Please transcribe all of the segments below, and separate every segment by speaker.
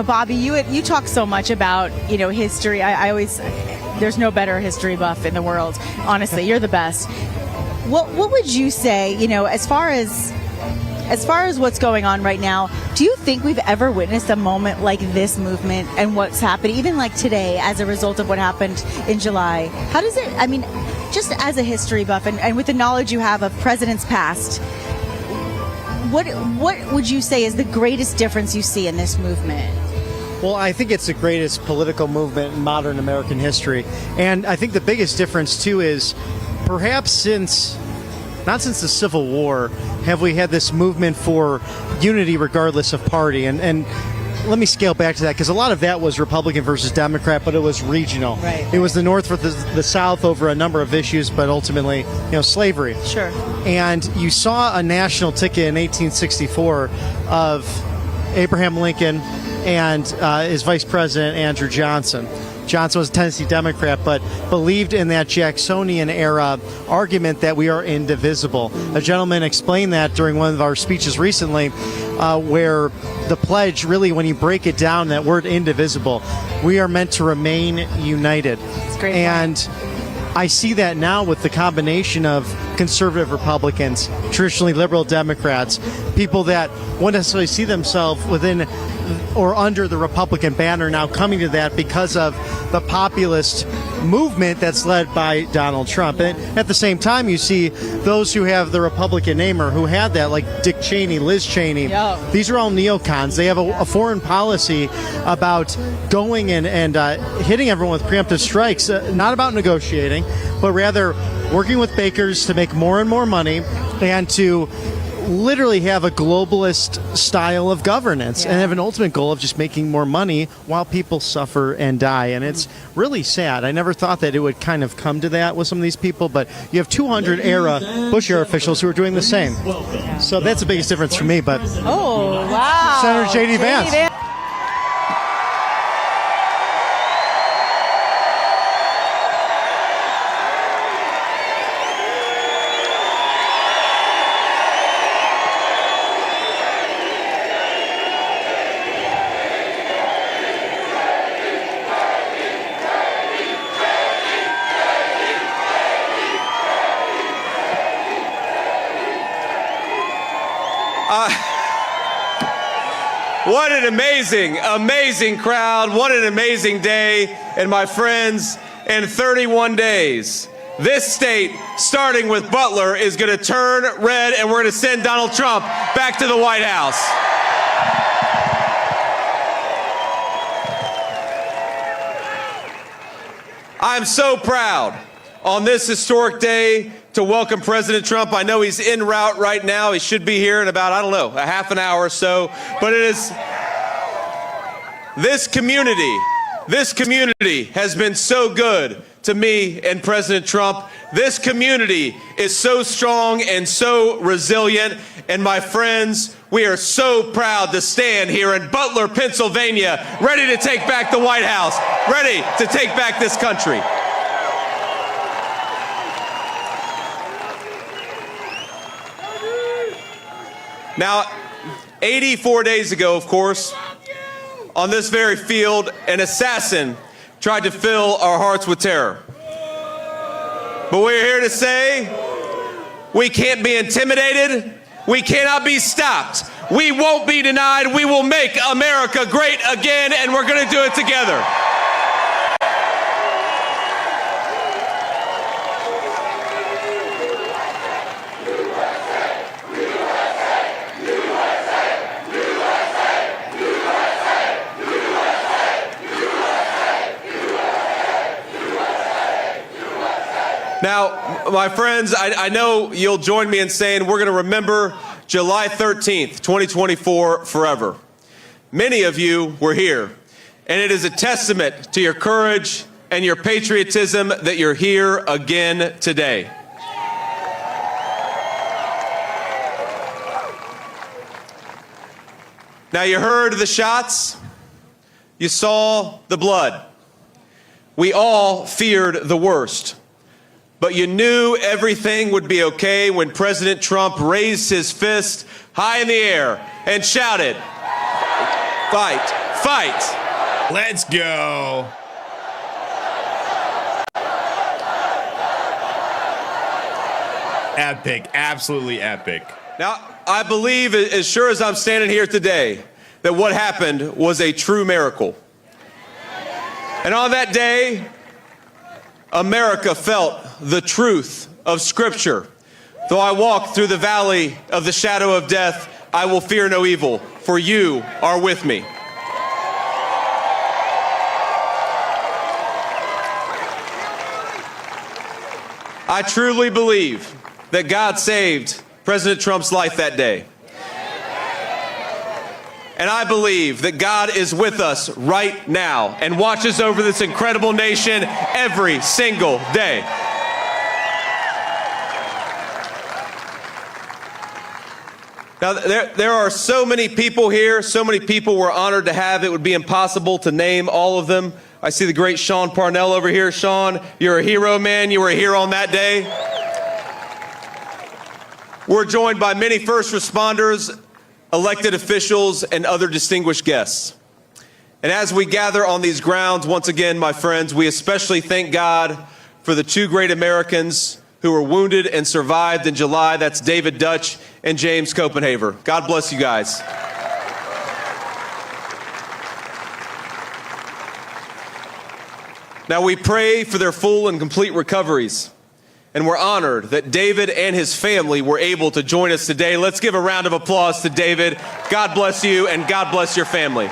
Speaker 1: Bobby, you talk so much about, history. I always, there's no better history buff in the world. Honestly, you're the best. What would you say, as far as what's going on right now, do you think we've ever witnessed a moment like this movement and what's happening, even like today, as a result of what happened in July? How does it, just as a history buff and with the knowledge you have of presidents past, what would you say is the greatest difference you see in this movement?
Speaker 2: Well, I think it's the greatest political movement in modern American history. And I think the biggest difference, too, is perhaps not since the Civil War have we had this movement for unity regardless of party. And let me scale back to that, because a lot of that was Republican versus Democrat, but it was regional.
Speaker 1: Right.
Speaker 2: It was the North versus the South over a number of issues, but ultimately, slavery.
Speaker 1: Sure.
Speaker 2: And you saw a national ticket in 1864 of Abraham Lincoln and his vice president, Andrew Johnson. Johnson was a Tennessee Democrat, but believed in that Jacksonian era argument that we are indivisible. A gentleman explained that during one of our speeches recently, where the pledge, really, when you break it down, that word indivisible, we are meant to remain united.
Speaker 1: That's great.
Speaker 2: And I see that now with the combination of conservative Republicans, traditionally liberal Democrats, people that won't necessarily see themselves within or under the Republican banner now coming to that because of the populist movement that's led by Donald Trump. And at the same time, you see those who have the Republican name or who had that, like Dick Cheney, Liz Cheney.
Speaker 1: Yep.
Speaker 2: These are all neocons. They have a foreign policy about going and hitting everyone with preemptive strikes, not about negotiating, but rather working with bakers to make more and more money and to literally have a globalist style of governance and have an ultimate goal of just making more money while people suffer and die. And it's really sad. I never thought that it would kind of come to that with some of these people, but you have 200 Bush era officials who are doing the same. So that's the biggest difference for me. But
Speaker 1: oh, wow.
Speaker 2: Senator J.D. Vance.
Speaker 3: What an amazing crowd. What an amazing day. And my friends, in 31 days, this state, starting with Butler, is going to turn red, and we're going to send Donald Trump back to the White House. I'm so proud on this historic day to welcome President Trump. I know he's en route right now. He should be here in about, a half an hour or so. But it is this community has been so good to me and President Trump. This community is so strong and so resilient. And my friends, we are so proud to stand here in Butler, Pennsylvania, ready to take back the White House, ready to take back this country. Now, 84 days ago, of course, on this very field, an assassin tried to fill our hearts with terror. But we're here to say we can't be intimidated. We cannot be stopped. We won't be denied. We will make America great again, and we're going to do it together. Now, my friends, I know you'll join me in saying we're going to remember July 13th, 2024 forever. Many of you were here, and it is a testament to your courage and your patriotism that you're here again today. Now, you heard the shots. You saw the blood. We all feared the worst. But you knew everything would be okay when President Trump raised his fist high in the air and shouted, Fight. Fight.
Speaker 4: Let's go. Epic. Absolutely epic.
Speaker 3: Now, I believe, as sure as I'm standing here today, that what happened was a true miracle. And on that day, America felt the truth of Scripture. Though I walk through the valley of the shadow of death, I will fear no evil, for you are with me. I truly believe that God saved President Trump's life that day. And I believe that God is with us right now and watches over this incredible nation every single day. Now, there are so many people here, so many people we're honored to have, it would be impossible to name all of them. I see the great Sean Parnell over here. Sean, you're a hero, man. You were a hero on that day. We're joined by many first responders, elected officials, and other distinguished guests. And as we gather on these grounds, once again, my friends, we especially thank God for the two great Americans who were wounded and survived in July. That's David Dutch and James Copenhaver. God bless you guys. Now we pray for their full and complete recoveries. And we're honored that David and his family were able to join us today. Let's give a round of applause to David. God bless you, and God bless your family.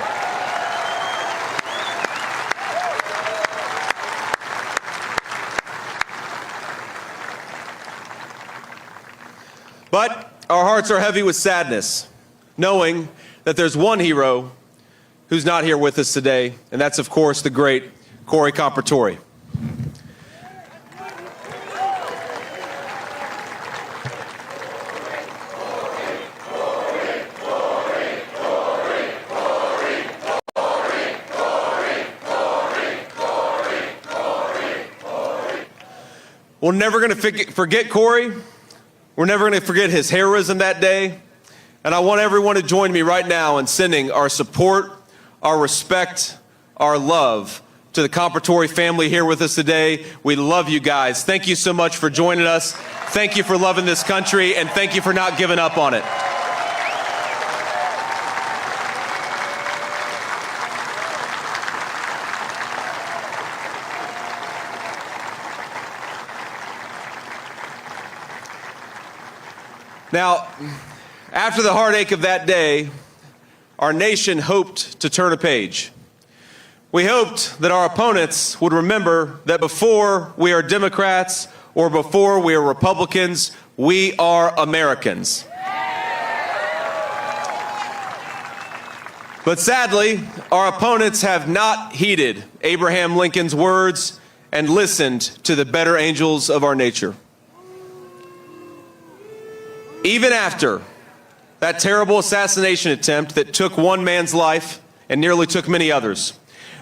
Speaker 3: But our hearts are heavy with sadness, knowing that there's one hero who's not here with us today, and that's, of course, the great Corey Compertore. We're never going to forget Corey. We're never going to forget his heroism that day. And I want everyone to join me right now in sending our support, our respect, our love to the Compertore family here with us today. We love you guys. Thank you so much for joining us. Thank you for loving this country, and thank you for not giving up on it. Now, after the heartache of that day, our nation hoped to turn a page. We hoped that our opponents would remember that before we are Democrats or before we are Republicans, we are Americans. But sadly, our opponents have not heeded Abraham Lincoln's words and listened to the better angels of our nature. Even after that terrible assassination attempt that took one man's life and nearly took many others,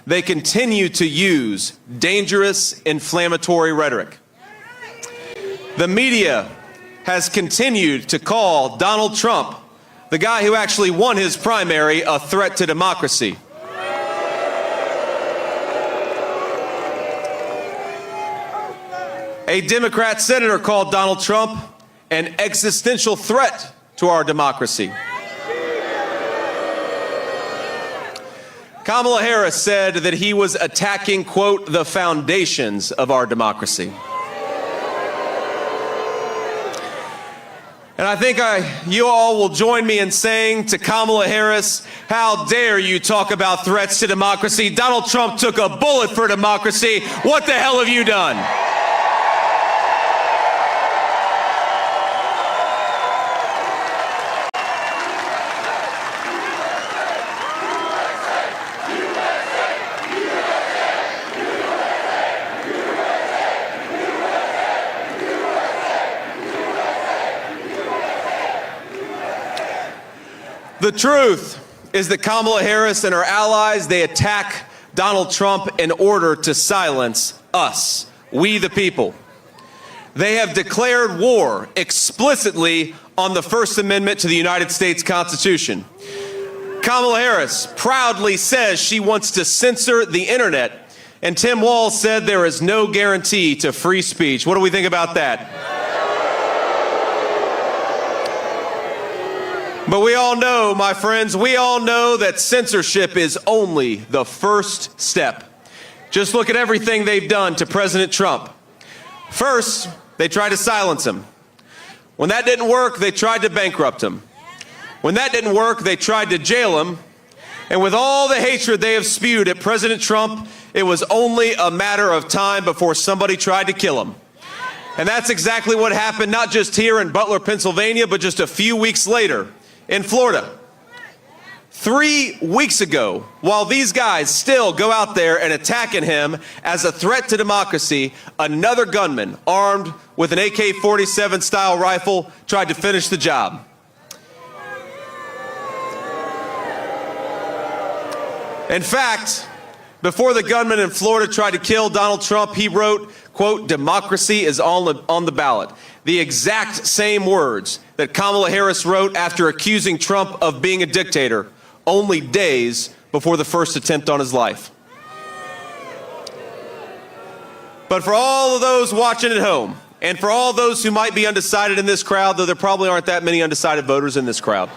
Speaker 3: they continue to use dangerous, inflammatory rhetoric. The media has continued to call Donald Trump, the guy who actually won his primary, a threat to democracy. A Democrat senator called Donald Trump an existential threat to our democracy. Kamala Harris said that he was attacking, quote, the foundations of our democracy. And I think you all will join me in saying to Kamala Harris, how dare you talk about threats to democracy? Donald Trump took a bullet for democracy. What the hell have you done? The truth is that Kamala Harris and her allies, they attack Donald Trump in order to silence us, we the people. They have declared war explicitly on the First Amendment to the United States Constitution. Kamala Harris proudly says she wants to censor the internet, and Tim Walz said there is no guarantee to free speech. What do we think about that? But we all know, my friends, we all know that censorship is only the first step. Just look at everything they've done to President Trump. First, they tried to silence him. When that didn't work, they tried to bankrupt him. When that didn't work, they tried to jail him. And with all the hatred they have spewed at President Trump, it was only a matter of time before somebody tried to kill him. And that's exactly what happened, not just here in Butler, Pennsylvania, but just a few weeks later in Florida. 3 weeks ago, while these guys still go out there and attacking him as a threat to democracy, another gunman armed with an AK-47 style rifle tried to finish the job. In fact, before the gunman in Florida tried to kill Donald Trump, he wrote, quote, "Democracy is on the ballot." The exact same words that Kamala Harris wrote after accusing Trump of being a dictator only days before the first attempt on his life. But for all of those watching at home, and for all those who might be undecided in this crowd, though there probably aren't that many undecided voters in this crowd,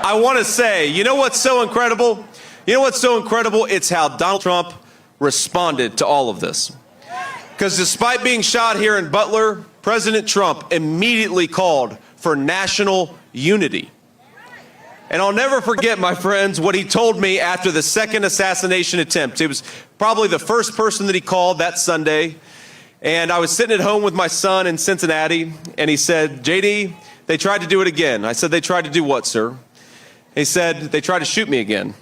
Speaker 3: I want to say, you know what's so incredible? You know what's so incredible? It's how Donald Trump responded to all of this. Because despite being shot here in Butler, President Trump immediately called for national unity. And I'll never forget, my friends, what he told me after the second assassination attempt. It was probably the first person that he called that Sunday. And I was sitting at home with my son in Cincinnati, and he said, "JD, they tried to do it again." I said, "They tried to do what, sir?" He said, "They tried to shoot me again."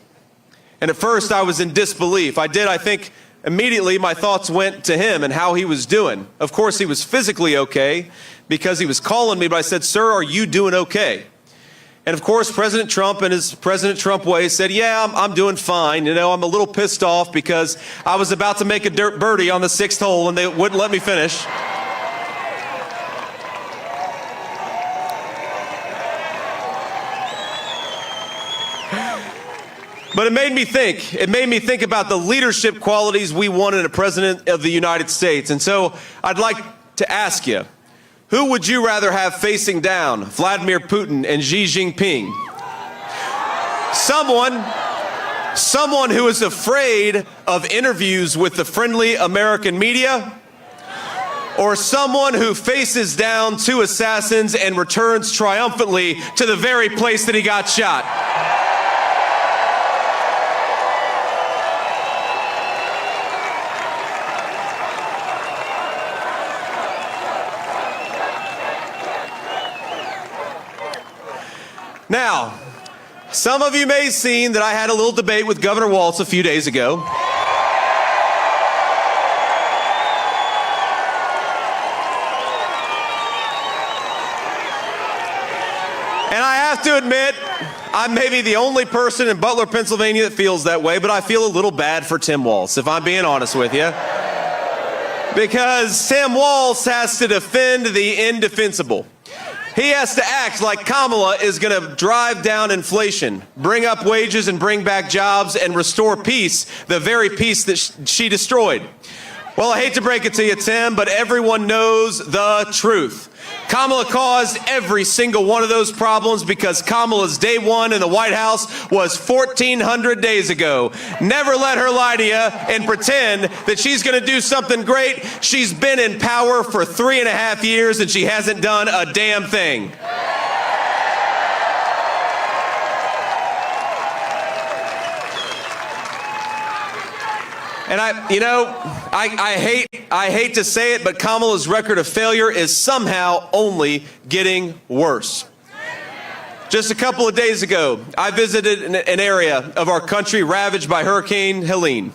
Speaker 3: And at first I was in disbelief. I think immediately my thoughts went to him and how he was doing. Of course, he was physically okay because he was calling me, but I said, "Sir, are you doing okay?" And of course, President Trump, in his President Trump way, said, "Yeah, I'm doing fine. You know, I'm a little pissed off because I was about to make a dirt birdie on the 6th hole and they wouldn't let me finish." But it made me think. It made me think about the leadership qualities we want in a president of the United States. And so I'd like to ask you, who would you rather have facing down, Vladimir Putin and Xi Jinping? Someone who is afraid of interviews with the friendly American media, or someone who faces down two assassins and returns triumphantly to the very place that he got shot? Now, some of you may have seen that I had a little debate with Governor Walz a few days ago. And I have to admit, I'm maybe the only person in Butler, Pennsylvania that feels that way, but I feel a little bad for Tim Walz, if I'm being honest with you. Because Tim Walz has to defend the indefensible. He has to act like Kamala is going to drive down inflation, bring up wages and bring back jobs and restore peace, the very peace that she destroyed. Well, I hate to break it to you, Tim, but everyone knows the truth. Kamala caused every single one of those problems because Kamala's day one in the White House was 1,400 days ago. Never let her lie to you and pretend that she's going to do something great. She's been in power for 3.5 years and she hasn't done a damn thing. And I hate to say it, but Kamala's record of failure is somehow only getting worse. Just a couple of days ago, I visited an area of our country ravaged by Hurricane Helene.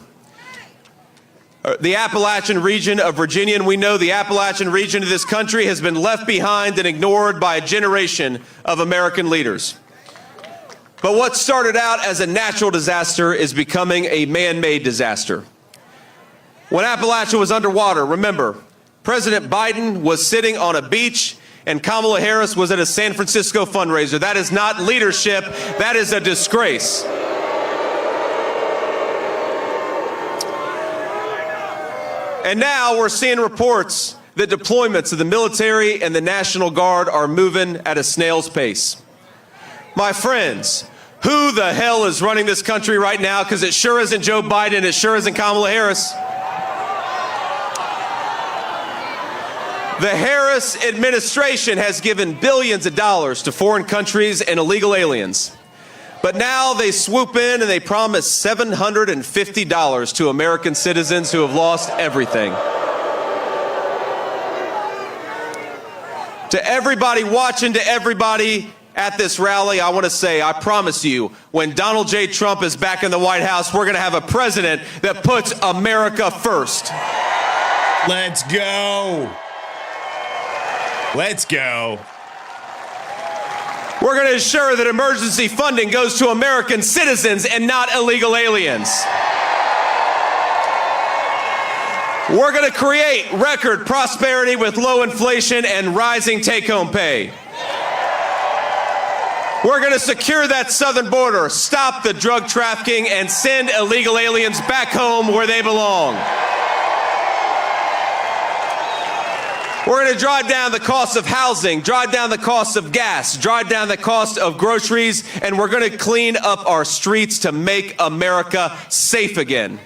Speaker 3: the Appalachian region of Virginia, and we know the Appalachian region of this country has been left behind and ignored by a generation of American leaders. But what started out as a natural disaster is becoming a man-made disaster. When Appalachia was underwater, remember, President Biden was sitting on a beach and Kamala Harris was at a San Francisco fundraiser. That is not leadership, that is a disgrace. And now we're seeing reports that deployments of the military and the National Guard are moving at a snail's pace. My friends, who the hell is running this country right now? Because it sure isn't Joe Biden, it sure isn't Kamala Harris. The Harris administration has given billions of dollars to foreign countries and illegal aliens. But now they swoop in and they promise $750 to American citizens who have lost everything. To everybody watching, to everybody at this rally, I want to say, I promise you, when Donald J. Trump is back in the White House, we're going to have a president that puts America first.
Speaker 4: Let's go. Let's go.
Speaker 3: We're going to ensure that emergency funding goes to American citizens and not illegal aliens. We're going to create record prosperity with low inflation and rising take-home pay. We're going to secure that southern border, stop the drug trafficking, and send illegal aliens back home where they belong. We're going to drive down the cost of housing, drive down the cost of gas, drive down the cost of groceries, and we're going to clean up our streets to make America safe again.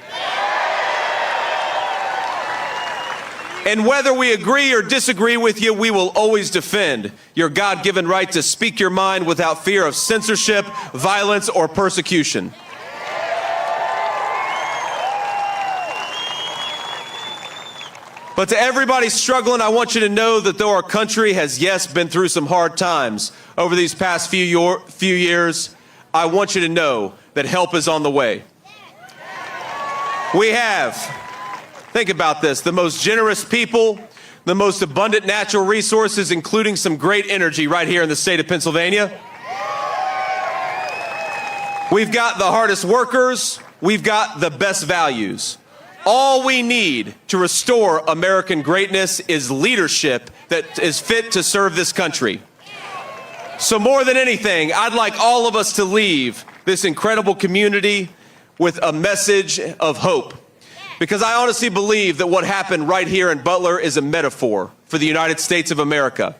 Speaker 3: And whether we agree or disagree with you, we will always defend your God-given right to speak your mind without fear of censorship, violence, or persecution. But to everybody struggling, I want you to know that though our country has, yes, been through some hard times over these past few years, I want you to know that help is on the way. We have, think about this, the most generous people, the most abundant natural resources, including some great energy right here in the state of Pennsylvania. We've got the hardest workers. We've got the best values. All we need to restore American greatness is leadership that is fit to serve this country. So more than anything, I'd like all of us to leave this incredible community with a message of hope. Because I honestly believe that what happened right here in Butler is a metaphor for the United States of America.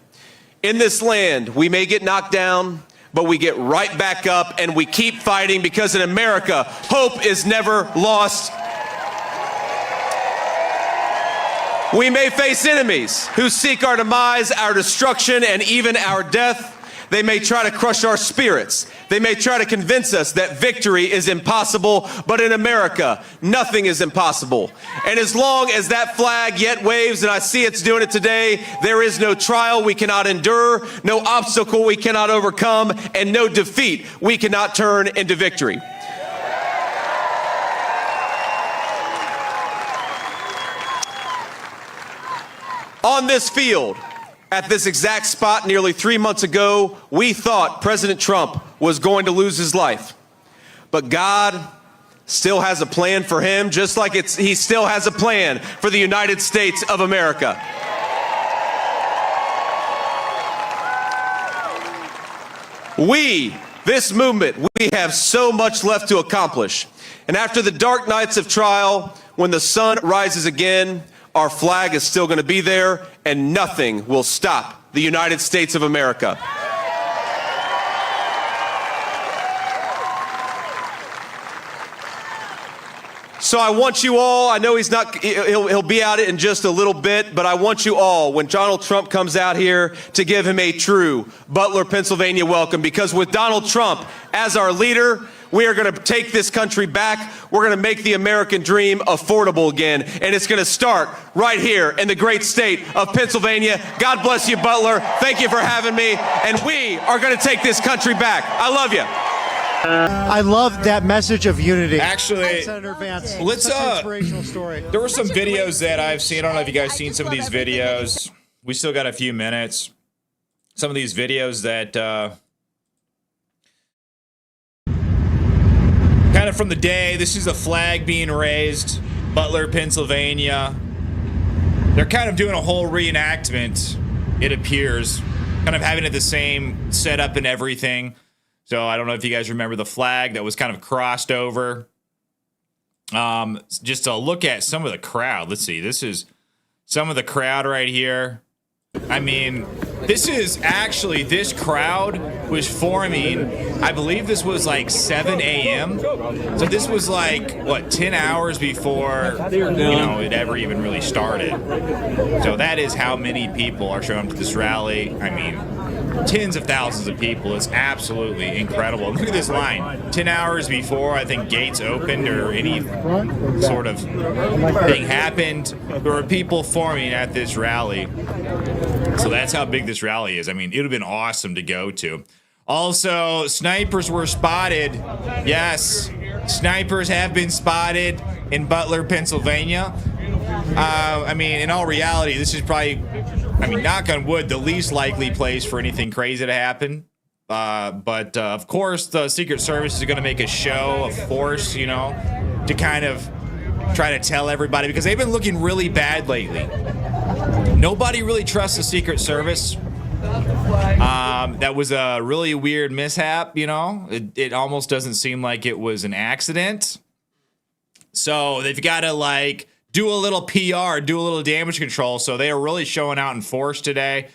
Speaker 3: In this land, we may get knocked down, but we get right back up and we keep fighting because in America, hope is never lost. We may face enemies who seek our demise, our destruction, and even our death. They may try to crush our spirits. They may try to convince us that victory is impossible, but in America, nothing is impossible. And as long as that flag yet waves, and I see it's doing it today, there is no trial we cannot endure, no obstacle we cannot overcome, and no defeat we cannot turn into victory. On this field, at this exact spot nearly 3 months ago, we thought President Trump was going to lose his life. But God still has a plan for him, just like he still has a plan for the United States of America. This movement, we have so much left to accomplish. And after the dark nights of trial, when the sun rises again, our flag is still going to be there, and nothing will stop the United States of America. So I want you all, I know he'll be out in just a little bit, but I want you all, when Donald Trump comes out here, to give him a true Butler, Pennsylvania welcome, because with Donald Trump as our leader, we are going to take this country back. We're going to make the American dream affordable again. And it's going to start right here in the great state of Pennsylvania. God bless you, Butler. Thank you for having me. And we are going to take this country back. I love you.
Speaker 2: I love that message of unity.
Speaker 4: Actually,
Speaker 2: Senator Vance,
Speaker 4: let's
Speaker 2: such an inspirational story.
Speaker 4: there were some videos that I've seen. I don't know if you guys seen some of these videos. We still got a few minutes. Some of these videos that kind of from the day. This is a flag being raised, Butler, Pennsylvania. They're kind of doing a whole reenactment, it appears, kind of having it the same setup and everything. So I don't know if you guys remember the flag that was kind of crossed over. Just to look at some of the crowd. Let's see. This is some of the crowd right here. I mean, this crowd was forming, I believe this was like 7 a.m. So this was like, what, 10 hours before, it ever even really started. So that is how many people are showing up to this rally. I mean, tens of thousands of people. It's absolutely incredible. Look at this line. 10 hours before I think gates opened or any sort of thing happened, there were people forming at this rally. So that's how big this rally is. I mean, it would have been awesome to go to. Also, snipers were spotted. Yes, snipers have been spotted in Butler, Pennsylvania. I mean, in all reality, this is probably, knock on wood, the least likely place for anything crazy to happen. But of course, the Secret Service is going to make a show of force, to kind of try to tell everybody, because they've been looking really bad lately. Nobody really trusts the Secret Service. That was a really weird mishap, It almost doesn't seem like it was an accident. So they've got to, do a little PR, do a little damage control. So they are really showing out in force today.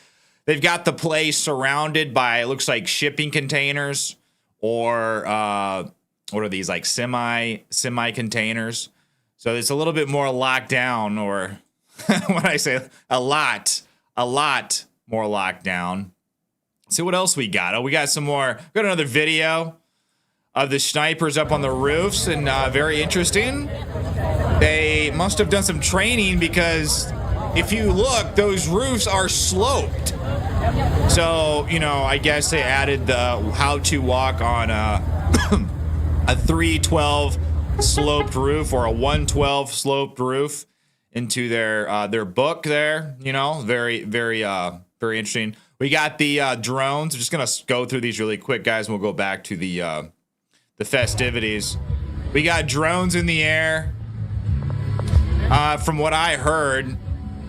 Speaker 4: They've got the place surrounded by, it looks like shipping containers or what are these, like semi containers. So it's a little bit more locked down, or when I say a lot more locked down. See what else we got. Oh, we got some more. We got another video of the snipers up on the roofs, and very interesting. They must have done some training, because if you look, those roofs are sloped. So, I guess they added the how to walk on a 312 sloped roof or a 112 sloped roof into their book there. Very, very, very interesting. We got the drones. I'm just gonna go through these really quick, guys, and we'll go back to the festivities. We got drones in the air. From what I heard,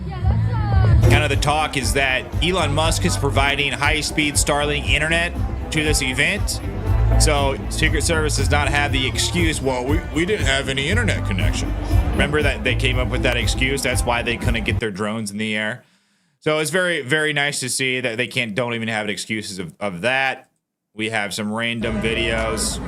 Speaker 4: kind of the talk is that Elon Musk is providing high-speed Starlink internet to this event. So Secret Service does not have the excuse, well, we didn't have any internet connection. Remember that they came up with that excuse? That's why they couldn't get their drones in the air. So it's very, very nice to see that they don't even have excuses of that. We have some random videos.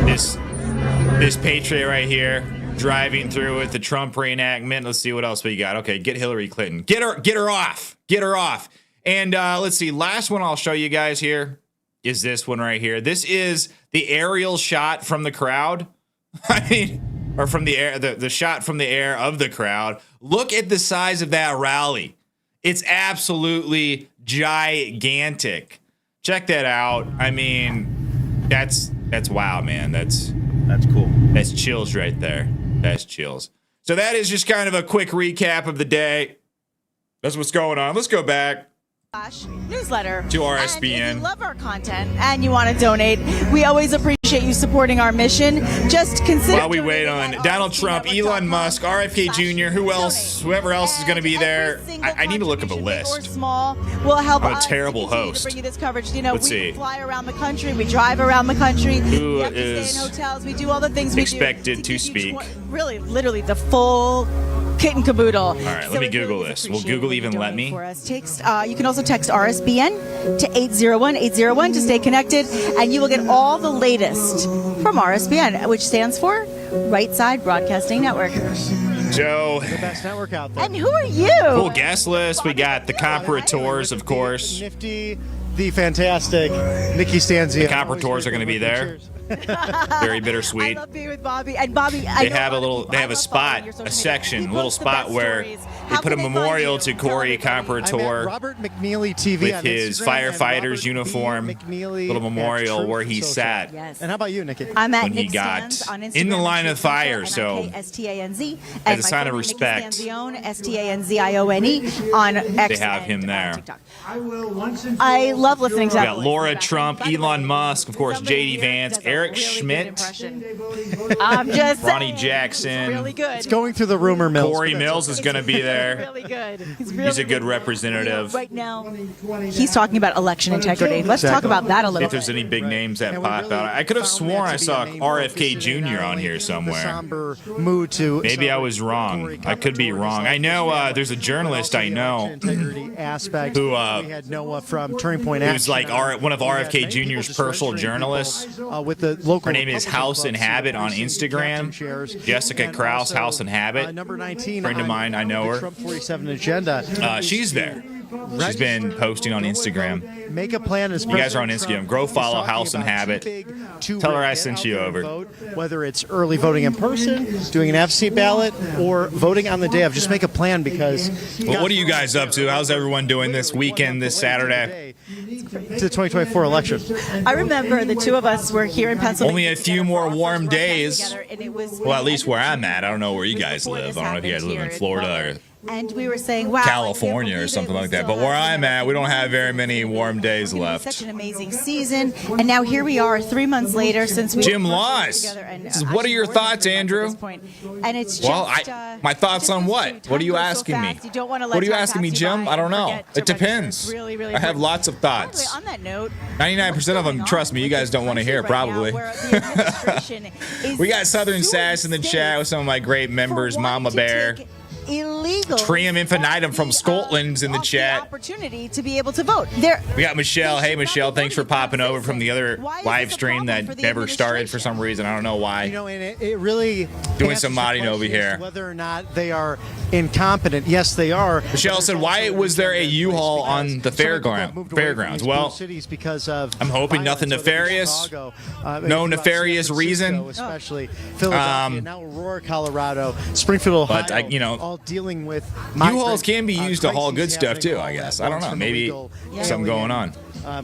Speaker 4: This Patriot right here driving through with the Trump reenactment. Let's see what else we got. Okay, get Hillary Clinton. Get her off. Get her off. And let's see. Last one I'll show you guys here is this one right here. This is the aerial shot from the crowd. Or from the air, the shot from the air of the crowd. Look at the size of that rally. It's absolutely gigantic. Check that out. That's wow, man. That's cool. That's chills right there. That's chills. So that is just kind of a quick recap of the day. That's what's going on. Let's go back
Speaker 1: newsletter
Speaker 4: to RSBN.
Speaker 1: And if you love our content and you want to donate, we always appreciate you supporting our mission. Just consider
Speaker 4: while we wait on Donald Trump, Elon Musk, RFK Jr., whoever else is going to be there. I need to look up a list.
Speaker 1: Small will help.
Speaker 4: I'm a terrible host.
Speaker 1: To bring you this coverage.
Speaker 4: Let's see.
Speaker 1: Fly around the country. We drive around the country.
Speaker 4: Who
Speaker 1: we have to
Speaker 4: is
Speaker 1: stay in hotels. We do all the things
Speaker 4: expected
Speaker 1: we
Speaker 4: to
Speaker 1: do
Speaker 4: speak?
Speaker 1: Really, literally the full kit and caboodle.
Speaker 4: All right, let me Google this. Will Google even let me?
Speaker 1: For us. You can also text RSBN to 801-801 to stay connected, and you will get all the latest from RSBN, which stands for Right Side Broadcasting Network.
Speaker 4: Joe,
Speaker 2: the best network out there.
Speaker 1: And who are you?
Speaker 4: Full guest list. We got the Comparators, of course.
Speaker 2: Nifty, the fantastic Nikki Stanzia.
Speaker 4: The Comparators are going to be there. Very bittersweet.
Speaker 1: I love being with Bobby. And Bobby,
Speaker 4: They have a spot, a section, a little spot where they put a memorial to Corey Comparator
Speaker 2: Robert McNeely TV
Speaker 4: with
Speaker 2: on
Speaker 4: his
Speaker 2: Instagram, and
Speaker 4: firefighter's
Speaker 2: Robert B.
Speaker 4: uniform,
Speaker 2: McNeely
Speaker 4: little memorial
Speaker 2: at
Speaker 4: where he
Speaker 2: Truth
Speaker 4: sat.
Speaker 1: Yes.
Speaker 2: And how about you, Nikki?
Speaker 1: I'm at
Speaker 4: when he
Speaker 1: Nick
Speaker 4: got
Speaker 1: Stanz on Instagram
Speaker 4: in the line
Speaker 1: and
Speaker 4: of fire,
Speaker 1: Twitter,
Speaker 4: so
Speaker 1: and I'm K-S-T-A-N-Z,
Speaker 4: as
Speaker 1: and
Speaker 4: a
Speaker 1: my
Speaker 4: sign of
Speaker 1: phone,
Speaker 4: respect,
Speaker 1: Nikki Stanzione, S-T-A-N-Z-I-O-N-E on X.
Speaker 4: they have him
Speaker 1: and,
Speaker 4: there.
Speaker 1: TikTok. I love listening to
Speaker 4: We
Speaker 1: that
Speaker 4: got
Speaker 1: voice.
Speaker 4: Laura Trump,
Speaker 1: By the way,
Speaker 4: Elon Musk, of course,
Speaker 1: somebody
Speaker 4: J.D.
Speaker 1: here
Speaker 4: Vance,
Speaker 1: does a
Speaker 4: Eric
Speaker 1: really good
Speaker 4: Schmidt,
Speaker 1: impression. I'm just
Speaker 4: Ronnie
Speaker 1: saying,
Speaker 4: Jackson.
Speaker 1: he's really good.
Speaker 2: It's going through the rumor mill.
Speaker 4: Corey Mills is going to be there.
Speaker 1: Really good. He's
Speaker 4: a good representative.
Speaker 1: Right now, he's talking about election integrity. Let's talk about that a little
Speaker 4: If there's
Speaker 1: bit.
Speaker 4: any big names that
Speaker 2: And we
Speaker 4: pop
Speaker 2: really
Speaker 4: out, I could have
Speaker 2: found
Speaker 4: sworn
Speaker 2: that
Speaker 4: I
Speaker 2: to be
Speaker 4: saw
Speaker 2: a main
Speaker 4: RFK
Speaker 2: focus, and
Speaker 4: Jr.
Speaker 2: not
Speaker 4: on
Speaker 2: only
Speaker 4: here
Speaker 2: the
Speaker 4: somewhere.
Speaker 2: somber mood to
Speaker 4: Maybe I was wrong. I could be wrong. I know there's a journalist I know
Speaker 2: integrity aspect.
Speaker 4: who,
Speaker 2: we had Noah from Turning Point
Speaker 4: who's
Speaker 2: Action
Speaker 4: like one of
Speaker 2: We had
Speaker 4: RFK
Speaker 2: many people
Speaker 4: Jr.'s
Speaker 2: just
Speaker 4: personal
Speaker 2: registering
Speaker 4: journalists.
Speaker 2: people, with the local
Speaker 4: Her name is
Speaker 2: Republican
Speaker 4: House and
Speaker 2: clubs,
Speaker 4: Habit on
Speaker 2: captain
Speaker 4: Instagram.
Speaker 2: chairs.
Speaker 4: Jessica
Speaker 2: And
Speaker 4: Krause,
Speaker 2: also,
Speaker 4: House and Habit.
Speaker 2: Number 19
Speaker 4: Friend of
Speaker 2: on
Speaker 4: mine, I know
Speaker 2: the
Speaker 4: her.
Speaker 2: Trump 47 agenda.
Speaker 4: She's there. She's been posting on Instagram.
Speaker 2: Make a plan as
Speaker 4: You guys are on
Speaker 2: President
Speaker 4: Instagram.
Speaker 2: Trump
Speaker 4: Go
Speaker 2: is
Speaker 4: follow
Speaker 2: talking
Speaker 4: House and
Speaker 2: about
Speaker 4: Habit.
Speaker 2: too big, too
Speaker 4: Tell her
Speaker 2: rare.
Speaker 4: I
Speaker 2: Get
Speaker 4: sent
Speaker 2: out
Speaker 4: you
Speaker 2: there and
Speaker 4: over.
Speaker 2: vote, whether it's early voting in person, doing an absentee ballot, or voting on the day of. Just make a plan because.
Speaker 4: Well, what are you guys up to? How's everyone doing this weekend, this Saturday?
Speaker 2: To the 2024 election.
Speaker 1: I remember the two of us were here in Pennsylvania.
Speaker 4: Only a few
Speaker 1: together
Speaker 4: more
Speaker 1: for our
Speaker 4: warm
Speaker 1: first podcast
Speaker 4: days.
Speaker 1: together, and it was
Speaker 4: Well, at least where I'm at. I don't know where you guys
Speaker 1: before
Speaker 4: live.
Speaker 1: this
Speaker 4: I don't know if you guys
Speaker 1: happened
Speaker 4: live in
Speaker 1: here in
Speaker 4: Florida or
Speaker 1: Butler. And we were saying, wow,
Speaker 4: California or something like that. But where I'm at, we don't have very many warm days left.
Speaker 1: Such an amazing season, and now here we are, 3 months later since we
Speaker 4: Jim
Speaker 1: first worked
Speaker 4: Laws.
Speaker 1: together, and,
Speaker 4: What are your
Speaker 1: actually,
Speaker 4: thoughts,
Speaker 1: we're at
Speaker 4: Andrew?
Speaker 1: this point. And it's just,
Speaker 4: Well, my thoughts
Speaker 1: just
Speaker 4: on
Speaker 1: goes
Speaker 4: what?
Speaker 1: through.
Speaker 4: What are you
Speaker 1: Time goes so
Speaker 4: asking me?
Speaker 1: fast. You don't want to let
Speaker 4: What are you
Speaker 1: time
Speaker 4: asking me,
Speaker 1: pass you
Speaker 4: Jim?
Speaker 1: by
Speaker 4: I don't
Speaker 1: and
Speaker 4: know.
Speaker 1: forget
Speaker 4: It
Speaker 1: to register.
Speaker 4: depends.
Speaker 1: It's really, really
Speaker 4: I have
Speaker 1: important.
Speaker 4: lots of
Speaker 1: By the way,
Speaker 4: thoughts.
Speaker 1: on that note,
Speaker 4: 99% of them, trust me, you guys don't want to hear, probably. We got Southern Sass in the chat with some of my great members, Mama Bear.
Speaker 1: Illegal.
Speaker 4: Trium Infinitum from Scotland's in the chat.
Speaker 1: Opportunity to be able to vote.
Speaker 4: We got Michelle. Hey, Michelle, thanks for popping over from the other live stream that never started for some reason. I don't know why.
Speaker 2: You know, and it really
Speaker 4: Doing some modding over here.
Speaker 2: Whether or not they are incompetent. Yes, they are.
Speaker 4: Michelle said, why was there a U-Haul on the fairgrounds? Well,
Speaker 2: cities because of
Speaker 4: I'm hoping nothing nefarious. No nefarious reason.
Speaker 2: Especially Philadelphia, now Aurora, Colorado, Springfield, Ohio.
Speaker 4: But,
Speaker 2: all dealing with
Speaker 4: U-Hauls can be used to haul good stuff too, I guess. I don't know. Maybe something going on.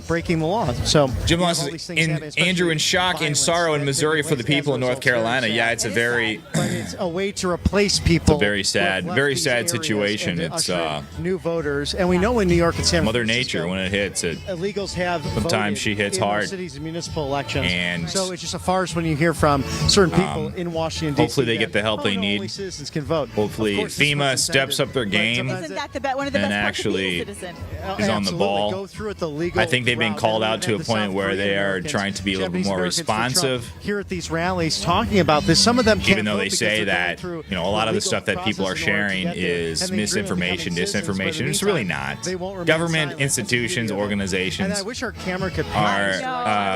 Speaker 2: Breaking the law. So
Speaker 4: Jim Law says, Andrew, in shock and sorrow in Missouri for the people in North Carolina. Yeah, it's a very,
Speaker 2: but it's a way to replace people.
Speaker 4: It's a very sad situation. It's
Speaker 2: new voters, and we know in New York and San
Speaker 4: Mother
Speaker 2: Francisco,
Speaker 4: Nature when it hits it.
Speaker 2: Illegals have
Speaker 4: Sometimes she hits
Speaker 2: in
Speaker 4: hard.
Speaker 2: Cities and municipal elections,
Speaker 4: And
Speaker 2: so it's just a farce when you hear from certain people in Washington D.C.
Speaker 4: hopefully they get the help they need.
Speaker 2: Only citizens can vote.
Speaker 4: Hopefully FEMA steps up their game
Speaker 1: Isn't that one of the
Speaker 4: and
Speaker 1: best parts of being
Speaker 4: actually
Speaker 1: a citizen?
Speaker 4: is on the ball.
Speaker 2: Go through it the legal
Speaker 4: I think they've been
Speaker 2: route.
Speaker 4: called
Speaker 2: And
Speaker 4: out to a
Speaker 2: the
Speaker 4: point
Speaker 2: South
Speaker 4: where they
Speaker 2: Korean
Speaker 4: are
Speaker 2: Americans,
Speaker 4: trying to be a little bit
Speaker 2: Japanese
Speaker 4: more
Speaker 2: Americans for Trump
Speaker 4: responsive.
Speaker 2: here at these rallies talking about this. Some of them can't
Speaker 4: Even though
Speaker 2: vote
Speaker 4: they
Speaker 2: because
Speaker 4: say
Speaker 2: they're going
Speaker 4: that,
Speaker 2: through
Speaker 4: you know, a lot of the
Speaker 2: legal
Speaker 4: stuff that people are
Speaker 2: process in order to
Speaker 4: sharing
Speaker 2: get there.
Speaker 4: is
Speaker 2: And they dream of
Speaker 4: misinformation,
Speaker 2: becoming citizens, but in
Speaker 4: disinformation.
Speaker 2: the
Speaker 4: It's really
Speaker 2: meantime,
Speaker 4: not.
Speaker 2: they won't remain
Speaker 4: Government,
Speaker 2: silent.
Speaker 4: institutions,
Speaker 2: And I
Speaker 4: organizations
Speaker 2: wish our camera could
Speaker 4: are,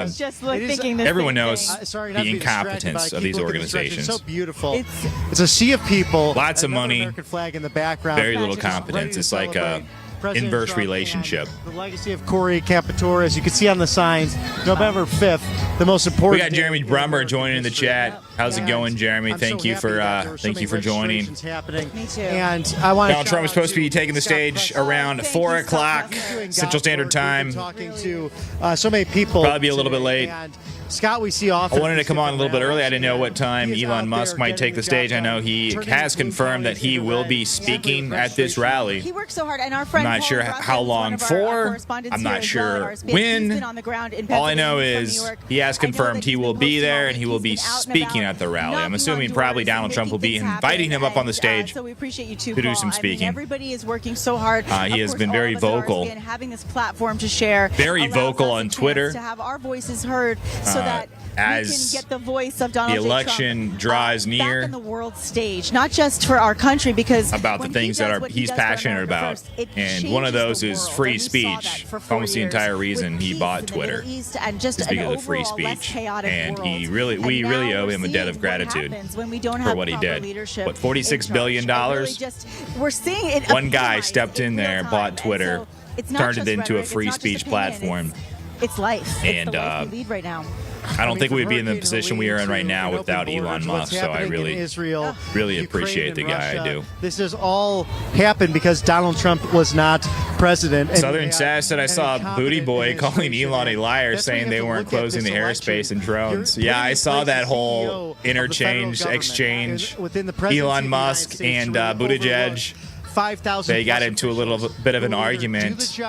Speaker 1: was just
Speaker 2: it is-
Speaker 1: thinking this
Speaker 4: everyone
Speaker 1: same
Speaker 4: knows
Speaker 1: thing.
Speaker 2: sorry, not
Speaker 4: the
Speaker 2: to be distracted,
Speaker 4: incompetence
Speaker 2: but I
Speaker 4: of
Speaker 2: keep
Speaker 4: these
Speaker 2: looking at this stretch.
Speaker 4: organizations.
Speaker 2: It's so beautiful.
Speaker 1: It's-
Speaker 2: It's a sea of people.
Speaker 4: Lots of
Speaker 2: another
Speaker 4: money,
Speaker 2: American flag in the background.
Speaker 4: very little
Speaker 2: Just ready
Speaker 4: competence.
Speaker 2: to
Speaker 4: It's like a
Speaker 2: celebrate President
Speaker 4: inverse
Speaker 2: Trump
Speaker 4: relationship.
Speaker 2: and the legacy of Corey Capatore, as you can see on the signs, November 5th, the most important.
Speaker 4: We got
Speaker 2: day
Speaker 4: Jeremy
Speaker 2: in
Speaker 4: Brummer
Speaker 2: American
Speaker 4: joining in the
Speaker 2: history.
Speaker 4: chat. How's it
Speaker 2: And
Speaker 4: going, Jeremy?
Speaker 2: I'm
Speaker 4: Thank
Speaker 2: so
Speaker 4: you
Speaker 2: happy
Speaker 4: for
Speaker 2: that there were so many
Speaker 4: joining.
Speaker 2: registrations happening.
Speaker 1: Me too.
Speaker 2: And I want
Speaker 4: Donald Trump is supposed to be taking the stage around
Speaker 1: thank
Speaker 4: 4
Speaker 1: you,
Speaker 4: o'clock
Speaker 1: Scott.
Speaker 4: Central Standard Time.
Speaker 2: Talking to so many people.
Speaker 4: Probably be a little bit
Speaker 2: today.
Speaker 4: late.
Speaker 2: And Scott, we see
Speaker 4: I
Speaker 2: often.
Speaker 4: wanted to come on a little bit early. I didn't know what time
Speaker 2: He is
Speaker 4: Elon
Speaker 2: out
Speaker 4: Musk
Speaker 2: there
Speaker 4: might
Speaker 2: getting
Speaker 4: take the
Speaker 2: the
Speaker 4: stage.
Speaker 2: job
Speaker 4: I know he
Speaker 2: done,
Speaker 4: has
Speaker 2: turning
Speaker 4: confirmed that he
Speaker 2: blue
Speaker 4: will
Speaker 2: counties
Speaker 4: be
Speaker 2: into
Speaker 4: speaking
Speaker 2: red.
Speaker 4: at this rally.
Speaker 1: He works so hard, and our friend
Speaker 4: I'm not
Speaker 1: Paul
Speaker 4: sure
Speaker 1: Ruffin,
Speaker 4: how
Speaker 1: one
Speaker 4: long
Speaker 1: of our
Speaker 4: for.
Speaker 1: correspondents
Speaker 4: I'm
Speaker 1: here
Speaker 4: not
Speaker 1: as well,
Speaker 4: sure
Speaker 1: our space,
Speaker 4: when.
Speaker 1: he's been on the ground in
Speaker 4: All I
Speaker 1: Pennsylvania
Speaker 4: know
Speaker 1: from
Speaker 4: is
Speaker 1: New York.
Speaker 4: he has
Speaker 1: I know
Speaker 4: confirmed
Speaker 1: that
Speaker 4: he
Speaker 1: he's
Speaker 4: will
Speaker 1: been
Speaker 4: be
Speaker 1: posting
Speaker 4: there
Speaker 1: all
Speaker 4: and he
Speaker 1: week.
Speaker 4: will be
Speaker 1: He's been out and
Speaker 4: speaking
Speaker 1: about,
Speaker 4: at the rally. I'm
Speaker 1: knocking
Speaker 4: assuming
Speaker 1: on
Speaker 4: probably
Speaker 1: doors and
Speaker 4: Donald Trump will be
Speaker 1: making things
Speaker 4: inviting him up on the
Speaker 1: happen.
Speaker 4: stage
Speaker 1: So we appreciate you too,
Speaker 4: to do
Speaker 1: Paul.
Speaker 4: some
Speaker 1: I mean,
Speaker 4: speaking.
Speaker 1: everybody is working so hard.
Speaker 4: He
Speaker 1: Of
Speaker 4: has
Speaker 1: course,
Speaker 4: been
Speaker 1: all
Speaker 4: very
Speaker 1: of us at
Speaker 4: vocal.
Speaker 1: RSBN having this platform to share.
Speaker 4: Very
Speaker 1: allows
Speaker 4: vocal
Speaker 1: us a
Speaker 4: on
Speaker 1: chance
Speaker 4: Twitter.
Speaker 1: to have our voices heard, so that
Speaker 4: as
Speaker 1: we can get the voice of Donald
Speaker 4: the
Speaker 1: J.
Speaker 4: election
Speaker 1: Trump,
Speaker 4: draws near.
Speaker 1: back on the world stage, not just for our country, because
Speaker 4: About the
Speaker 1: when
Speaker 4: things
Speaker 1: he
Speaker 4: that
Speaker 1: does
Speaker 4: are
Speaker 1: what he
Speaker 4: he's
Speaker 1: does for
Speaker 4: passionate
Speaker 1: America
Speaker 4: about.
Speaker 1: first, it
Speaker 4: And one of
Speaker 1: changes
Speaker 4: those
Speaker 1: the
Speaker 4: is
Speaker 1: world.
Speaker 4: free
Speaker 1: And we saw that
Speaker 4: speech.
Speaker 1: for 4
Speaker 4: Almost the
Speaker 1: years
Speaker 4: entire reason
Speaker 1: with
Speaker 4: he
Speaker 1: peace
Speaker 4: bought
Speaker 1: in the
Speaker 4: Twitter
Speaker 1: Middle East and just
Speaker 4: is
Speaker 1: an
Speaker 4: because of free
Speaker 1: overall less
Speaker 4: speech.
Speaker 1: chaotic
Speaker 4: And
Speaker 1: world.
Speaker 4: we really
Speaker 1: And
Speaker 4: owe
Speaker 1: now
Speaker 4: him a
Speaker 1: we're
Speaker 4: debt of
Speaker 1: seeing
Speaker 4: gratitude
Speaker 1: what happens when we don't
Speaker 4: for
Speaker 1: have
Speaker 4: what he
Speaker 1: proper
Speaker 4: did.
Speaker 1: leadership
Speaker 4: What, $46
Speaker 1: in
Speaker 4: billion?
Speaker 1: charge. And really we're seeing it.
Speaker 4: One guy
Speaker 1: epitomized
Speaker 4: stepped in there,
Speaker 1: real
Speaker 4: bought
Speaker 1: time.
Speaker 4: Twitter,
Speaker 1: And so it's not
Speaker 4: turned
Speaker 1: just
Speaker 4: it into a
Speaker 1: rhetoric,
Speaker 4: free
Speaker 1: it's not just
Speaker 4: speech
Speaker 1: opinion,
Speaker 4: platform.
Speaker 1: It's life.
Speaker 4: And,
Speaker 1: it's the life we lead right now.
Speaker 4: I don't think we'd be in the position we are in right now without Elon Musk. So I really appreciate the guy. I do.
Speaker 2: This has all happened because Donald Trump was not president. And
Speaker 4: Southern Sass said I saw Booty Boy calling Elon a liar, saying they weren't closing the airspace and drones. Yeah, I saw that whole exchange. Elon Musk and Buttigieg. They got into a little bit of an argument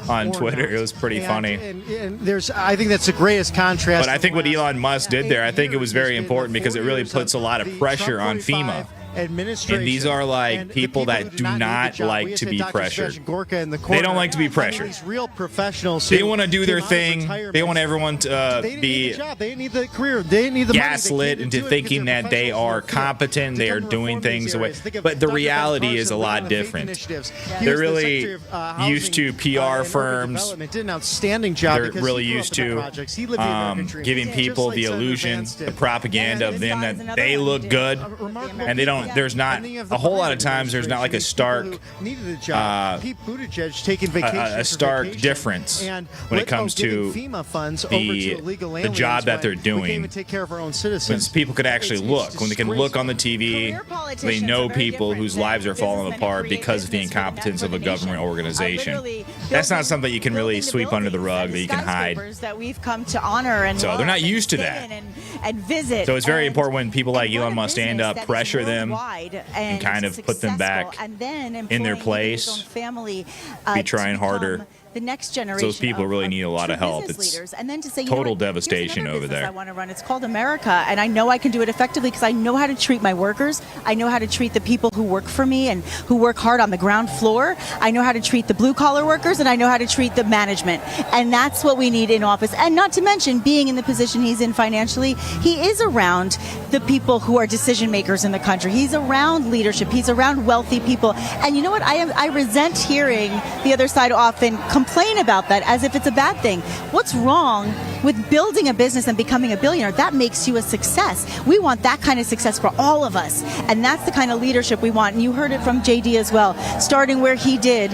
Speaker 4: on Twitter. It was pretty funny.
Speaker 2: And I think that's the greatest contrast.
Speaker 4: But I think what Elon Musk did there, I think it was very important because it really puts a lot of pressure on FEMA. And these are like people that do not like to be pressured. They don't like to be pressured. They want to do their thing. They want everyone to be gaslit into thinking that they are competent. They are doing things away. But the reality is a lot different. They're really used to PR firms. They're really used to giving people the illusion, the propaganda of them that they look good, and they don't. There's not a whole lot of times. There's not like a stark difference when it comes to the job that they're doing. When people could actually look, when they can look on the TV, they know people whose lives are falling apart because of the incompetence of a government organization. That's not something you can really sweep under the rug, that you can hide. So they're not used to that. So it's very important when people like Elon Musk stand up, pressure them, and kind of put them back in their place, be trying harder.
Speaker 1: The next generation.
Speaker 4: Those people really need a lot of help. It's total devastation over there.
Speaker 1: I want to run. It's called America, and I know I can do it effectively because I know how to treat my workers. I know how to treat the people who work for me and who work hard on the ground floor. I know how to treat the blue-collar workers, and I know how to treat the management. And that's what we need in office. And not to mention, being in the position he's in financially, he is around the people who are decision makers in the country. He's around leadership. He's around wealthy people. And you know what? I resent hearing the other side often complain about that as if it's a bad thing. What's wrong with building a business and becoming a billionaire? That makes you a success. We want that kind of success for all of us. And that's the kind of leadership we want. And you heard it from JD as well, starting where he did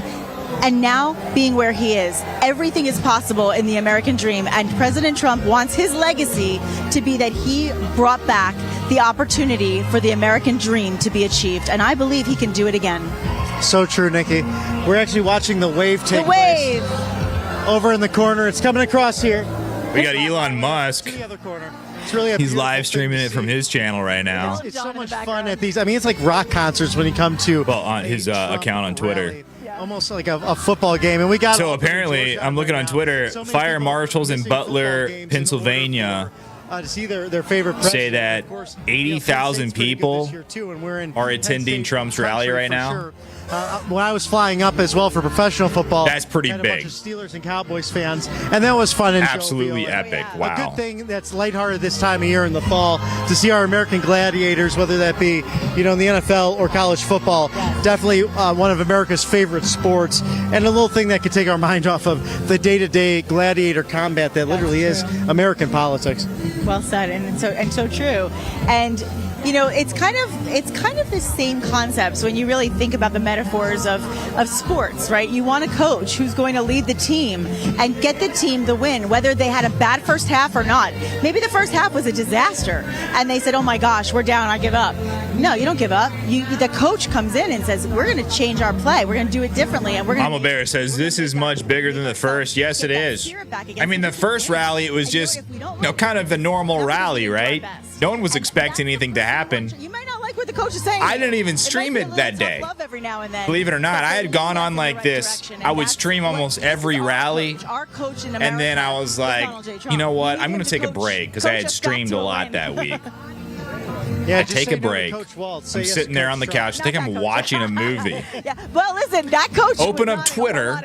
Speaker 1: and now being where he is. Everything is possible in the American dream. And President Trump wants his legacy to be that he brought back the opportunity for the American dream to be achieved. And I believe he can do it again.
Speaker 2: So true, Nikki. We're actually watching the wave take place over in the corner. It's coming across here.
Speaker 4: We got Elon Musk. He's live streaming it from his channel right now.
Speaker 2: It's so much fun at these. I mean, it's like rock concerts when you come to
Speaker 4: on his account on Twitter.
Speaker 2: Almost like a football game. And we got
Speaker 4: so apparently, I'm looking on Twitter, fire marshals in Butler, Pennsylvania,
Speaker 2: to see their favorite
Speaker 4: say that 80,000 people are attending Trump's rally right now.
Speaker 2: When I was flying up as well for professional football,
Speaker 4: that's pretty big.
Speaker 2: A bunch of Steelers and Cowboys fans, and that was fun and
Speaker 4: absolutely epic. Wow!
Speaker 2: A good thing that's lighthearted this time of year in the fall to see our American gladiators, whether that be in the NFL or college football. Definitely one of America's favorite sports, and a little thing that could take our mind off of the day-to-day gladiator combat that literally is American politics.
Speaker 1: Well said, and so true, and. It's kind of the same concepts when you really think about the metaphors of sports, right? You want a coach who's going to lead the team and get the team the win, whether they had a bad first half or not. Maybe the first half was a disaster, and they said, "Oh my gosh, we're down. I give up." No, you don't give up. The coach comes in and says, "We're going to change our play. We're going to do it differently." And we're going.
Speaker 4: Mama Bear says this is much bigger than the first. Yes, it is. I mean, the first rally, it was just kind of a normal rally, right? No one was expecting anything to happen.
Speaker 1: You might not like what the coach is saying.
Speaker 4: I didn't even stream it that day. Believe it or not, I had gone on like this. I would stream almost every rally, and then I was like, you know what? I'm going to take a break because I had streamed a lot that week.
Speaker 2: Yeah,
Speaker 4: I take a break. I'm sitting there on the couch. I think I'm watching a movie.
Speaker 1: Yeah. Well, listen, that coach.
Speaker 4: Open up Twitter.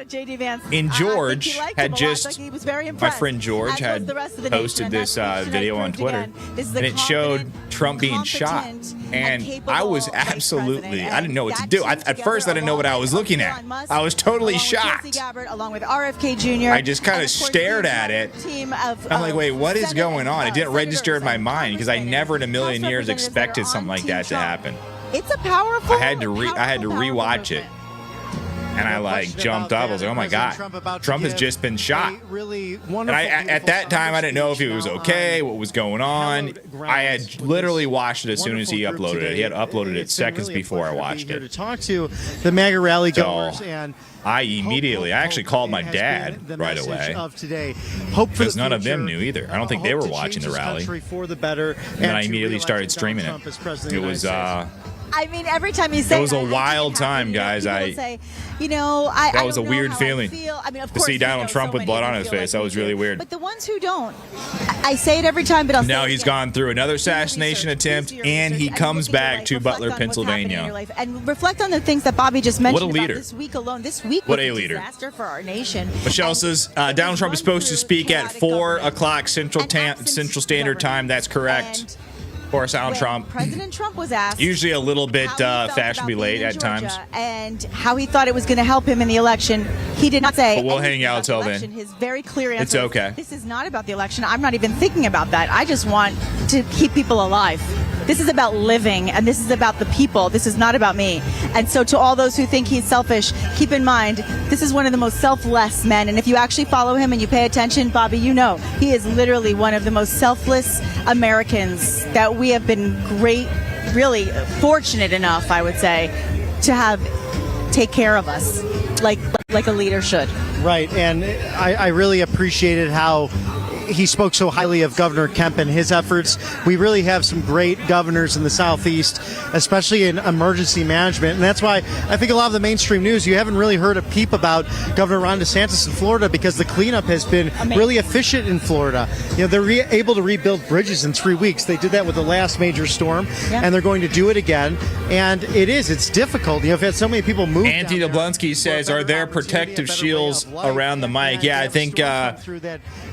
Speaker 4: And George had just. My friend George had posted this video on Twitter, and it showed Trump being shot. And I was absolutely. I didn't know what to do. At first, I didn't know what I was looking at. I was totally shocked.
Speaker 1: Along with RFK Jr.
Speaker 4: I just kind of stared at it. I'm like, wait, what is going on? It didn't register in my mind because I never in a million years expected something like that to happen.
Speaker 1: It's a powerful.
Speaker 4: I had to rewatch it. And I like jumped up. I was like, oh my God, Trump has just been shot. And at that time, I didn't know if it was okay, what was going on. I had literally watched it as soon as he uploaded it. He had uploaded it seconds before I watched it.
Speaker 2: To talk to the MAGA rally goers and
Speaker 4: I actually called my dad right away. Because none of them knew either. I don't think they were watching the rally. And then I immediately started streaming it. It was,
Speaker 1: I mean, every time you say
Speaker 4: it was a wild time, guys.
Speaker 1: Say, you know, that
Speaker 4: was a weird feeling. To see Donald Trump with blood on his face, that was really weird.
Speaker 1: But the ones who don't, I say it every time, but I'll
Speaker 4: now he's gone through another assassination attempt, and he comes back to Butler, Pennsylvania.
Speaker 1: And reflect on the things that Bobby just mentioned.
Speaker 4: What a leader!
Speaker 1: This week alone, this week
Speaker 4: what
Speaker 1: was
Speaker 4: a leader!
Speaker 1: Disaster for our nation.
Speaker 4: Michelle says Donald Trump is supposed to speak at 4 o'clock Central Standard Time. That's correct. Of course, Donald Trump.
Speaker 1: President Trump was asked
Speaker 4: usually a little bit fashionably late at times,
Speaker 1: and how he thought it was going to help him in the election. He did not say.
Speaker 4: But we'll hang out till then.
Speaker 1: His very clear answer.
Speaker 4: It's okay.
Speaker 1: This is not about the election. I'm not even thinking about that. I just want to keep people alive. This is about living, and this is about the people. This is not about me. And so to all those who think he's selfish, keep in mind, this is one of the most selfless men. And if you actually follow him and you pay attention, Bobby, you know, he is literally one of the most selfless Americans that we have been really fortunate enough, I would say, to have take care of us like a leader should.
Speaker 2: Right, and I really appreciated how he spoke so highly of Governor Kemp and his efforts. We really have some great governors in the Southeast, especially in emergency management. And that's why I think a lot of the mainstream news, you haven't really heard a peep about Governor Ron DeSantis in Florida because the cleanup has been really efficient in Florida. You know, they're able to rebuild bridges in 3 weeks. They did that with the last major storm, and they're going to do it again. And it's difficult. You know, I've had so many people move.
Speaker 4: Anthony Jablonski says, are there protective shields around the mic? Yeah, I think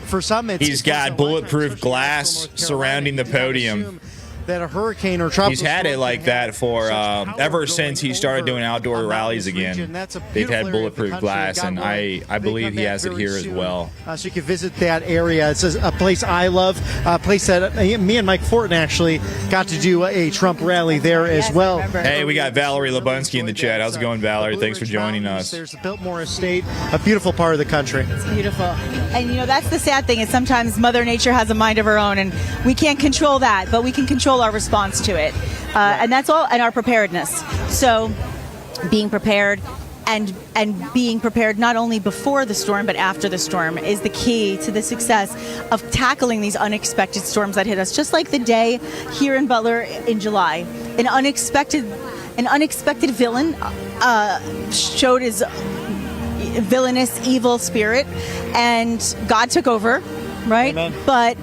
Speaker 2: for some,
Speaker 4: he's got bulletproof glass surrounding the podium.
Speaker 2: That a hurricane or tropical
Speaker 4: he's had it like that for ever since he started doing outdoor rallies again. They've had bulletproof glass, and I believe he has it here as well.
Speaker 2: So you can visit that area. It's a place I love, a place that me and Mike Fortin actually got to do a Trump rally there as well.
Speaker 4: Hey, we got Valerie Lebunski in the chat. How's it going, Valerie? Thanks for joining us.
Speaker 2: There's the Biltmore Estate, a beautiful part of the country.
Speaker 1: It's beautiful. And, you know, that's the sad thing is sometimes Mother Nature has a mind of her own, and we can't control that, but we can control our response to it, and that's all, and our preparedness. So being prepared and being prepared not only before the storm but after the storm is the key to the success of tackling these unexpected storms that hit us, just like the day here in Butler in July. An unexpected villain showed his villainous evil spirit, and God took over, right?
Speaker 2: Amen.
Speaker 1: But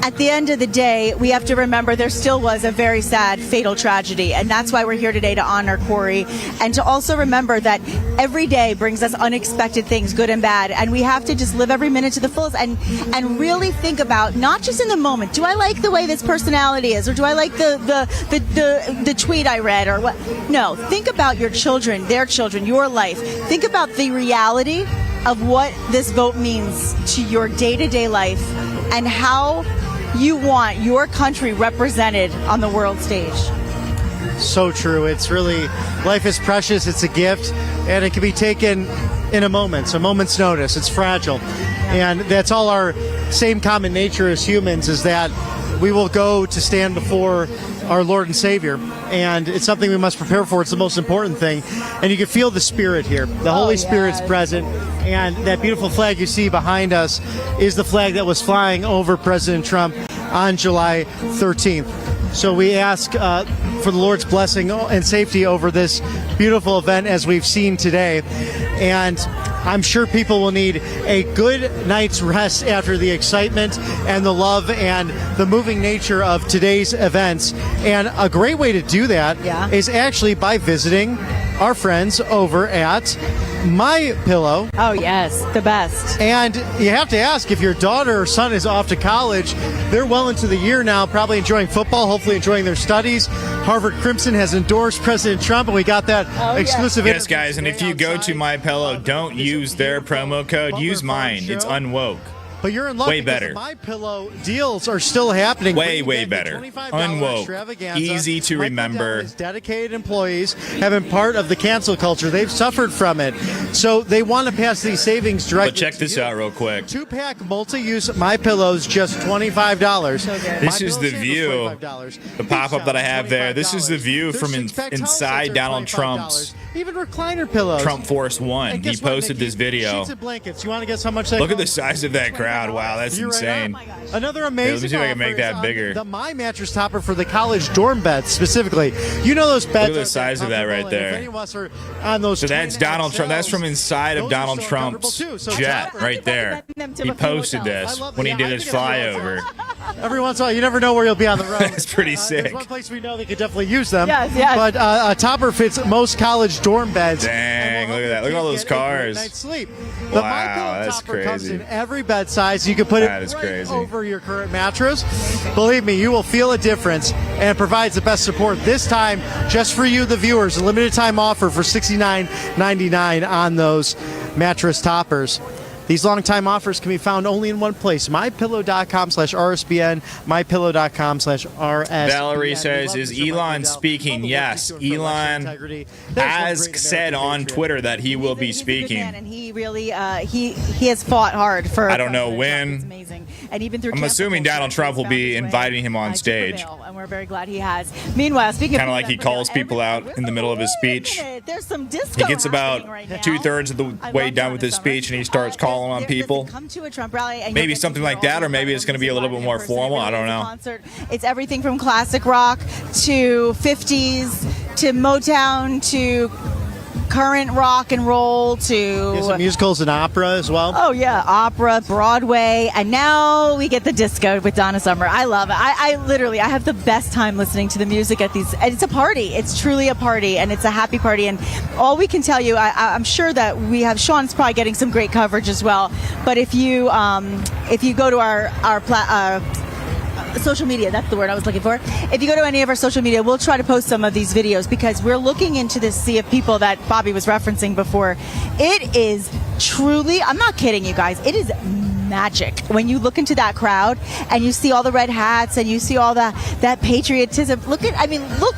Speaker 1: at the end of the day, we have to remember there still was a very sad, fatal tragedy. And that's why we're here today, to honor Corey. And to also remember that every day brings us unexpected things, good and bad. And we have to just live every minute to the fullest and really think about, not just in the moment, do I like the way this personality is? Or do I like the tweet I read? Or what? No, think about your children, their children, your life. Think about the reality of what this vote means to your day-to-day life and how you want your country represented on the world stage.
Speaker 2: So true. It's really, life is precious. It's a gift, and it can be taken in a moment's notice. It's fragile. And that's all our same common nature as humans, is that we will go to stand before our Lord and Savior, and it's something we must prepare for. It's the most important thing. And you can feel the Spirit here. The Holy Spirit's present, and that beautiful flag you see behind us is the flag that was flying over President Trump on July 13th. So we ask for the Lord's blessing and safety over this beautiful event as we've seen today. And I'm sure people will need a good night's rest after the excitement and the love and the moving nature of today's events. And a great way to do that is actually by visiting our friends over at My Pillow.
Speaker 1: Oh, yes, the best.
Speaker 2: And you have to ask, if your daughter or son is off to college, they're well into the year now, probably enjoying football, hopefully enjoying their studies. Harvard Crimson has endorsed President Trump, and we got that exclusive
Speaker 4: Yes, guys, and if you go to My Pillow, don't use their promo code. Use mine. It's Unwoke.
Speaker 2: But you're in luck.
Speaker 4: Way
Speaker 2: because
Speaker 4: better.
Speaker 2: The My Pillow deals are still happening.
Speaker 4: Way
Speaker 2: Bring
Speaker 4: better.
Speaker 2: the $25
Speaker 4: Unwoke.
Speaker 2: extravaganza.
Speaker 4: Easy to
Speaker 2: Mike
Speaker 4: remember.
Speaker 2: Lindell, his dedicated employees have been part of the cancel culture. They've suffered from it. So they want to pass these savings directly.
Speaker 4: But check this out real quick.
Speaker 2: 2-pack multi-use My Pillows, just $25.
Speaker 4: This is the view, the pop-up that I have there. This is the view from inside Donald Trump's
Speaker 2: even recliner pillows.
Speaker 4: Trump Force One.
Speaker 2: And
Speaker 4: He
Speaker 2: guess what,
Speaker 4: posted
Speaker 2: Nikki?
Speaker 4: this video.
Speaker 2: Sheets and blankets. You want to guess how much that
Speaker 4: Look at the
Speaker 2: costs?
Speaker 4: size of that crowd. Wow, that's
Speaker 2: You're right
Speaker 4: insane.
Speaker 2: on. Another amazing
Speaker 4: let me see if I can make
Speaker 2: offer
Speaker 4: that
Speaker 2: is on
Speaker 4: bigger.
Speaker 2: The My Mattress topper for the college dorm beds specifically. You know those beds.
Speaker 4: Look at the
Speaker 2: aren't
Speaker 4: size of that right
Speaker 2: comfortable, and
Speaker 4: there.
Speaker 2: if any of us are on those
Speaker 4: So that's
Speaker 2: twin
Speaker 4: Donald Trump. That's from
Speaker 2: XLs,
Speaker 4: inside of
Speaker 2: those are
Speaker 4: Donald
Speaker 2: so
Speaker 4: Trump's
Speaker 2: comfortable, too. So
Speaker 4: jet
Speaker 2: topper-
Speaker 4: right there. He posted this
Speaker 2: I love
Speaker 4: when he
Speaker 2: that.
Speaker 4: did
Speaker 2: I
Speaker 4: his
Speaker 2: think it's
Speaker 4: flyover.
Speaker 2: Every once in a while, you never know where you'll be on the road.
Speaker 4: That's pretty
Speaker 2: There's
Speaker 4: sick.
Speaker 2: one place we know they could definitely use them.
Speaker 1: Yes, yes.
Speaker 2: But a topper fits most college dorm beds.
Speaker 4: Dang,
Speaker 2: and will
Speaker 4: look at
Speaker 2: help
Speaker 4: that. Look at all
Speaker 2: you
Speaker 4: those
Speaker 2: get a great
Speaker 4: cars.
Speaker 2: night's sleep. The
Speaker 4: Wow,
Speaker 2: My Pillow
Speaker 4: that's
Speaker 2: topper comes
Speaker 4: crazy.
Speaker 2: in every bed size. You can put
Speaker 4: That
Speaker 2: it
Speaker 4: is
Speaker 2: right
Speaker 4: crazy.
Speaker 2: over your current mattress. Believe me, you will feel a difference, and it provides the best support this time just for you, the viewers. A limited time offer for $69.99 on those mattress toppers. These long-time offers can be found only in one place, mypillow.com/RSBN, mypillow.com/RSBN.
Speaker 4: Valerie says, is Elon speaking? Yes, Elon has said on Twitter that he will be
Speaker 1: He's a good man,
Speaker 4: speaking.
Speaker 1: and he really he has fought hard for.
Speaker 4: I don't know
Speaker 1: President
Speaker 4: when.
Speaker 1: Trump. It's amazing, and even through
Speaker 4: I'm
Speaker 1: cancel
Speaker 4: assuming
Speaker 1: culture,
Speaker 4: Donald Trump will
Speaker 1: he's
Speaker 4: be
Speaker 1: found his way,
Speaker 4: inviting him on
Speaker 1: to
Speaker 4: stage.
Speaker 1: prevail, and we're very glad he has. Meanwhile, speaking
Speaker 4: Kinda
Speaker 1: of
Speaker 4: like he calls people out in the middle of his speech.
Speaker 1: There's some disco.
Speaker 4: He gets about
Speaker 1: happening right now.
Speaker 4: 2/3 of the
Speaker 1: I
Speaker 4: way
Speaker 1: love
Speaker 4: done
Speaker 1: Donna
Speaker 4: with his
Speaker 1: Summer.
Speaker 4: speech, and he starts calling on
Speaker 1: Does it
Speaker 4: people.
Speaker 1: Come to a Trump rally and
Speaker 4: Maybe
Speaker 1: you'll get
Speaker 4: something
Speaker 1: to hear
Speaker 4: like that,
Speaker 1: all
Speaker 4: or
Speaker 1: the
Speaker 4: maybe it's gonna be a little
Speaker 1: live
Speaker 4: bit
Speaker 1: in
Speaker 4: more
Speaker 1: person.
Speaker 4: formal.
Speaker 1: It
Speaker 4: I don't
Speaker 1: really is a
Speaker 4: know.
Speaker 1: concert. It's everything from classic rock to 50s to Motown to current rock and roll to
Speaker 2: Some musicals and opera as well.
Speaker 1: oh yeah, opera, Broadway, and now we get the disco with Donna Summer. I love it. I literally I have the best time listening to the music at these. And it's a party. It's truly a party, and it's a happy party. And all we can tell you, I'm sure that we have Sean's probably getting some great coverage as well. But if you go to our social media, that's the word I was looking for. If you go to any of our social media, we'll try to post some of these videos because we're looking into this sea of people that Bobby was referencing before. It is truly, I'm not kidding you guys, it is magic when you look into that crowd and you see all the red hats and you see all that patriotism. Look,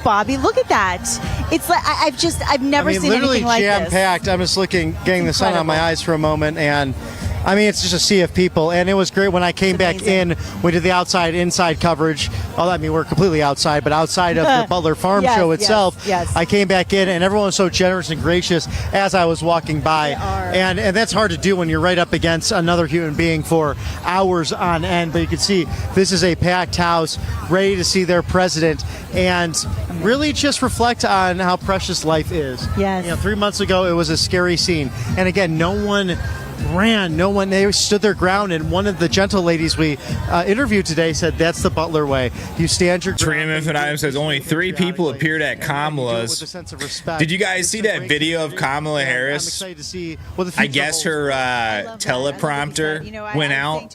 Speaker 1: Bobby, look at that. It's like I've never seen
Speaker 2: literally
Speaker 1: anything like this.
Speaker 2: jam-packed. I'm just getting the sun on my
Speaker 1: Incredible.
Speaker 2: eyes for a moment, and I mean, it's just a sea of people, and it was great when I came back in. We did the outside-inside coverage. Oh, I mean, we're completely outside, but outside of the Butler Farm
Speaker 1: Yes,
Speaker 2: Show
Speaker 1: yes,
Speaker 2: itself,
Speaker 1: yes.
Speaker 2: I came back in, and everyone was so generous and gracious as I was walking by.
Speaker 1: They are.
Speaker 2: And that's hard to do when you're right up against another human being for hours on end. But you can see this is a packed house, ready to see their president, and really just reflect on how precious life is.
Speaker 1: Yes.
Speaker 2: 3 months ago, it was a scary scene. And again, no one ran. No one, they stood their ground. And one of the gentle ladies we interviewed today said, that's the Butler way. You stand your ground.
Speaker 4: Trim Infinitum says only 3 people appeared at Kamala's. Did you guys see that video of Kamala Harris?
Speaker 2: I'm excited to see what the future
Speaker 4: I guess her
Speaker 2: holds.
Speaker 4: teleprompter went out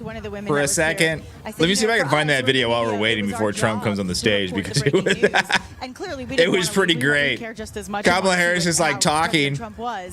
Speaker 4: for a second. Let me see if I can find that video while we're waiting before Trump comes on the stage, because it was pretty great. Kamala Harris is like talking,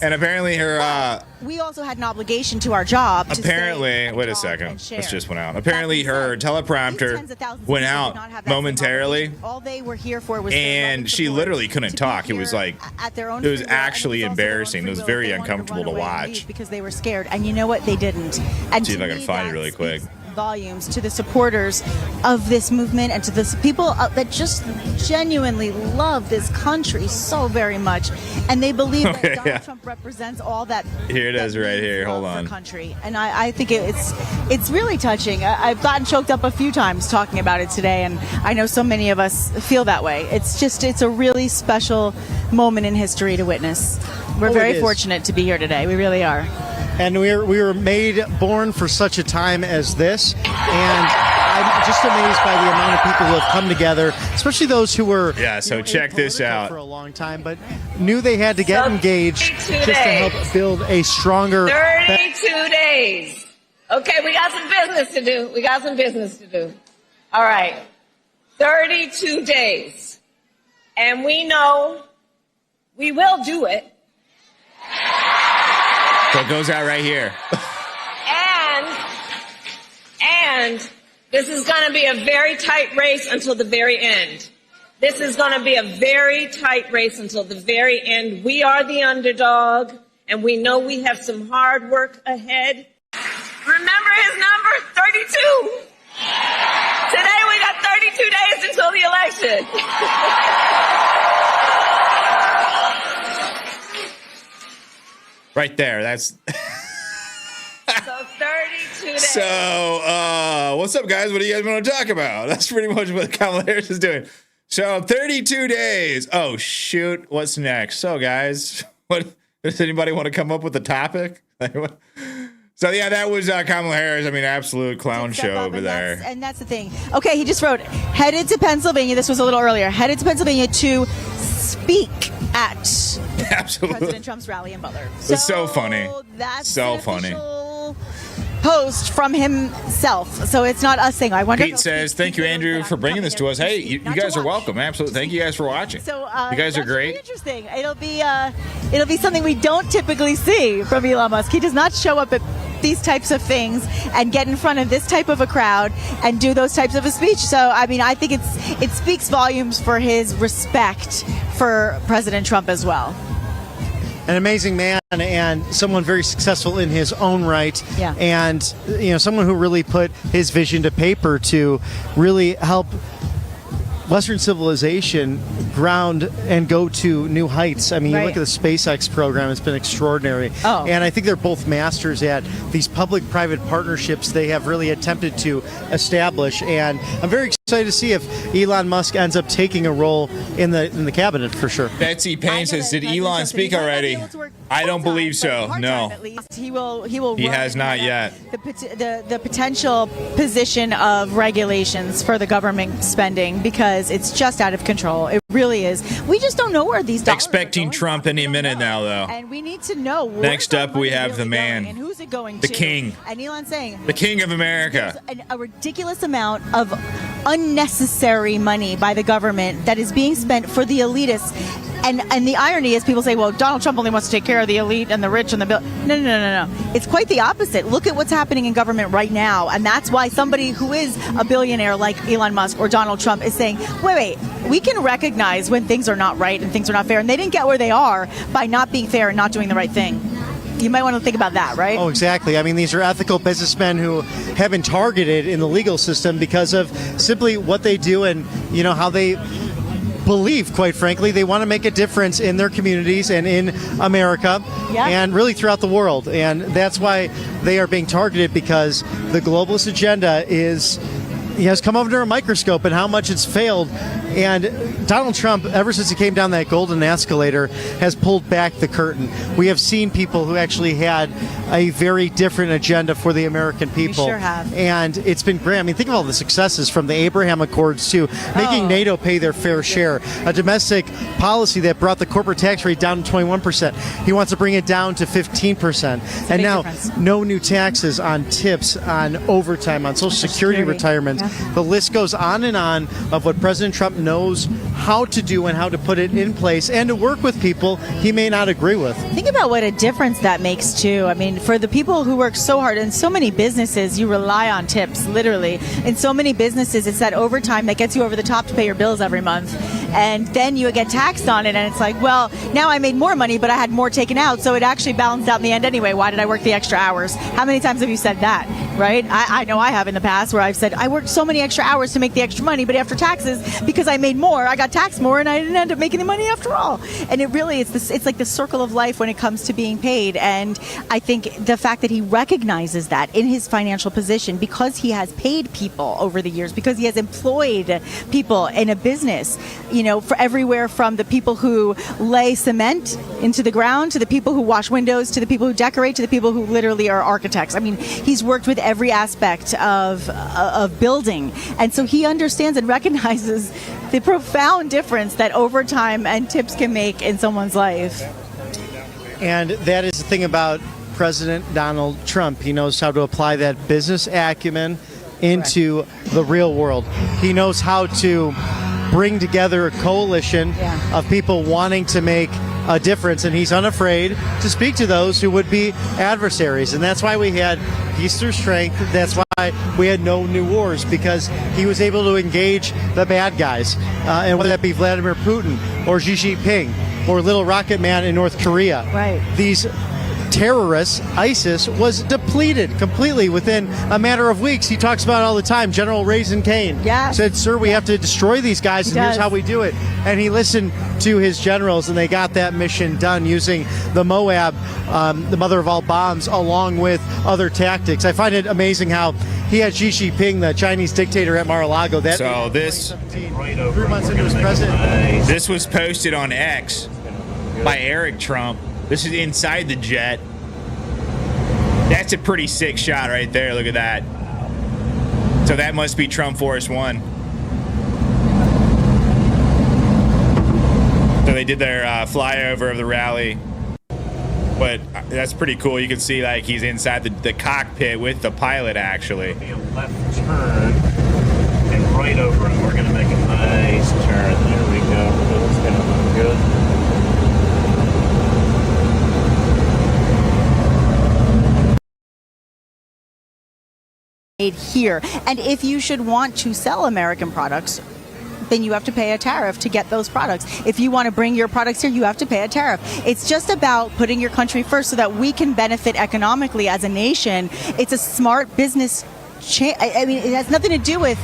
Speaker 4: and apparently her
Speaker 1: we also had an obligation to our job. To
Speaker 4: apparently,
Speaker 1: say and
Speaker 4: wait a
Speaker 1: talk
Speaker 4: second,
Speaker 1: and share.
Speaker 4: this just went out. Apparently, her teleprompter went out momentarily,
Speaker 1: All they were here for was
Speaker 4: and she literally couldn't talk. It was like, it was actually embarrassing. It was very uncomfortable to watch.
Speaker 1: because they were scared. And you know what? They didn't. And
Speaker 4: See if
Speaker 1: to
Speaker 4: I can
Speaker 1: me,
Speaker 4: find it
Speaker 1: that
Speaker 4: really quick.
Speaker 1: speaks volumes to the supporters of this movement and to the people that just genuinely love this country so very much, and they believe
Speaker 4: Okay,
Speaker 1: that Donald
Speaker 4: yeah.
Speaker 1: Trump represents all that.
Speaker 4: Here it is
Speaker 1: that
Speaker 4: right
Speaker 1: means
Speaker 4: here.
Speaker 1: love
Speaker 4: Hold
Speaker 1: for
Speaker 4: on.
Speaker 1: country, and I think it's really touching. I've gotten choked up a few times talking about it today, and I know so many of us feel that way. It's a really special moment in history to witness. We're
Speaker 2: Oh, it
Speaker 1: very
Speaker 2: is.
Speaker 1: fortunate to be here today. We really are.
Speaker 2: And we were born for such a time as this. And I'm just amazed by the amount of people who have come together, especially those who were
Speaker 4: So check this
Speaker 2: apolitical
Speaker 4: out.
Speaker 2: for a long time, but knew they had to get engaged just to help build a stronger.
Speaker 5: 32 days. Okay, we got some business to do. All right. 32 days. And we know we will do it.
Speaker 4: So it goes out right here.
Speaker 5: And And this is going to be a very tight race until the very end. This is going to be a very tight race until the very end. We are the underdog, and we know we have some hard work ahead. Remember his number, 32. Today we got 32 days until the election.
Speaker 4: Right there. That's
Speaker 5: So 32 days.
Speaker 4: so. What's up, guys? What do you guys want to talk about? That's pretty much what Kamala Harris is doing. So 32 days. Oh shoot! What's next? So guys, what does anybody want to come up with a topic? So yeah, that was Kamala Harris. I mean, absolute clown show over there.
Speaker 1: And that's the thing. Okay, he just wrote, headed to Pennsylvania. This was a little earlier. Headed to Pennsylvania to speak at
Speaker 4: Absolutely.
Speaker 1: President Trump's rally in Butler.
Speaker 4: It's so funny.
Speaker 1: That's
Speaker 4: So
Speaker 1: an
Speaker 4: funny.
Speaker 1: official post from himself. So it's not us saying. I wonder.
Speaker 4: Pete says, "Thank you, Andrew, for bringing this to us." Hey, you guys are welcome. Absolutely, thank you guys for watching.
Speaker 1: So
Speaker 4: you guys are
Speaker 1: that's
Speaker 4: great.
Speaker 1: really interesting. It'll be something we don't typically see from Elon Musk. He does not show up at these types of things and get in front of this type of a crowd and do those types of a speech. So I mean, I think it speaks volumes for his respect for President Trump as well.
Speaker 2: An amazing man and someone very successful in his own right.
Speaker 1: Yeah.
Speaker 2: And, someone who really put his vision to paper to really help Western civilization ground and go to new heights. I mean, you
Speaker 1: Right.
Speaker 2: look at the SpaceX program, it's been extraordinary.
Speaker 1: Oh.
Speaker 2: And I think they're both masters at these public-private partnerships they have really attempted to establish. And I'm very excited to see if Elon Musk ends up taking a role in the cabinet for sure.
Speaker 4: Betsy Payne says, "Did Elon speak already?" I don't believe so. No,
Speaker 1: At least he will.
Speaker 4: He
Speaker 1: run
Speaker 4: has not
Speaker 1: the-
Speaker 4: yet.
Speaker 1: The potential position of regulations for the government spending, because it's just out of control. It really is. We just don't know where these dollars
Speaker 4: Expecting
Speaker 1: are going.
Speaker 4: Trump any minute now, though.
Speaker 1: And we need to know.
Speaker 4: Next
Speaker 1: where's
Speaker 4: up,
Speaker 1: our
Speaker 4: we
Speaker 1: money
Speaker 4: have the
Speaker 1: really
Speaker 4: man.
Speaker 1: going and who's it going
Speaker 4: The
Speaker 1: to?
Speaker 4: king.
Speaker 1: And Elon's saying
Speaker 4: The king of America.
Speaker 1: a ridiculous amount of unnecessary money by the government that is being spent for the elitists. And the irony is, people say, well, Donald Trump only wants to take care of the elite and the rich and the bill. No. It's quite the opposite. Look at what's happening in government right now. And that's why somebody who is a billionaire like Elon Musk or Donald Trump is saying, wait, we can recognize when things are not right and things are not fair. And they didn't get where they are by not being fair and not doing the right thing. You might want to think about that, right?
Speaker 2: Oh, exactly. I mean, these are ethical businessmen who have been targeted in the legal system because of simply what they do and, how they believe, quite frankly. They want to make a difference in their communities and in America and really throughout the world. And that's why they are being targeted, because the globalist agenda has come under a microscope and how much it's failed. And Donald Trump, ever since he came down that golden escalator, has pulled back the curtain. We have seen people who actually had a very different agenda for the American people.
Speaker 1: We sure have.
Speaker 2: And it's been great. I mean, think of all the successes from the Abraham Accords to making NATO pay their fair share, a domestic policy that brought the corporate tax rate down to 21%. He wants to bring it down to 15%. And now,
Speaker 1: difference.
Speaker 2: no new taxes on tips, on overtime, on Social Security retirements.
Speaker 1: Yeah.
Speaker 2: The list goes on and on of what President Trump knows how to do and how to put it in place and to work with people he may not agree with.
Speaker 1: Think about what a difference that makes, too. I mean, for the people who work so hard, in so many businesses, you rely on tips, literally. In so many businesses, it's that overtime that gets you over the top to pay your bills every month. And then you get taxed on it, and it's like, well, now I made more money, but I had more taken out, so it actually balanced out in the end anyway. Why did I work the extra hours? How many times have you said that, right? I know I have in the past, where I've said, I worked so many extra hours to make the extra money, but after taxes, because I made more, I got taxed more, and I didn't end up making the money after all. And it really, it's like the circle of life when it comes to being paid. And I think the fact that he recognizes that in his financial position, because he has paid people over the years, because he has employed people in a business, for everywhere from the people who lay cement into the ground, to the people who wash windows, to the people who decorate, to the people who literally are architects. I mean, he's worked with every aspect of building. And so he understands and recognizes the profound difference that overtime and tips can make in someone's life.
Speaker 2: And that is the thing about President Donald Trump. He knows how to apply that business acumen into the real world. He knows how to bring together a coalition of people wanting to make a difference, and he's unafraid to speak to those who would be adversaries. And that's why we had Peace Through Strength. That's why why we had no new wars, because he was able to engage the bad guys, and whether that be Vladimir Putin or Xi Jinping or Little Rocket Man in North Korea.
Speaker 1: Right.
Speaker 2: These terrorists, ISIS, was depleted completely within a matter of weeks. He talks about it all the time. General Raisin Kane said, "Sir, we have to destroy these guys, and here's how we do it." And he listened to his generals, and they got that mission done using the Moab, the mother of all bombs, along with other tactics. I find it amazing how he had Xi Jinping, the Chinese dictator, at Mar-a-Lago.
Speaker 4: So this
Speaker 2: 3 months into his presidency.
Speaker 4: This was posted on X by Eric Trump. This is inside the jet. That's a pretty sick shot right there. Look at that. So that must be Trump Force One. So they did their flyover of the rally. But that's pretty cool. You can see like he's inside the cockpit with the pilot actually.
Speaker 6: A left turn and right over, and we're going to make a nice turn. There we go. That's going to look good.
Speaker 1: Made here. And if you should want to sell American products, then you have to pay a tariff to get those products. If you want to bring your products here, you have to pay a tariff. It's just about putting your country first so that we can benefit economically as a nation. It's a smart business. I mean, it has nothing to do with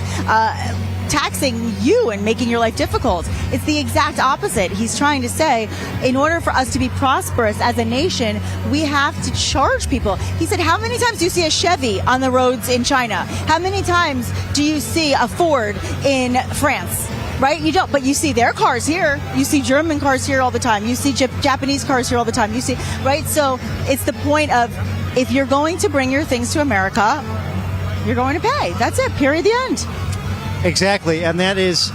Speaker 1: taxing you and making your life difficult. It's the exact opposite. He's trying to say, in order for us to be prosperous as a nation, we have to charge people. He said, how many times do you see a Chevy on the roads in China? How many times do you see a Ford in France? Right? You don't, but you see their cars here. You see German cars here all the time. You see Japanese cars here all the time. You see, right? So it's the point of, if you're going to bring your things to America, you're going to pay. That's it. Period. The end.
Speaker 2: Exactly, and that is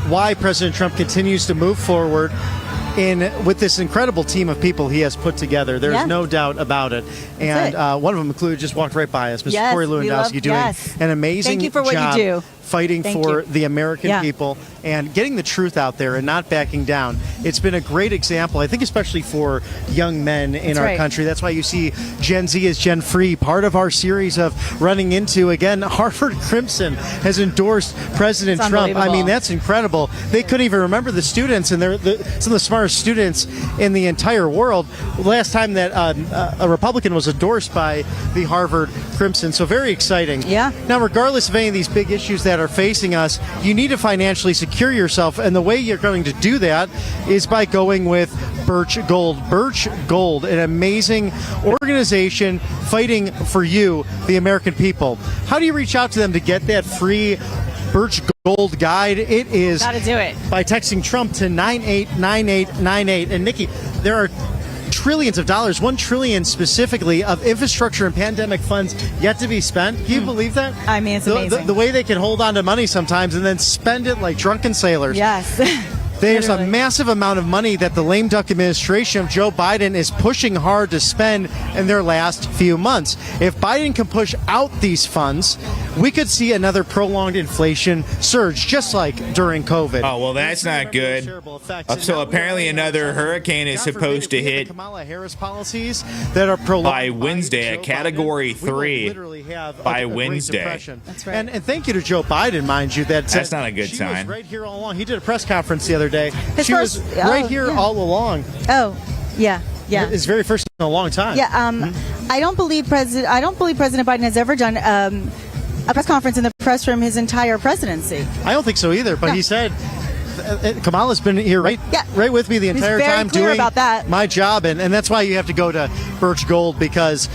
Speaker 2: why President Trump continues to move forward with this incredible team of people he has put together. There's no doubt about it. And one of them included just walked right by us, Mr. Corey Lewandowski, doing an amazing
Speaker 1: Thank you for what
Speaker 2: job
Speaker 1: you do.
Speaker 2: fighting for the American people and getting the truth out there and not backing down. It's been a great example, I think, especially for young men in our country. That's why you see Gen Z as Gen Free, part of our series of running into, again, Harvard Crimson has endorsed President Trump. I mean, that's incredible. They couldn't even remember the students, and they're some of the smartest students in the entire world. Last time that a Republican was endorsed by the Harvard Crimson, so very exciting.
Speaker 1: Yeah.
Speaker 2: Now, regardless of any of these big issues that are facing us, you need to financially secure yourself, and the way you're going to do that is by going with Birch Gold. Birch Gold, an amazing organization fighting for you, the American people. How do you reach out to them to get that free Birch Gold guide? It is
Speaker 1: Gotta do it
Speaker 2: by texting Trump to 989898. And Nikki, there are trillions of dollars, $1 trillion specifically, of infrastructure and pandemic funds yet to be spent. Can you believe that?
Speaker 1: I mean, it's amazing.
Speaker 2: The way they can hold on to money sometimes and then spend it like drunken sailors.
Speaker 1: Yes.
Speaker 2: There's a massive amount of money that the lame duck administration of Joe Biden is pushing hard to spend in their last few months. If Biden can push out these funds, we could see another prolonged inflation surge, just like during COVID.
Speaker 4: Oh, well, that's not good. So apparently another hurricane is supposed to hit
Speaker 2: Kamala Harris policies that are prolonged
Speaker 4: by Wednesday, a Category 3 by Wednesday.
Speaker 1: That's right.
Speaker 2: And thank you to Joe Biden, mind you.
Speaker 4: That's not a good
Speaker 2: she
Speaker 4: sign.
Speaker 2: was right here all along. He did a press conference the other day.
Speaker 1: His
Speaker 2: She
Speaker 1: first-
Speaker 2: was right here all along.
Speaker 1: Oh, yeah. Yeah.
Speaker 2: His very first in a long time.
Speaker 1: Yeah. I don't believe President Biden has ever done a press conference in the press room his entire presidency.
Speaker 2: I don't think so either. But he said Kamala's been here right with me the entire
Speaker 1: very
Speaker 2: time
Speaker 1: clear
Speaker 2: doing
Speaker 1: about that.
Speaker 2: my job, and that's why you have to go to Birch Gold, because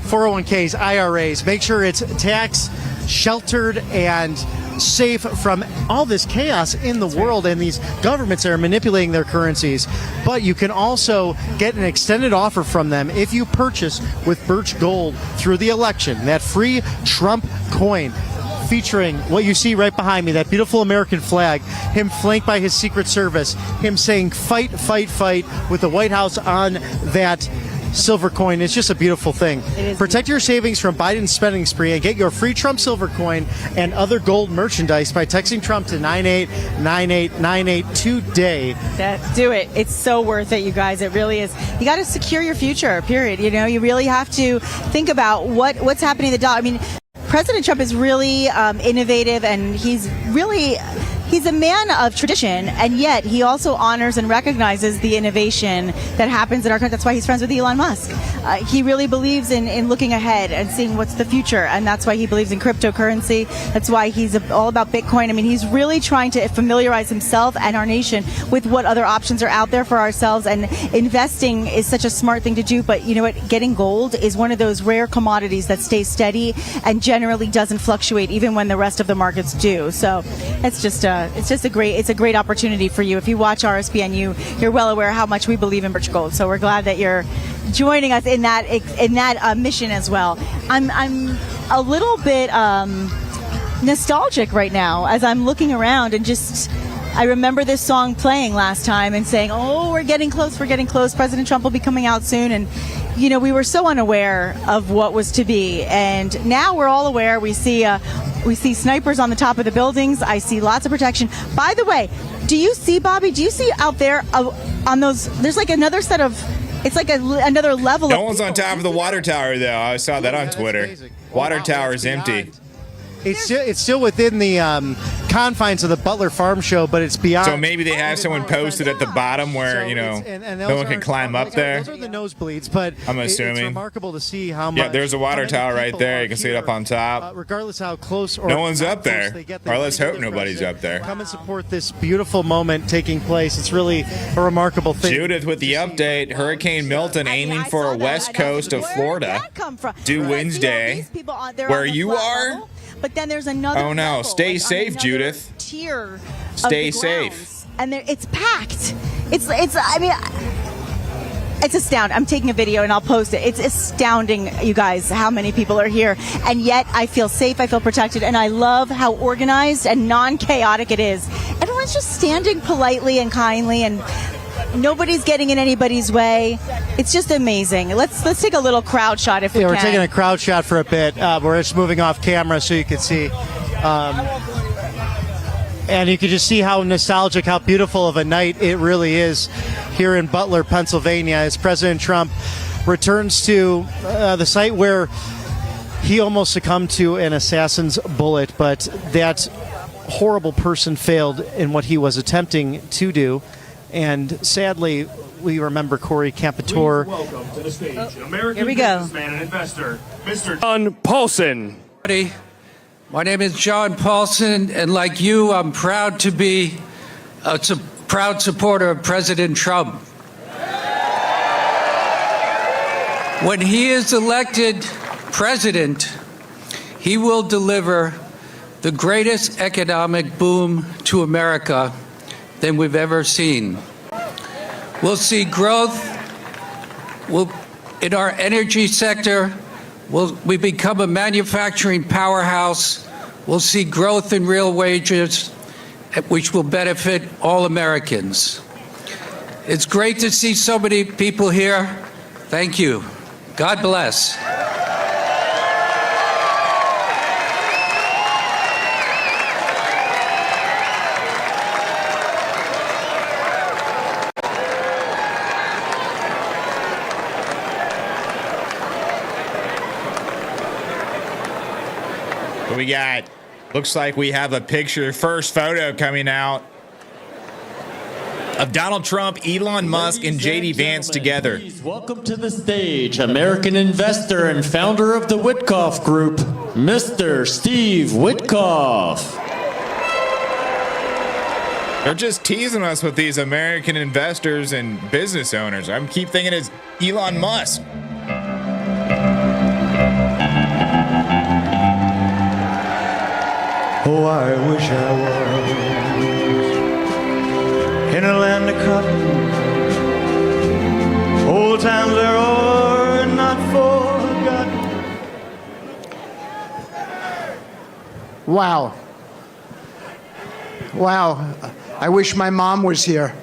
Speaker 2: 401ks, IRAs, make sure it's tax sheltered and safe from all this chaos in the world and these governments that are manipulating their currencies. But you can also get an extended offer from them if you purchase with Birch Gold through the election. That free Trump coin featuring what you see right behind me, that beautiful American flag, him flanked by his Secret Service, him saying fight, fight, fight with the White House on that silver coin. It's just a beautiful thing. Protect your savings from Biden's spending spree and get your free Trump silver coin and other gold merchandise by texting Trump to 989898 today.
Speaker 1: Do it. It's so worth it, you guys. It really is. You got to secure your future, period. You know, you really have to think about what's happening to the dollar. I mean, President Trump is really innovative, and he's a man of tradition, and yet he also honors and recognizes the innovation that happens in our country. That's why he's friends with Elon Musk. He really believes in looking ahead and seeing what's the future, and that's why he believes in cryptocurrency. That's why he's all about Bitcoin. I mean, he's really trying to familiarize himself and our nation with what other options are out there for ourselves, and investing is such a smart thing to do. But you know what? Getting gold is one of those rare commodities that stays steady and generally doesn't fluctuate even when the rest of the markets do. So it's just a great opportunity for you. If you watch RSPN, you're well aware how much we believe in Birch Gold. So we're glad that you're joining us in that mission as well. I'm a little bit nostalgic right now as I'm looking around, and just I remember this song playing last time and saying, "Oh, we're getting close. President Trump will be coming out soon." And you know, we were so unaware of what was to be, and now we're all aware. We see snipers on the top of the buildings. I see lots of protection. By the way, do you see, Bobby? Do you see out there on those? There's like another set of. It's like another level.
Speaker 4: No one's on top of the water tower, though. I saw that on Twitter. Water tower is empty.
Speaker 2: It's still within the confines of the Butler Farm Show, but it's beyond.
Speaker 4: So maybe they have someone posted at the bottom where, no one can climb up there.
Speaker 2: Those are the nosebleeds, but
Speaker 4: I'm assuming.
Speaker 2: It's remarkable to see how much.
Speaker 4: Yeah, there's a water tower right there. You can see it up on top.
Speaker 2: Regardless how close or
Speaker 4: no one's
Speaker 2: not
Speaker 4: up there.
Speaker 2: close they get,
Speaker 4: Or let's hope nobody's up there.
Speaker 2: Come and support this beautiful moment taking place. It's really a remarkable thing.
Speaker 4: Judith with the update. Hurricane Milton aiming for a west coast of Florida. Due Wednesday. Where you are?
Speaker 1: But then there's another.
Speaker 4: Oh no!
Speaker 1: Level,
Speaker 4: Stay safe, Judith.
Speaker 1: Tier.
Speaker 4: Stay safe.
Speaker 1: And it's packed. It's astounding. I'm taking a video and I'll post it. It's astounding, you guys, how many people are here. And yet I feel safe, I feel protected, and I love how organized and non-chaotic it is. Everyone's just standing politely and kindly, and nobody's getting in anybody's way. It's just amazing. Let's take a little crowd shot if we can.
Speaker 2: We're taking a crowd shot for a bit. We're just moving off camera so you can see. And you can just see how nostalgic, how beautiful of a night it really is here in Butler, Pennsylvania, as President Trump returns to the site where he almost succumbed to an assassin's bullet, but that horrible person failed in what he was attempting to do. And sadly, we remember Corey Campitor.
Speaker 6: Welcome to the stage, American
Speaker 1: here we go.
Speaker 6: Businessman and investor, Mr. John Paulson.
Speaker 7: My name is John Paulson, and like you, I'm proud to be a proud supporter of President Trump. When he is elected president, he will deliver the greatest economic boom to America than we've ever seen. We'll see growth in our energy sector. We become a manufacturing powerhouse. We'll see growth in real wages, which will benefit all Americans. It's great to see so many people here. Thank you. God bless.
Speaker 4: What we got? Looks like we have a picture, first photo coming out of Donald Trump, Elon Musk, and J.D. Vance together.
Speaker 8: Please welcome to the stage American investor and founder of the Witkoff Group, Mr. Steve Witkoff.
Speaker 4: They're just teasing us with these American investors and business owners. I keep thinking it's Elon Musk.
Speaker 9: Oh, I wish I was in a land of cotton. Old times there are not forgotten.
Speaker 10: Wow. Wow. I wish my mom was here.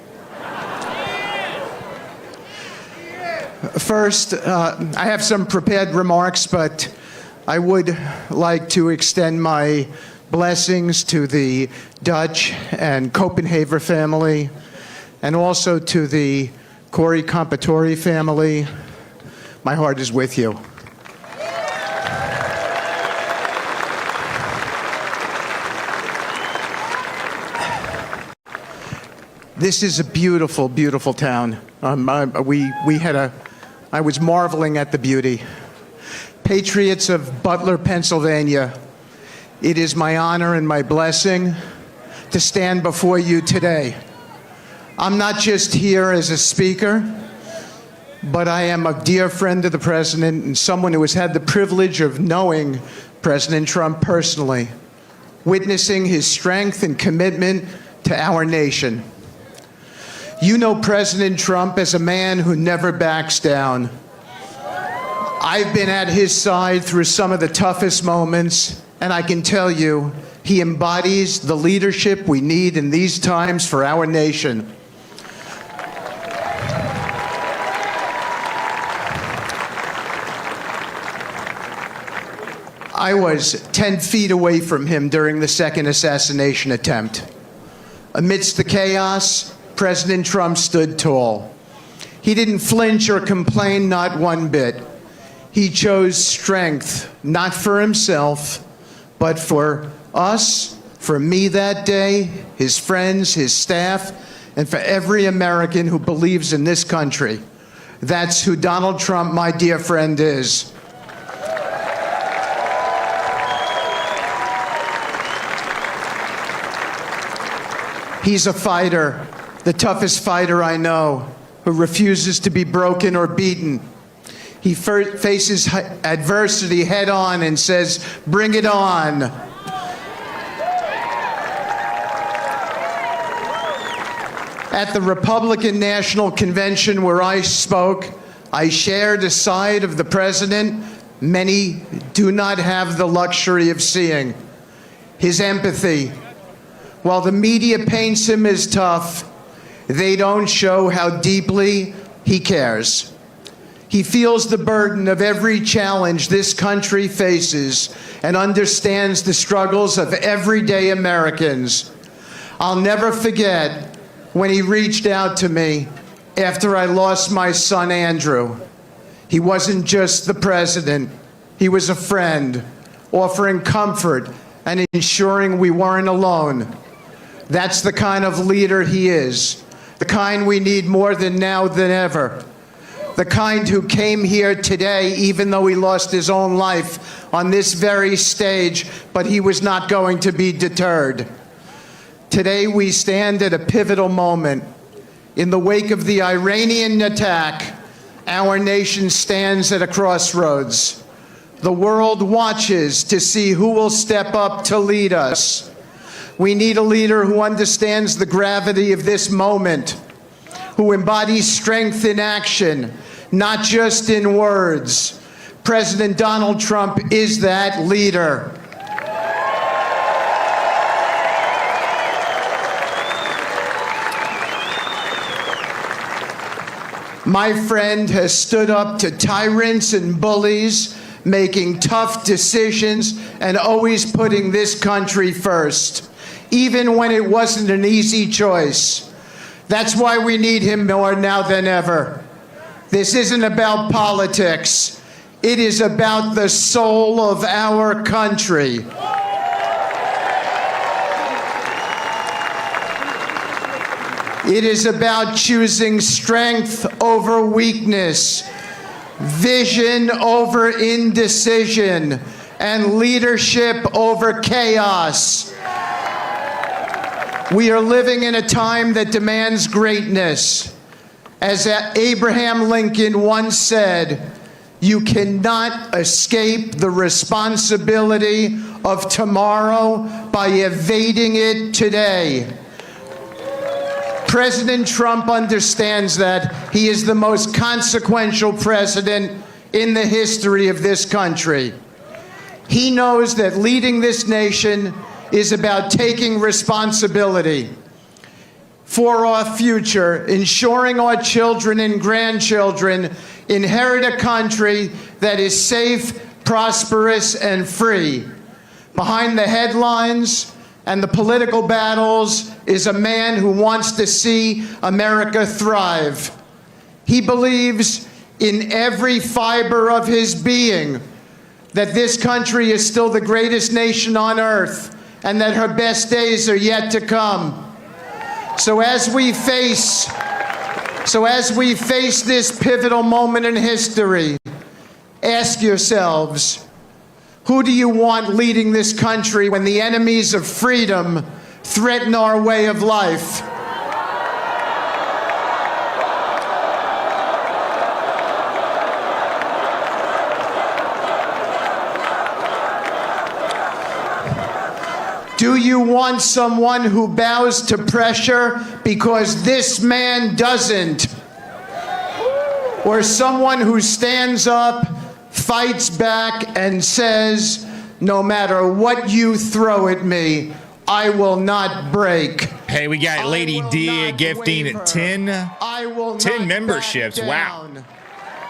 Speaker 10: First, I have some prepared remarks, but I would like to extend my blessings to the Dutch and Copenhagen family, and also to the Corey Campitor family. My heart is with you. This is a beautiful, beautiful town. I was marveling at the beauty. Patriots of Butler, Pennsylvania, it is my honor and my blessing to stand before you today. I'm not just here as a speaker, but I am a dear friend of the president and someone who has had the privilege of knowing President Trump personally, witnessing his strength and commitment to our nation. You know President Trump as a man who never backs down. I've been at his side through some of the toughest moments, and I can tell you, he embodies the leadership we need in these times for our nation. I was 10 feet away from him during the second assassination attempt. Amidst the chaos, President Trump stood tall. He didn't flinch or complain, not one bit. He chose strength, not for himself, but for us, for me that day, his friends, his staff, and for every American who believes in this country. That's who Donald Trump, my dear friend, is. He's a fighter, the toughest fighter I know, who refuses to be broken or beaten. He faces adversity head on and says, "Bring it on." At the Republican National Convention where I spoke, I shared a side of the president many do not have the luxury of seeing: his empathy. While the media paints him as tough, they don't show how deeply he cares. He feels the burden of every challenge this country faces and understands the struggles of everyday Americans. I'll never forget when he reached out to me after I lost my son Andrew. He wasn't just the president, he was a friend, offering comfort and ensuring we weren't alone. That's the kind of leader he is, the kind we need more than now than ever, the kind who came here today even though he lost his own life on this very stage, but he was not going to be deterred. Today we stand at a pivotal moment. In the wake of the Iranian attack, our nation stands at a crossroads. The world watches to see who will step up to lead us. We need a leader who understands the gravity of this moment, who embodies strength in action, not just in words. President Donald Trump is that leader. My friend has stood up to tyrants and bullies, making tough decisions and always putting this country first, even when it wasn't an easy choice. That's why we need him more now than ever. This isn't about politics. It is about the soul of our country. It is about choosing strength over weakness, vision over indecision, and leadership over chaos. We are living in a time that demands greatness. As Abraham Lincoln once said, you cannot escape the responsibility of tomorrow by evading it today. President Trump understands that. He is the most consequential president in the history of this country. He knows that leading this nation is about taking responsibility for our future, ensuring our children and grandchildren inherit a country that is safe, prosperous, and free. Behind the headlines and the political battles is a man who wants to see America thrive. He believes in every fiber of his being that this country is still the greatest nation on earth and that her best days are yet to come. So as we face this pivotal moment in history, ask yourselves, who do you want leading this country when the enemies of freedom threaten our way of life? Do you want someone who bows to pressure because this man doesn't? Or someone who stands up, fights back, and says, no matter what you throw at me, I will not break.
Speaker 4: Hey, we got Lady D gifting 10 memberships. Wow.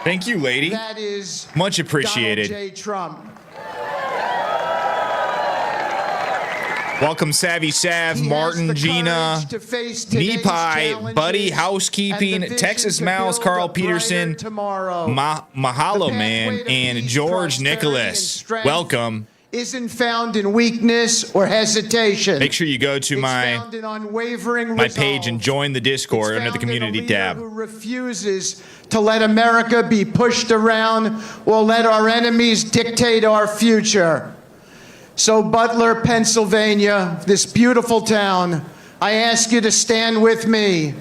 Speaker 4: Thank you, lady.
Speaker 10: That is
Speaker 4: much appreciated.
Speaker 10: Donald J. Trump.
Speaker 4: Welcome, Savvy Sav, Martin, Gina, Nepai, Buddy, Housekeeping, Texas Mouse, Carl Peterson, Mahalo Man, and George Nicholas. Welcome.
Speaker 10: Isn't found in weakness or hesitation.
Speaker 4: Make sure you go to my page and join the Discord under the community tab.
Speaker 10: Who refuses to let America be pushed around or let our enemies dictate our future. So Butler, Pennsylvania, this beautiful town, I ask you to stand with me.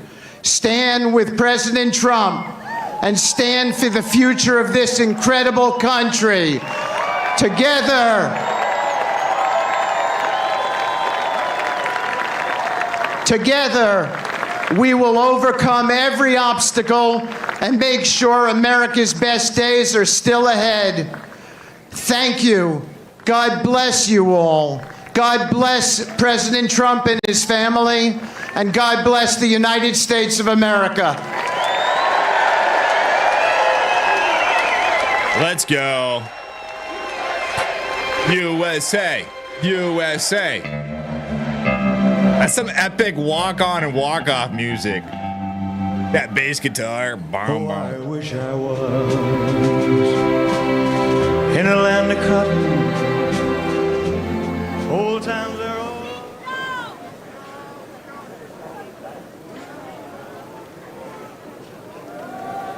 Speaker 10: Stand with President Trump and stand for the future of this incredible country. Together, we will overcome every obstacle and make sure America's best days are still ahead. Thank you. God bless you all. God bless President Trump and his family, and God bless the United States of America.
Speaker 4: Let's go. USA. USA. That's some epic walk-on and walk-off music. That bass guitar. Bom, bom.
Speaker 9: I wish I was in a land of cotton. Old times are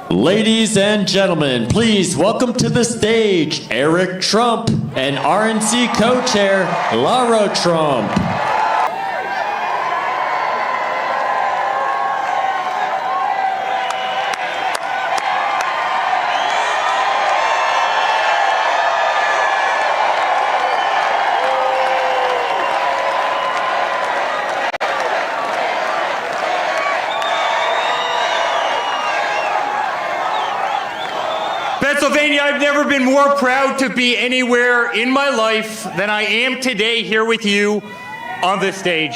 Speaker 9: over.
Speaker 8: Ladies and gentlemen, please welcome to the stage Eric Trump and RNC co-chair Lara Trump.
Speaker 11: Pennsylvania, I've never been more proud to be anywhere in my life than I am today here with you on this stage.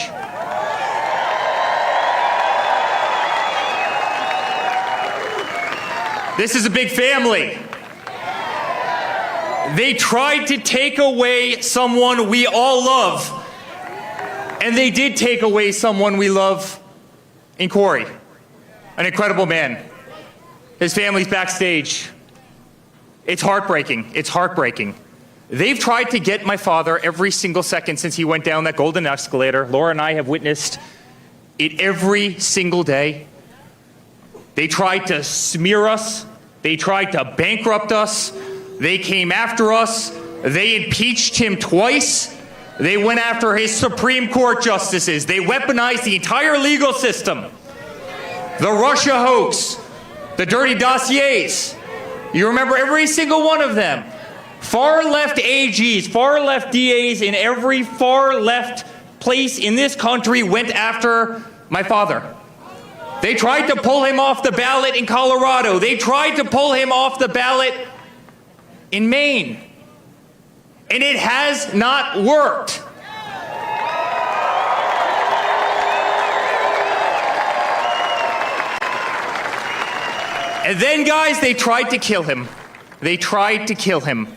Speaker 11: This is a big family. They tried to take away someone we all love, and they did take away someone we love in Corey, an incredible man. His family's backstage. It's heartbreaking. It's heartbreaking. They've tried to get my father every single second since he went down that golden escalator. Laura and I have witnessed it every single day. They tried to smear us. They tried to bankrupt us. They came after us. They impeached him twice. They went after his Supreme Court justices. They weaponized the entire legal system. The Russia hoax, the dirty dossiers. You remember every single one of them. Far left AGs, far left DAs in every far left place in this country went after my father. They tried to pull him off the ballot in Colorado. They tried to pull him off the ballot in Maine. And it has not worked. And then, guys, they tried to kill him. They tried to kill him.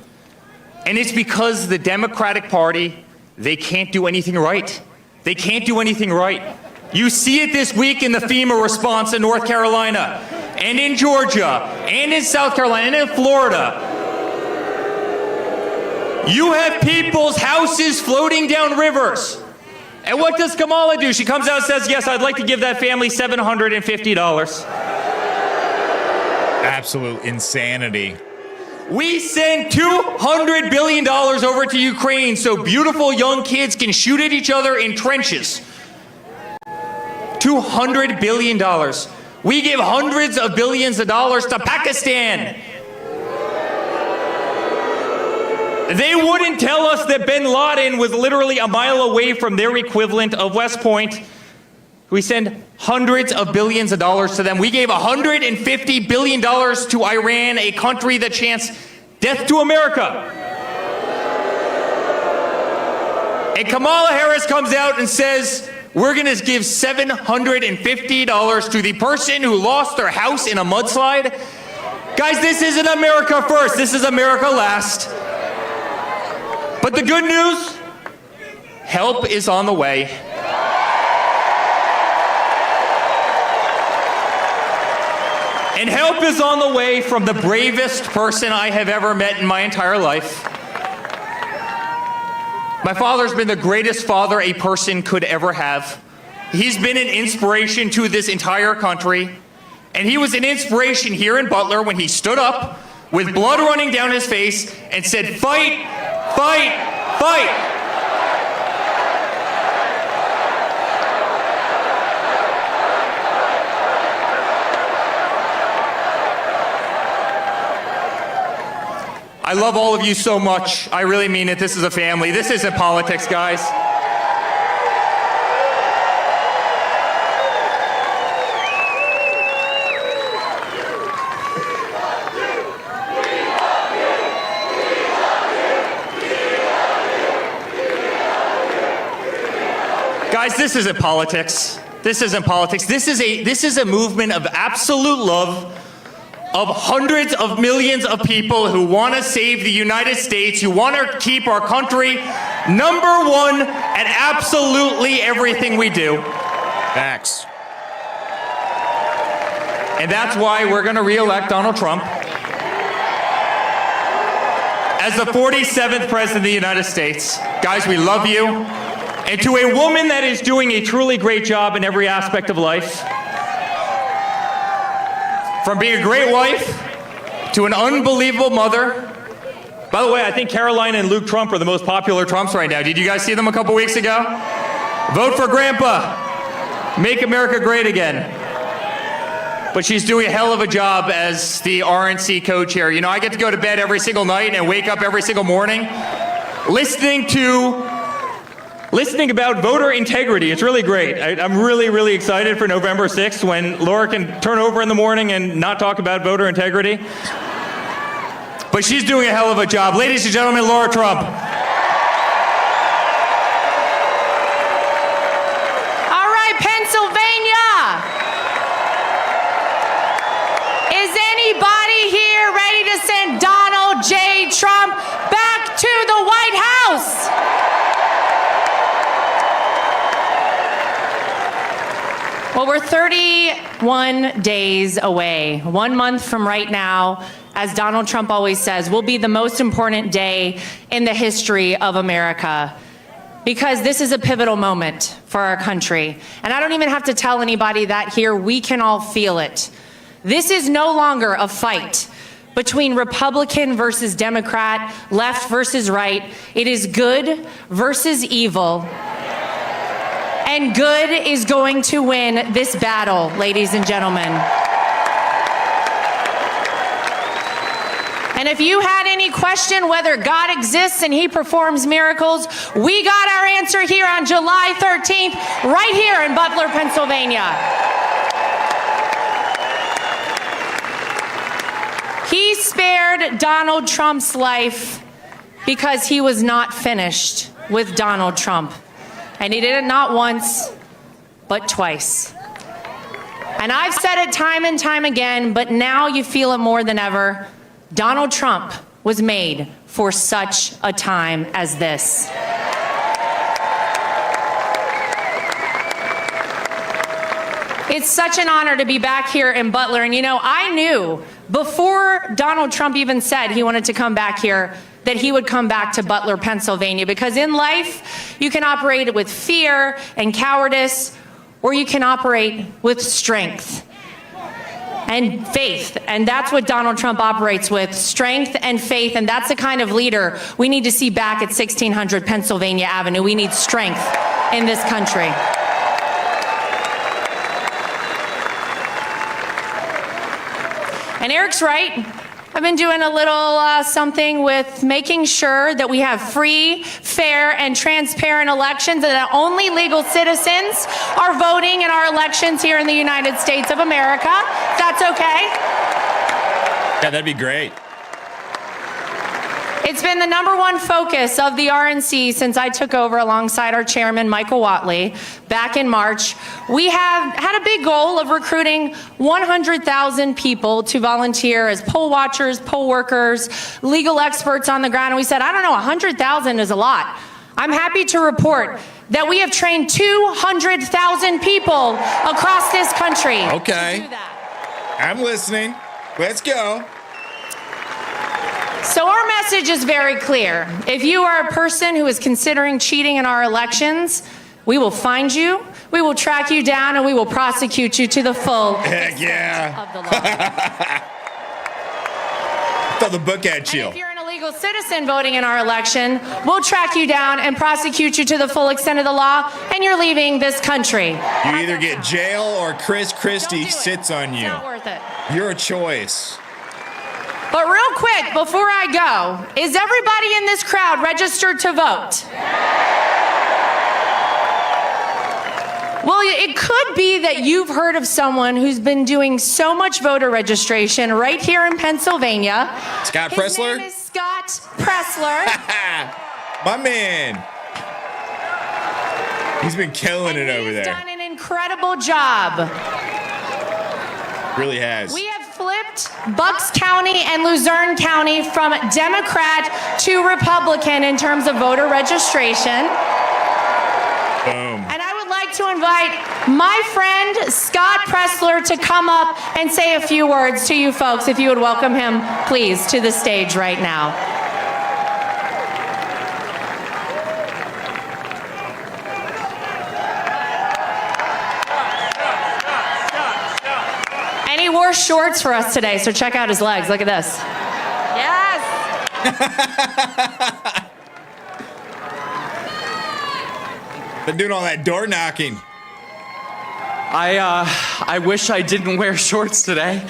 Speaker 11: And it's because the Democratic Party, they can't do anything right. They can't do anything right. You see it this week in the FEMA response in North Carolina, and in Georgia, and in South Carolina, and in Florida. You have people's houses floating down rivers. And what does Kamala do? She comes out and says, yes, I'd like to give that family $750.
Speaker 4: Absolute insanity.
Speaker 11: We send $200 billion over to Ukraine so beautiful young kids can shoot at each other in trenches. $200 billion. We give hundreds of billions of dollars to Pakistan. They wouldn't tell us that bin Laden was literally a mile away from their equivalent of West Point. We send hundreds of billions of dollars to them. We gave $150 billion to Iran, a country that chants death to America. And Kamala Harris comes out and says, we're going to give $750 to the person who lost their house in a mudslide. Guys, this isn't America first. This is America last. But the good news, help is on the way. And help is on the way from the bravest person I have ever met in my entire life. My father's been the greatest father a person could ever have. He's been an inspiration to this entire country. And he was an inspiration here in Butler when he stood up with blood running down his face and said, fight, fight, fight. I love all of you so much. I really mean it. This is a family. This isn't politics, guys. Guys, this isn't politics. This isn't politics. This is a movement of absolute love of hundreds of millions of people who want to save the United States, who want to keep our country number one at absolutely everything we do.
Speaker 4: Facts.
Speaker 11: And that's why we're going to re-elect Donald Trump as the 47th president of the United States. Guys, we love you. And to a woman that is doing a truly great job in every aspect of life, from being a great wife to an unbelievable mother. By the way, I think Caroline and Luke Trump are the most popular Trumps right now. Did you guys see them a couple weeks ago? Vote for Grandpa. Make America great again. But she's doing a hell of a job as the RNC co-chair. You know, I get to go to bed every single night and wake up every single morning listening about voter integrity. It's really great. I'm really, really excited for November 6th when Laura can turn over in the morning and not talk about voter integrity. But she's doing a hell of a job. Ladies and gentlemen, Lara Trump.
Speaker 12: All right, Pennsylvania. Is anybody here ready to send Donald J. Trump back to the White House? Well, we're 31 days away. 1 month from right now, as Donald Trump always says, will be the most important day in the history of America. Because this is a pivotal moment for our country. And I don't even have to tell anybody that here. We can all feel it. This is no longer a fight between Republican versus Democrat, left versus right. It is good versus evil. And good is going to win this battle, ladies and gentlemen. And if you had any question whether God exists and he performs miracles, we got our answer here on July 13th, right here in Butler, Pennsylvania. He spared Donald Trump's life because he was not finished with Donald Trump. And he did it not once, but twice. And I've said it time and time again, but now you feel it more than ever. Donald Trump was made for such a time as this. It's such an honor to be back here in Butler. And you know, I knew before Donald Trump even said he wanted to come back here that he would come back to Butler, Pennsylvania, because in life, you can operate with fear and cowardice, or you can operate with strength and faith. And that's what Donald Trump operates with, strength and faith. And that's the kind of leader we need to see back at 1600 Pennsylvania Avenue. We need strength in this country. And Eric's right. I've been doing a little something with making sure that we have free, fair, and transparent elections, and that only legal citizens are voting in our elections here in the United States of America. That's okay.
Speaker 4: Yeah, that'd be great.
Speaker 12: It's been the #1 focus of the RNC since I took over alongside our chairman, Michael Whatley, back in March. We have had a big goal of recruiting 100,000 people to volunteer as poll watchers, poll workers, legal experts on the ground. And we said, I don't know, 100,000 is a lot. I'm happy to report that we have trained 200,000 people across this country.
Speaker 4: Okay.
Speaker 12: To do that.
Speaker 4: I'm listening. Let's go.
Speaker 12: So our message is very clear. If you are a person who is considering cheating in our elections, we will find you, we will track you down, and we will prosecute you to the full
Speaker 4: Heck yeah.
Speaker 12: of the law.
Speaker 4: Throw the book at you.
Speaker 12: And if you're an illegal citizen voting in our election, we'll track you down and prosecute you to the full extent of the law, and you're leaving this country.
Speaker 4: You either get jail or Chris Christie sits on you.
Speaker 12: It's not worth it.
Speaker 4: Your choice.
Speaker 12: But real quick, before I go, is everybody in this crowd registered to vote? Well, it could be that you've heard of someone who's been doing so much voter registration right here in Pennsylvania.
Speaker 4: Scott
Speaker 12: His
Speaker 4: Presler?
Speaker 12: name is Scott Presler.
Speaker 4: My man. He's been killing it over
Speaker 12: He's
Speaker 4: there.
Speaker 12: done an incredible job.
Speaker 4: Really has.
Speaker 12: We have flipped Bucks County and Luzerne County from Democrat to Republican in terms of voter registration.
Speaker 4: Boom.
Speaker 12: And I would like to invite my friend Scott Presler to come up and say a few words to you folks, if you would welcome him, please, to the stage right now. And he wore shorts for us today, so check out his legs. Look at this. Yes.
Speaker 4: Been doing all that door knocking.
Speaker 13: I wish I didn't wear shorts today.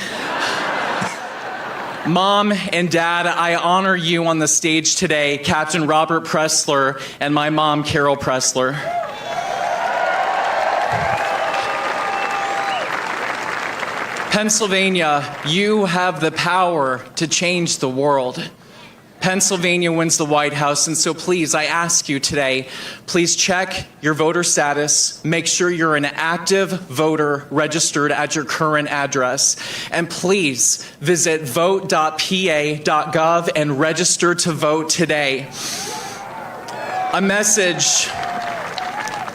Speaker 13: Mom and Dad, I honor you on the stage today, Captain Robert Presler and my mom, Carol Presler. Pennsylvania, you have the power to change the world. Pennsylvania wins the White House, and so please, I ask you today, please check your voter status, make sure you're an active voter registered at your current address, and please visit vote.pa.gov and register to vote today. A message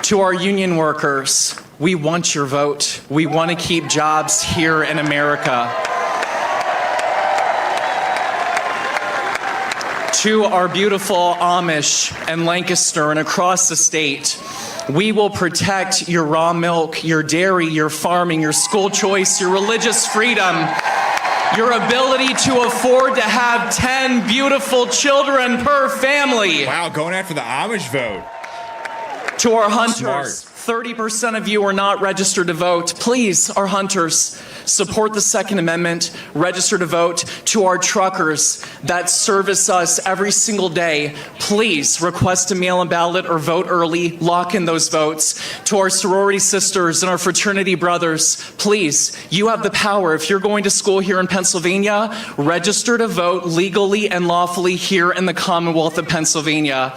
Speaker 13: to our union workers: we want your vote. We want to keep jobs here in America. To our beautiful Amish and Lancaster and across the state, we will protect your raw milk, your dairy, your farming, your school choice, your religious freedom, your ability to afford to have 10 beautiful children per family.
Speaker 4: Wow, going after the Amish vote.
Speaker 13: To our hunters,
Speaker 4: Smart.
Speaker 13: 30% of you are not registered to vote. Please, our hunters, support the Second Amendment, register to vote. To our truckers that service us every single day, please request a mail-in ballot or vote early, lock in those votes. To our sorority sisters and our fraternity brothers, please, you have the power. If you're going to school here in Pennsylvania, register to vote legally and lawfully here in the Commonwealth of Pennsylvania.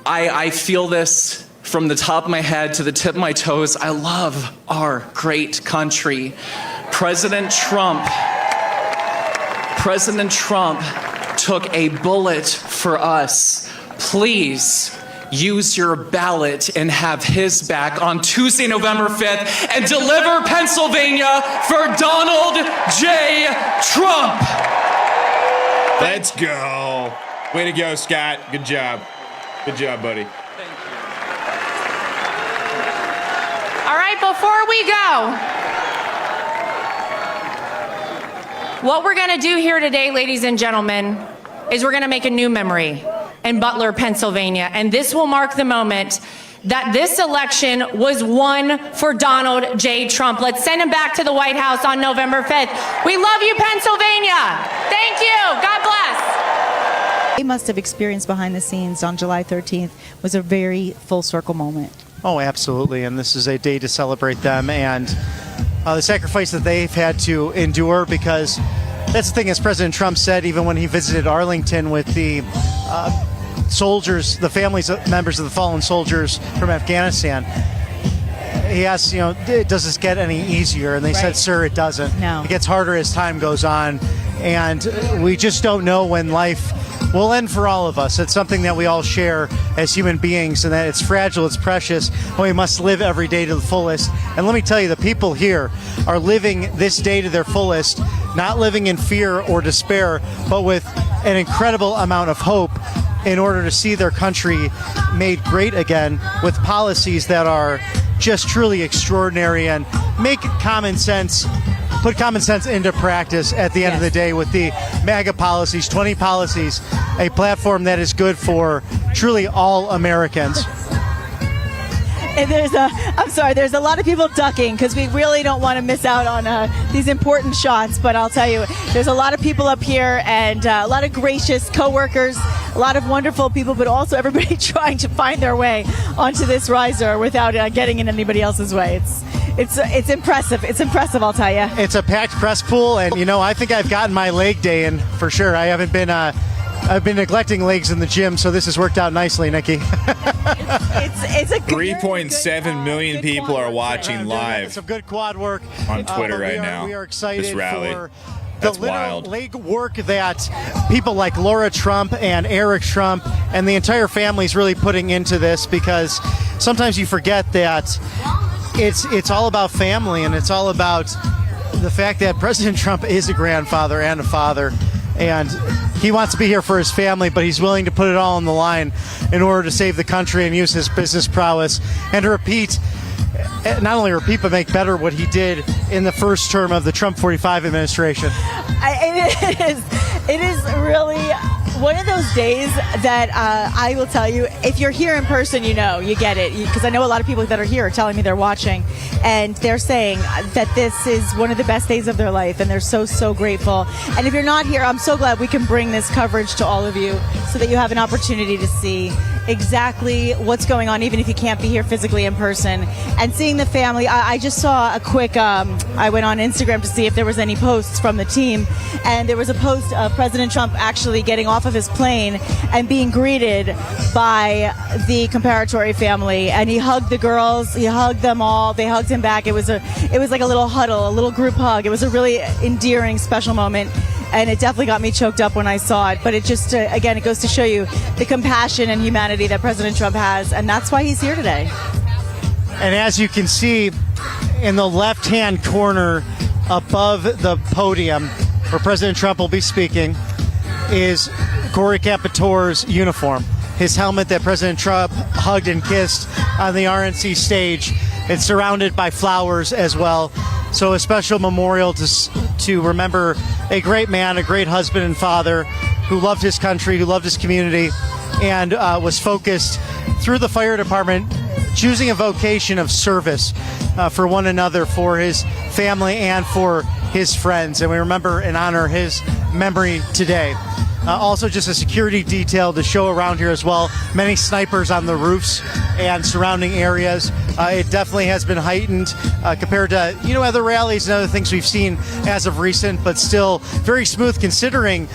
Speaker 13: I feel this from the top of my head to the tip of my toes. I love our great country. President Trump took a bullet for us. Please use your ballot and have his back on Tuesday, November 5th, and deliver Pennsylvania for Donald J. Trump.
Speaker 4: Let's go. Way to go, Scott. Good job. Good job, buddy.
Speaker 12: All right, before we go, what we're going to do here today, ladies and gentlemen, is we're going to make a new memory in Butler, Pennsylvania. And this will mark the moment that this election was won for Donald J. Trump. Let's send him back to the White House on November 5th. We love you, Pennsylvania. Thank you. God bless.
Speaker 1: They must have experienced behind the scenes on July 13th was a very full circle moment.
Speaker 2: Oh, absolutely. And this is a day to celebrate them and the sacrifice that they've had to endure, because that's the thing, as President Trump said, even when he visited Arlington with the soldiers, the families, members of the fallen soldiers from Afghanistan, he asked, does this get any easier? And they said, sir, it doesn't.
Speaker 1: No.
Speaker 2: It gets harder as time goes on. And we just don't know when life will end for all of us. It's something that we all share as human beings, and that it's fragile, it's precious, and we must live every day to the fullest. And let me tell you, the people here are living this day to their fullest, not living in fear or despair, but with an incredible amount of hope in order to see their country made great again, with policies that are just truly extraordinary and make common sense, put common sense into practice at the end of the day with the MAGA policies, 20 policies, a platform that is good for truly all Americans.
Speaker 1: And there's a lot of people ducking because we really don't want to miss out on these important shots. But I'll tell you, there's a lot of people up here and a lot of gracious coworkers, a lot of wonderful people, but also everybody trying to find their way onto this riser without getting in anybody else's way. It's impressive. It's impressive, I'll tell you.
Speaker 2: It's a packed press pool, and I think I've gotten my leg day in for sure. I haven't been. I've been neglecting legs in the gym, so this has worked out nicely, Nikki.
Speaker 1: It's a
Speaker 4: 3.7 million people are watching live
Speaker 2: some good quad work
Speaker 4: on Twitter right now.
Speaker 2: We are excited
Speaker 4: this rally.
Speaker 2: for
Speaker 4: That's
Speaker 2: the
Speaker 4: wild.
Speaker 2: leg work that people like Lara Trump and Eric Trump and the entire family is really putting into this, because sometimes you forget that it's all about family, and it's all about the fact that President Trump is a grandfather and a father, and he wants to be here for his family, but he's willing to put it all on the line in order to save the country and use his business prowess and to not only repeat, but make better what he did in the first term of the Trump 45 administration.
Speaker 1: It is really one of those days that I will tell you, if you're here in person, you get it. Because I know a lot of people that are here are telling me they're watching, and they're saying that this is one of the best days of their life, and they're so, so grateful. And if you're not here, I'm so glad we can bring this coverage to all of you so that you have an opportunity to see exactly what's going on, even if you can't be here physically in person. And seeing the family, I just saw a quick, I went on Instagram to see if there was any posts from the team, and there was a post of President Trump actually getting off of his plane and being greeted by the comparatory family, and he hugged the girls, he hugged them all, they hugged him back. It was like a little huddle, a little group hug. It was a really endearing, special moment. And it definitely got me choked up when I saw it. But it just, again, it goes to show you the compassion and humanity that President Trump has. And that's why he's here today.
Speaker 2: And as you can see in the left-hand corner above the podium where President Trump will be speaking is Corey Capitore's uniform. His helmet that President Trump hugged and kissed on the RNC stage. It's surrounded by flowers as well. So a special memorial to remember a great man, a great husband and father who loved his country, who loved his community, and was focused through the fire department, choosing a vocation of service for one another, for his family and for his friends. And we remember and honor his memory today. Also just a security detail to show around here as well. Many snipers on the roofs and surrounding areas. It definitely has been heightened compared to other rallies and other things we've seen as of recent, but still very smooth considering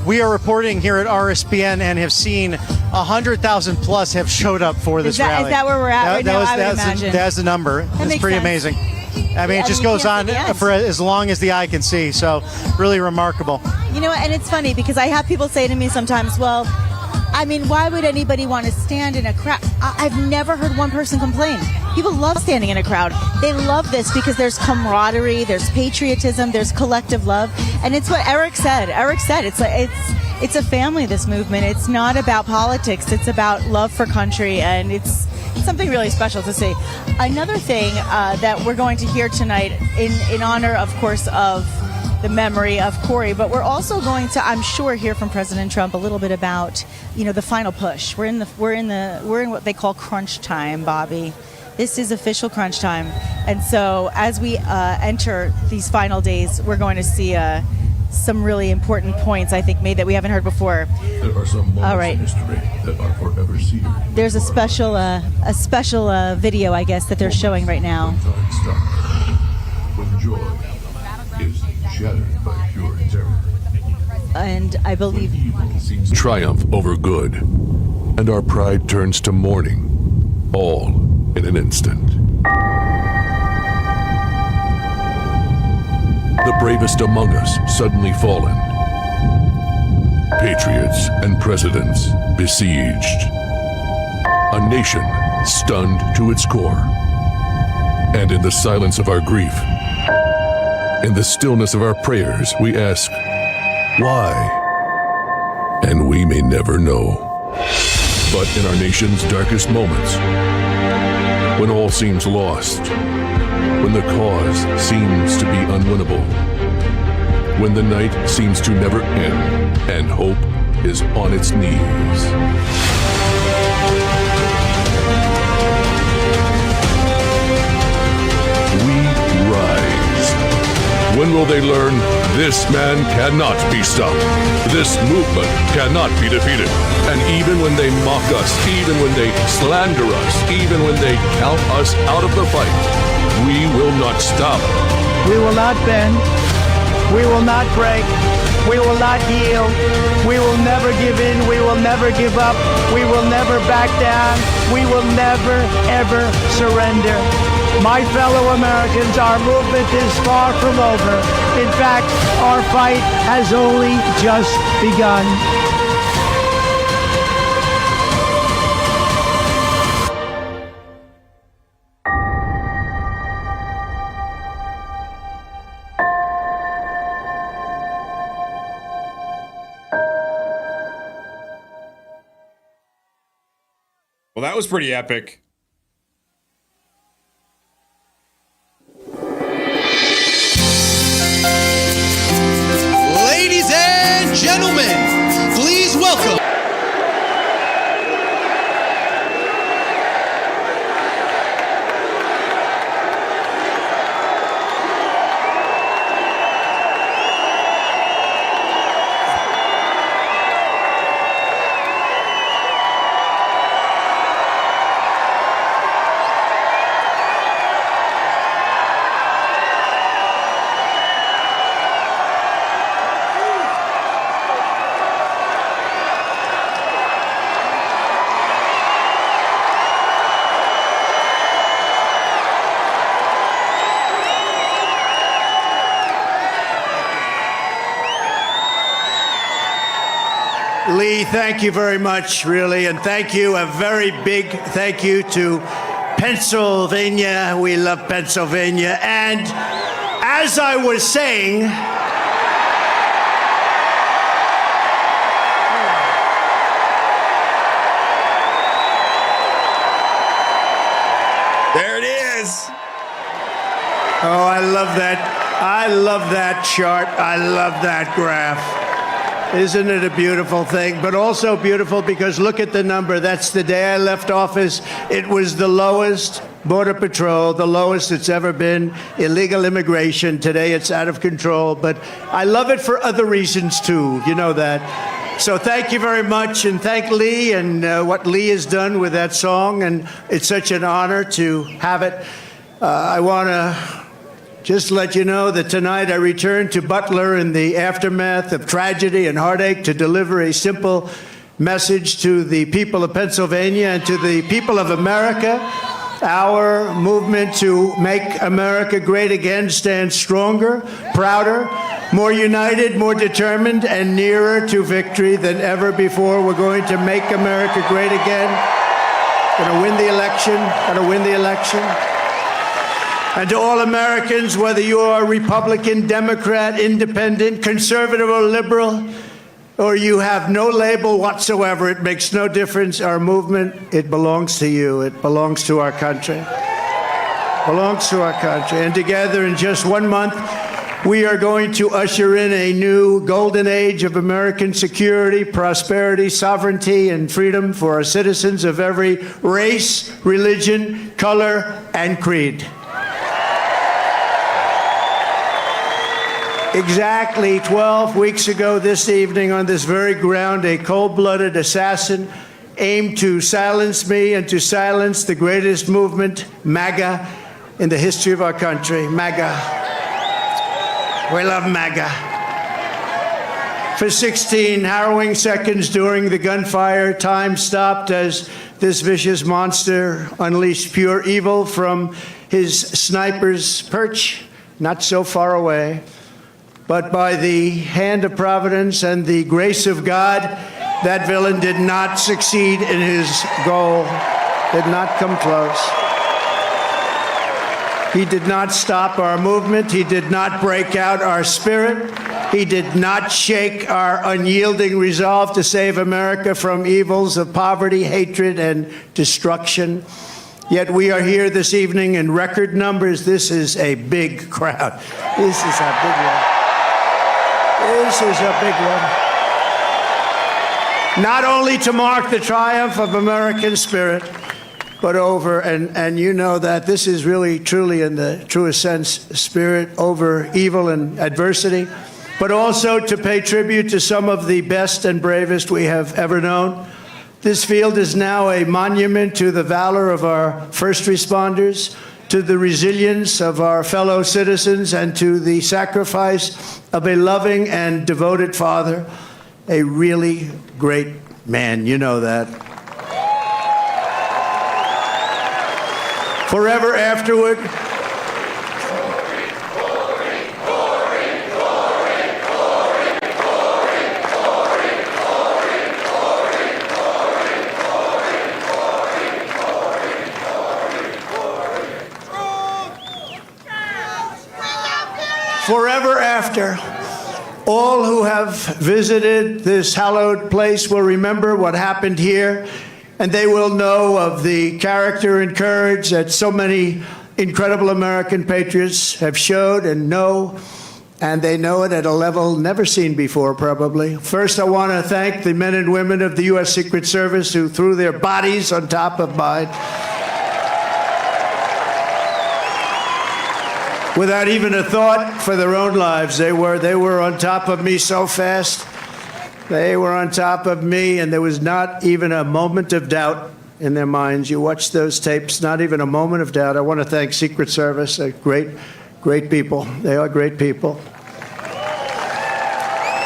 Speaker 2: we are reporting here at RSBN and have seen 100,000 plus have showed up for this rally.
Speaker 1: Is that where we're at right now? I would imagine.
Speaker 2: That's the number. It's pretty amazing. I mean, it just goes on for as long as the eye can see. So really remarkable.
Speaker 1: And it's funny because I have people say to me sometimes, well, I mean, why would anybody want to stand in a crowd? I've never heard one person complain. People love standing in a crowd. They love this because there's camaraderie, there's patriotism, there's collective love. And it's what Eric said. Eric said it's it's a family, this movement. It's not about politics. It's about love for country, and it's something really special to see. Another thing that we're going to hear tonight in honor, of course, of the memory of Corey, but we're also going to, I'm sure, hear from President Trump a little bit about, the final push. We're in what they call crunch time, Bobby. This is official crunch time. And so as we enter these final days, we're going to see some really important points, I think, made that we haven't heard before.
Speaker 14: There are some moments in history that are forever seared.
Speaker 1: There's a special video, I guess, that they're showing right now.
Speaker 14: When joy is shattered by pure terror.
Speaker 1: And I believe
Speaker 14: Triumph over good, and our pride turns to mourning, all in an instant. The bravest among us suddenly fallen. Patriots and presidents besieged. A nation stunned to its core. And in the silence of our grief, in the stillness of our prayers, we ask, why? And we may never know. But in our nation's darkest moments, when all seems lost, when the cause seems to be unwinnable, when the night seems to never end and hope is on its knees, we rise. When will they learn this man cannot be stopped? This movement cannot be defeated. And even when they mock us, even when they slander us, even when they count us out of the fight, we will not stop.
Speaker 15: We will not bend. We will not break. We will not yield. We will never give in. We will never give up. We will never back down. We will never, ever surrender. My fellow Americans, our movement is far from over. In fact, our fight has only just begun.
Speaker 4: Well, that was pretty epic.
Speaker 16: Ladies and gentlemen, please welcome.
Speaker 17: Lee, thank you very much, really, and thank you, a very big thank you to Pennsylvania. We love Pennsylvania. And as I was saying,
Speaker 3: there it is.
Speaker 17: Oh, I love that. I love that chart. I love that graph. Isn't it a beautiful thing? But also beautiful because look at the number. That's the day I left office. It was the lowest Border Patrol, the lowest it's ever been. Illegal immigration. Today it's out of control. But I love it for other reasons, too. You know that. So thank you very much. And thank Lee and what Lee has done with that song. And it's such an honor to have it. I want to just let you know that tonight I return to Butler in the aftermath of tragedy and heartache to deliver a simple message to the people of Pennsylvania and to the people of America. Our movement to make America great again stands stronger, prouder, more united, more determined, and nearer to victory than ever before. We're going to make America great again. Going to win the election. Going to win the election. And to all Americans, whether you are Republican, Democrat, Independent, Conservative, or Liberal, or you have no label whatsoever. It makes no difference. Our movement, it belongs to you. It belongs to our country. Belongs to our country. And together in just 1 month, we are going to usher in a new golden age of American security, prosperity, sovereignty, and freedom for our citizens of every race, religion, color, and creed. Exactly 12 weeks ago this evening on this very ground, a cold-blooded assassin aimed to silence me and to silence the greatest movement, MAGA, in the history of our country. MAGA. We love MAGA. For 16 harrowing seconds during the gunfire, time stopped as this vicious monster unleashed pure evil from his sniper's perch, not so far away. But by the hand of providence and the grace of God, that villain did not succeed in his goal, did not come close. He did not stop our movement. He did not break out our spirit. He did not shake our unyielding resolve to save America from evils of poverty, hatred, and destruction. Yet we are here this evening in record numbers. This is a big crowd. This is a big one. This is a big one. Not only to mark the triumph of American spirit, but over, and you know that this is really, truly, in the truest sense, spirit over evil and adversity, but also to pay tribute to some of the best and bravest we have ever known. This field is now a monument to the valor of our first responders, to the resilience of our fellow citizens, and to the sacrifice of a loving and devoted father, a really great man. You know that. Forever afterward, forever after, all who have visited this hallowed place will remember what happened here, and they will know of the character and courage that so many incredible American patriots have showed and know, and they know it at a level never seen before, probably. First, I want to thank the men and women of the U.S. Secret Service who threw their bodies on top of mine without even a thought for their own lives. They were on top of me so fast. They were on top of me, and there was not even a moment of doubt in their minds. You watch those tapes, not even a moment of doubt. I want to thank Secret Service. They're great, great people. They are great people.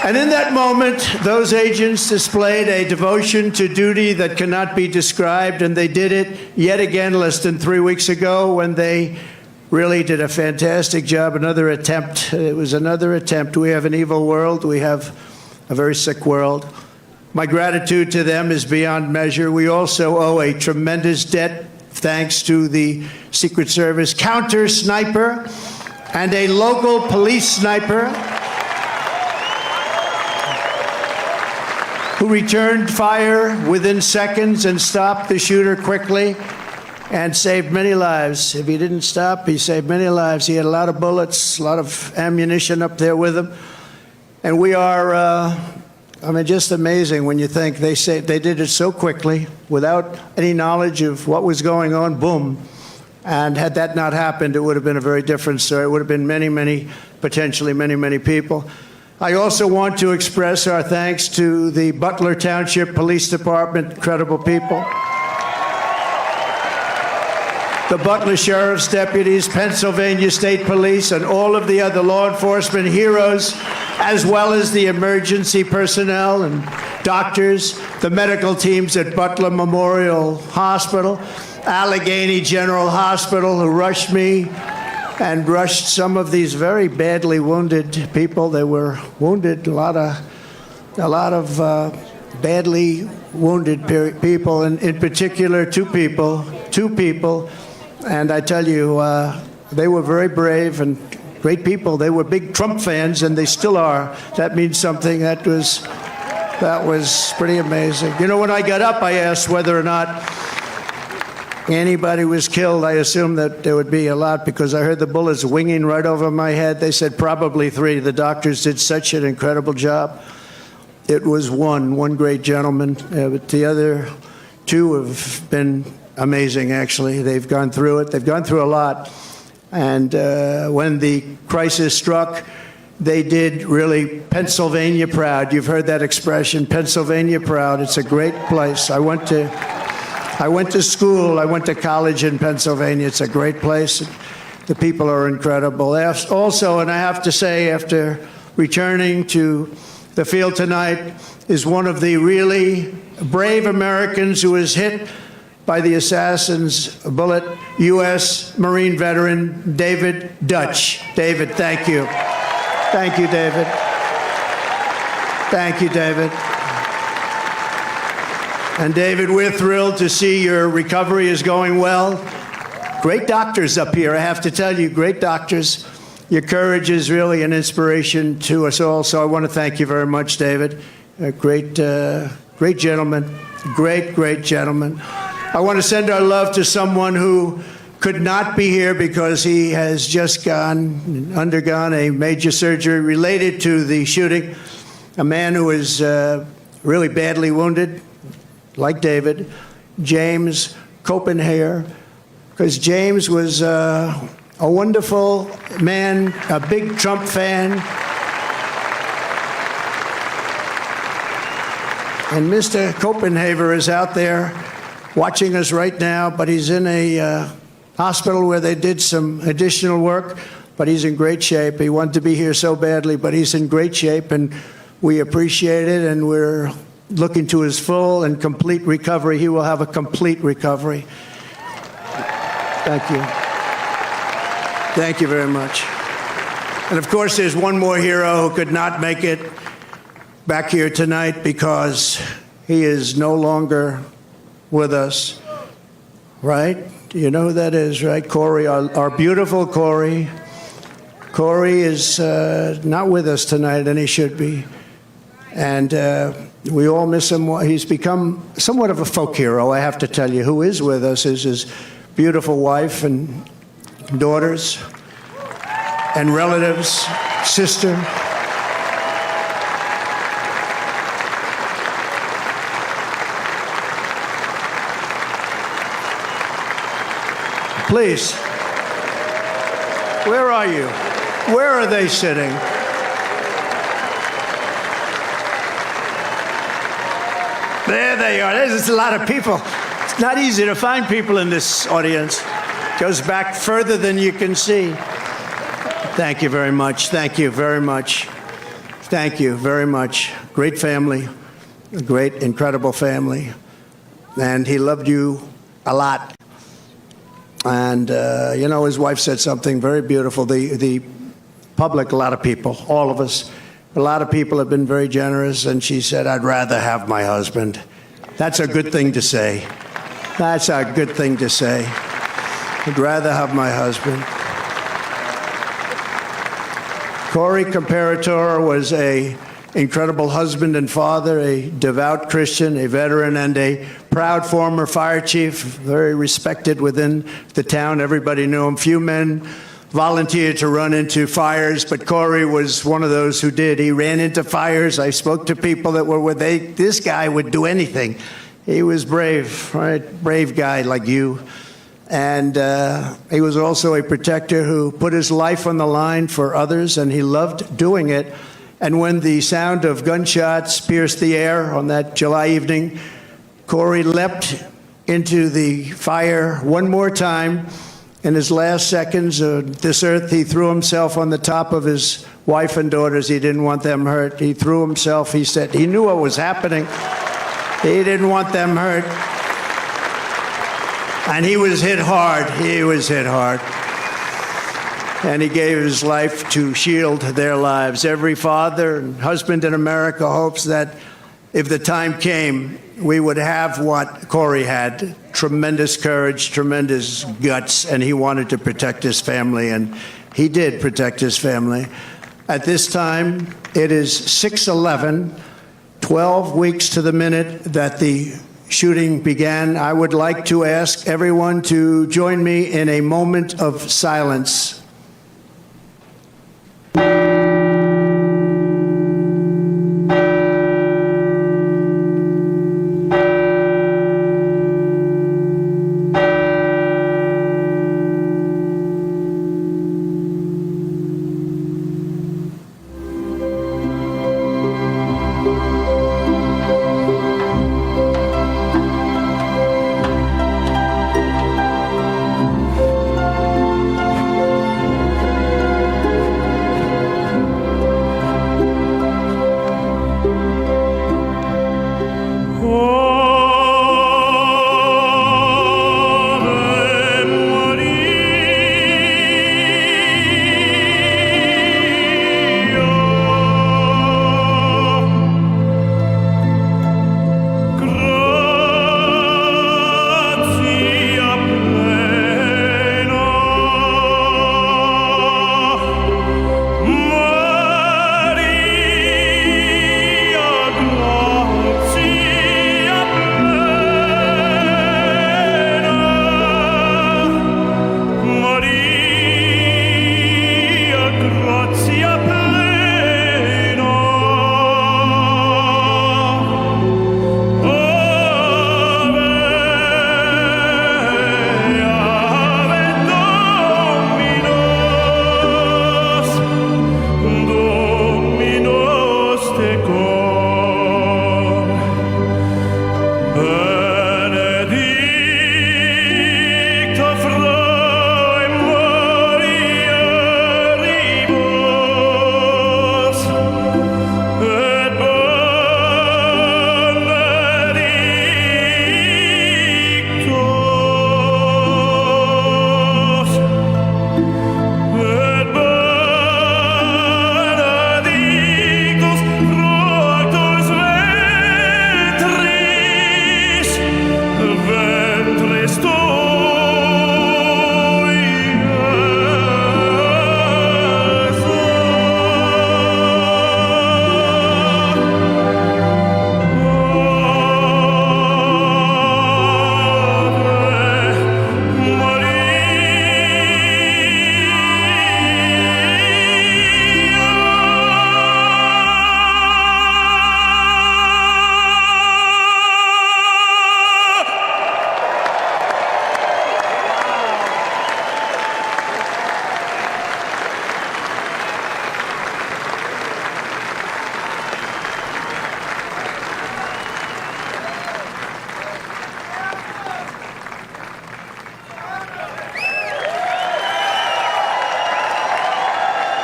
Speaker 17: And in that moment, those agents displayed a devotion to duty that cannot be described, and they did it yet again less than 3 weeks ago when they really did a fantastic job. Another attempt. It was another attempt. We have an evil world. We have a very sick world. My gratitude to them is beyond measure. We also owe a tremendous debt, thanks to the Secret Service counter sniper and a local police sniper who returned fire within seconds and stopped the shooter quickly and saved many lives. If he didn't stop, he saved many lives. He had a lot of bullets, a lot of ammunition up there with him. And we are, just amazing when you think they did it so quickly without any knowledge of what was going on, boom. And had that not happened, it would have been a very different story. It would have been potentially many people. I also want to express our thanks to the Butler Township Police Department, incredible people. The Butler Sheriff's deputies, Pennsylvania State Police, and all of the other law enforcement heroes, as well as the emergency personnel and doctors, the medical teams at Butler Memorial Hospital, Allegheny General Hospital, who rushed me and rushed some of these very badly wounded people. They were wounded, a lot of badly wounded people, and in particular two people. And I tell you, they were very brave and great people. They were big Trump fans, and they still are. That means something. That was That was pretty amazing. You know, when I got up, I asked whether or not anybody was killed. I assumed that there would be a lot because I heard the bullets winging right over my head. They said probably 3. The doctors did such an incredible job. It was one great gentleman, but the other 2 have been amazing, actually. They've gone through it. They've gone through a lot. And when the crisis struck, they did really Pennsylvania proud. You've heard that expression, Pennsylvania proud. It's a great place. I went to school. I went to college in Pennsylvania. It's a great place. The people are incredible. Also, and I have to say, after returning to the field tonight, is one of the really brave Americans who was hit by the assassin's bullet, U.S. Marine veteran David Dutch. David, thank you. Thank you, David. Thank you, David. And David, we're thrilled to see your recovery is going well. Great doctors up here, I have to tell you, great doctors. Your courage is really an inspiration to us all, so I want to thank you very much, David. A great gentleman, great gentleman. I want to send our love to someone who could not be here because he has just undergone a major surgery related to the shooting. A man who is really badly wounded, like David, James Copenhagen, because James was a wonderful man, a big Trump fan. And Mr. Copenhagen is out there watching us right now, but he's in a hospital where they did some additional work, but he's in great shape. He wanted to be here so badly, but he's in great shape, and we appreciate it, and we're looking to his full and complete recovery. He will have a complete recovery. Thank you. Thank you very much. And of course, there's one more hero who could not make it back here tonight because he is no longer with us, right? You know who that is, right? Corey, our beautiful Corey. Corey is not with us tonight, and he should be. And we all miss him. He's become somewhat of a folk hero, I have to tell you. Who is with us is his beautiful wife and daughters and relatives, sister. Please, where are you? Where are they sitting? There they are. There's a lot of people. It's not easy to find people in this audience. It goes back further than you can see. Thank you very much. Thank you very much. Thank you very much. Great family, a great, incredible family. And he loved you a lot. And, you know, his wife said something very beautiful. The public, a lot of people, all of us, a lot of people have been very generous. And she said, I'd rather have my husband. That's a good thing to say. That's a good thing to say. I'd rather have my husband. Corey Comparator was an incredible husband and father, a devout Christian, a veteran, and a proud former fire chief, very respected within the town. Everybody knew him. Few men volunteered to run into fires, but Corey was one of those who did. He ran into fires. I spoke to people that were with this guy would do anything. He was brave, right? Brave guy like you. And he was also a protector who put his life on the line for others, and he loved doing it. And when the sound of gunshots pierced the air on that July evening, Corey leapt into the fire one more time. In his last seconds of this earth, he threw himself on the top of his wife and daughters. He didn't want them hurt. He threw himself. He said he knew what was happening. He didn't want them hurt. And he was hit hard. He was hit hard. And he gave his life to shield their lives. Every father and husband in America hopes that if the time came, we would have what Corey had, tremendous courage, tremendous guts, and he wanted to protect his family, and he did protect his family. At this time, it is 6:11, 12 weeks to the minute that the shooting began, I would like to ask everyone to join me in a moment of silence.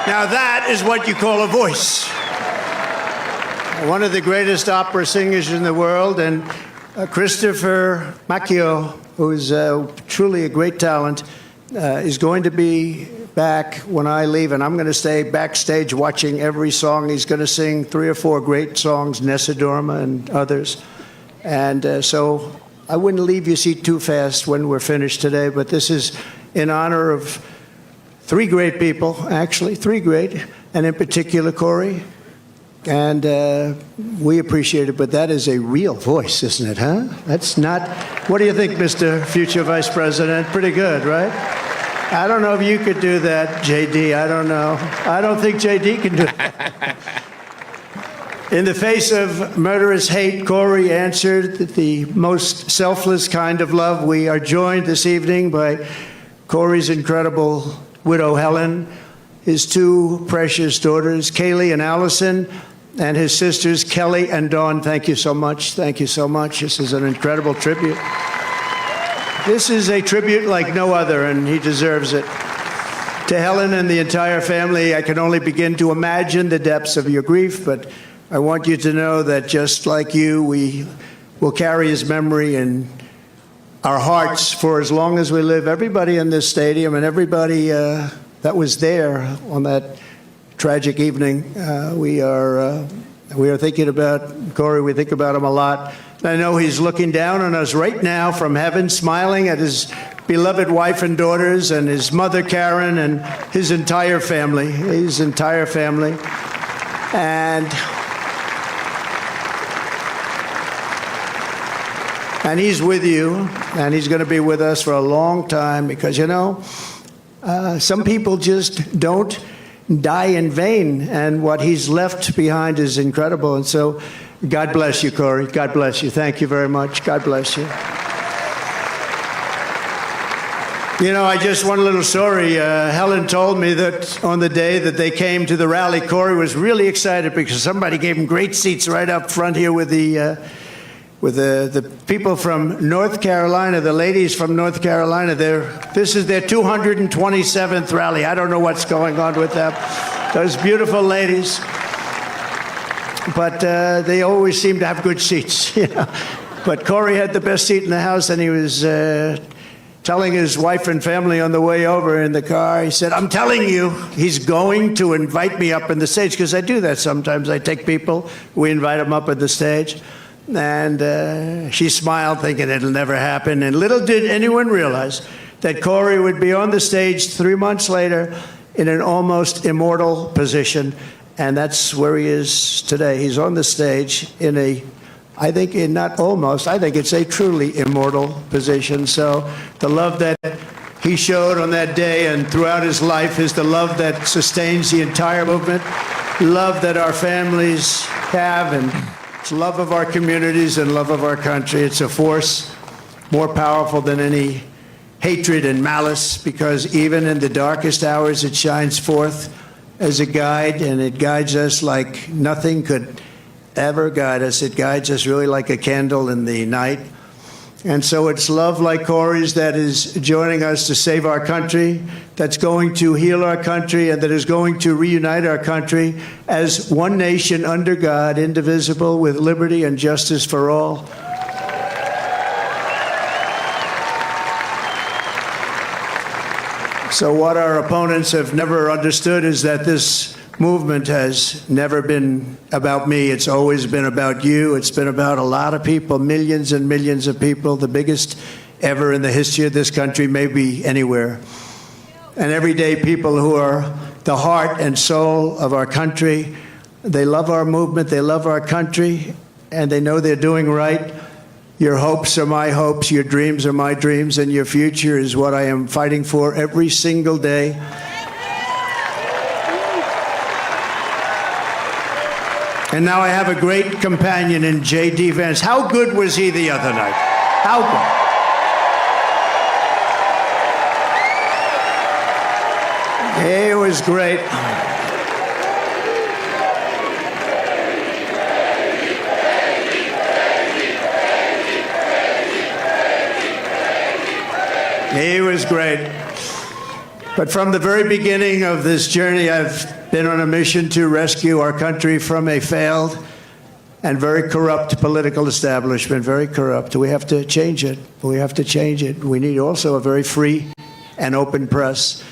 Speaker 17: Now that is what you call a voice. One of the greatest opera singers in the world, and Christopher Macchio, who is truly a great talent, is going to be back when I leave, and I'm going to stay backstage watching every song. He's going to sing 3 or 4 great songs, Nessa Dorma and others. And so I wouldn't leave your seat too fast when we're finished today, but this is in honor of 3 great people, actually, 3 great, and in particular, Corey. And we appreciate it, but that is a real voice, isn't it, huh? That's not... What do you think, Mr. Future Vice President? Pretty good, right? I don't know if you could do that, J.D. I don't know. I don't think J.D. can do that. In the face of murderous hate, Corey answered the most selfless kind of love. We are joined this evening by Corey's incredible widow, Helen, his 2 precious daughters, Kaylee and Allison, and his sisters, Kelly and Dawn. Thank you so much. Thank you so much. This is an incredible tribute. This is a tribute like no other, and he deserves it. To Helen and the entire family, I can only begin to imagine the depths of your grief, but I want you to know that just like you, we will carry his memory in our hearts for as long as we live. Everybody in this stadium and everybody that was there on that tragic evening, we are thinking about Corey. We think about him a lot. I know he's looking down on us right now from heaven, smiling at his beloved wife and daughters and his mother, Karen, and his entire family. And And he's with you, and he's going to be with us for a long time because, you know, some people just don't die in vain, and what he's left behind is incredible. And so, God bless you, Corey. God bless you. Thank you very much. God bless you. You know, I just one little story. Helen told me that on the day that they came to the rally, Corey was really excited because somebody gave him great seats right up front here with the people from North Carolina, the ladies from North Carolina. This is their 227th rally. I don't know what's going on with them. Those beautiful ladies. But they always seem to have good seats. You know? But Corey had the best seat in the house, and he was telling his wife and family on the way over in the car, he said, I'm telling you, he's going to invite me up on the stage, because I do that sometimes. I take people, we invite them up on the stage. And she smiled, thinking it'll never happen. And little did anyone realize that Corey would be on the stage 3 months later in an almost immortal position. And that's where he is today. He's on the stage in I think it's a truly immortal position. So the love that he showed on that day and throughout his life is the love that sustains the entire movement, love that our families have, and it's love of our communities and love of our country. It's a force more powerful than any hatred and malice, because even in the darkest hours, it shines forth as a guide, and it guides us like nothing could ever guide us. It guides us really like a candle in the night. And so it's love like Corey's that is joining us to save our country, that's going to heal our country, and that is going to reunite our country as one nation under God, indivisible, with liberty and justice for all. So what our opponents have never understood is that this movement has never been about me. It's always been about you. It's been about a lot of people, millions and millions of people, the biggest ever in the history of this country, maybe anywhere. And everyday people who are the heart and soul of our country. They love our movement, they love our country, and they know they're doing right. Your hopes are my hopes, your dreams are my dreams, and your future is what I am fighting for every single day. And now I have a great companion in J.D. Vance. How good was he the other night? How good? He was great. He was great. But from the very beginning of this journey, I've been on a mission to rescue our country from a failed and very corrupt political establishment, very corrupt. We have to change it. We have to change it. We need also a very free and open press,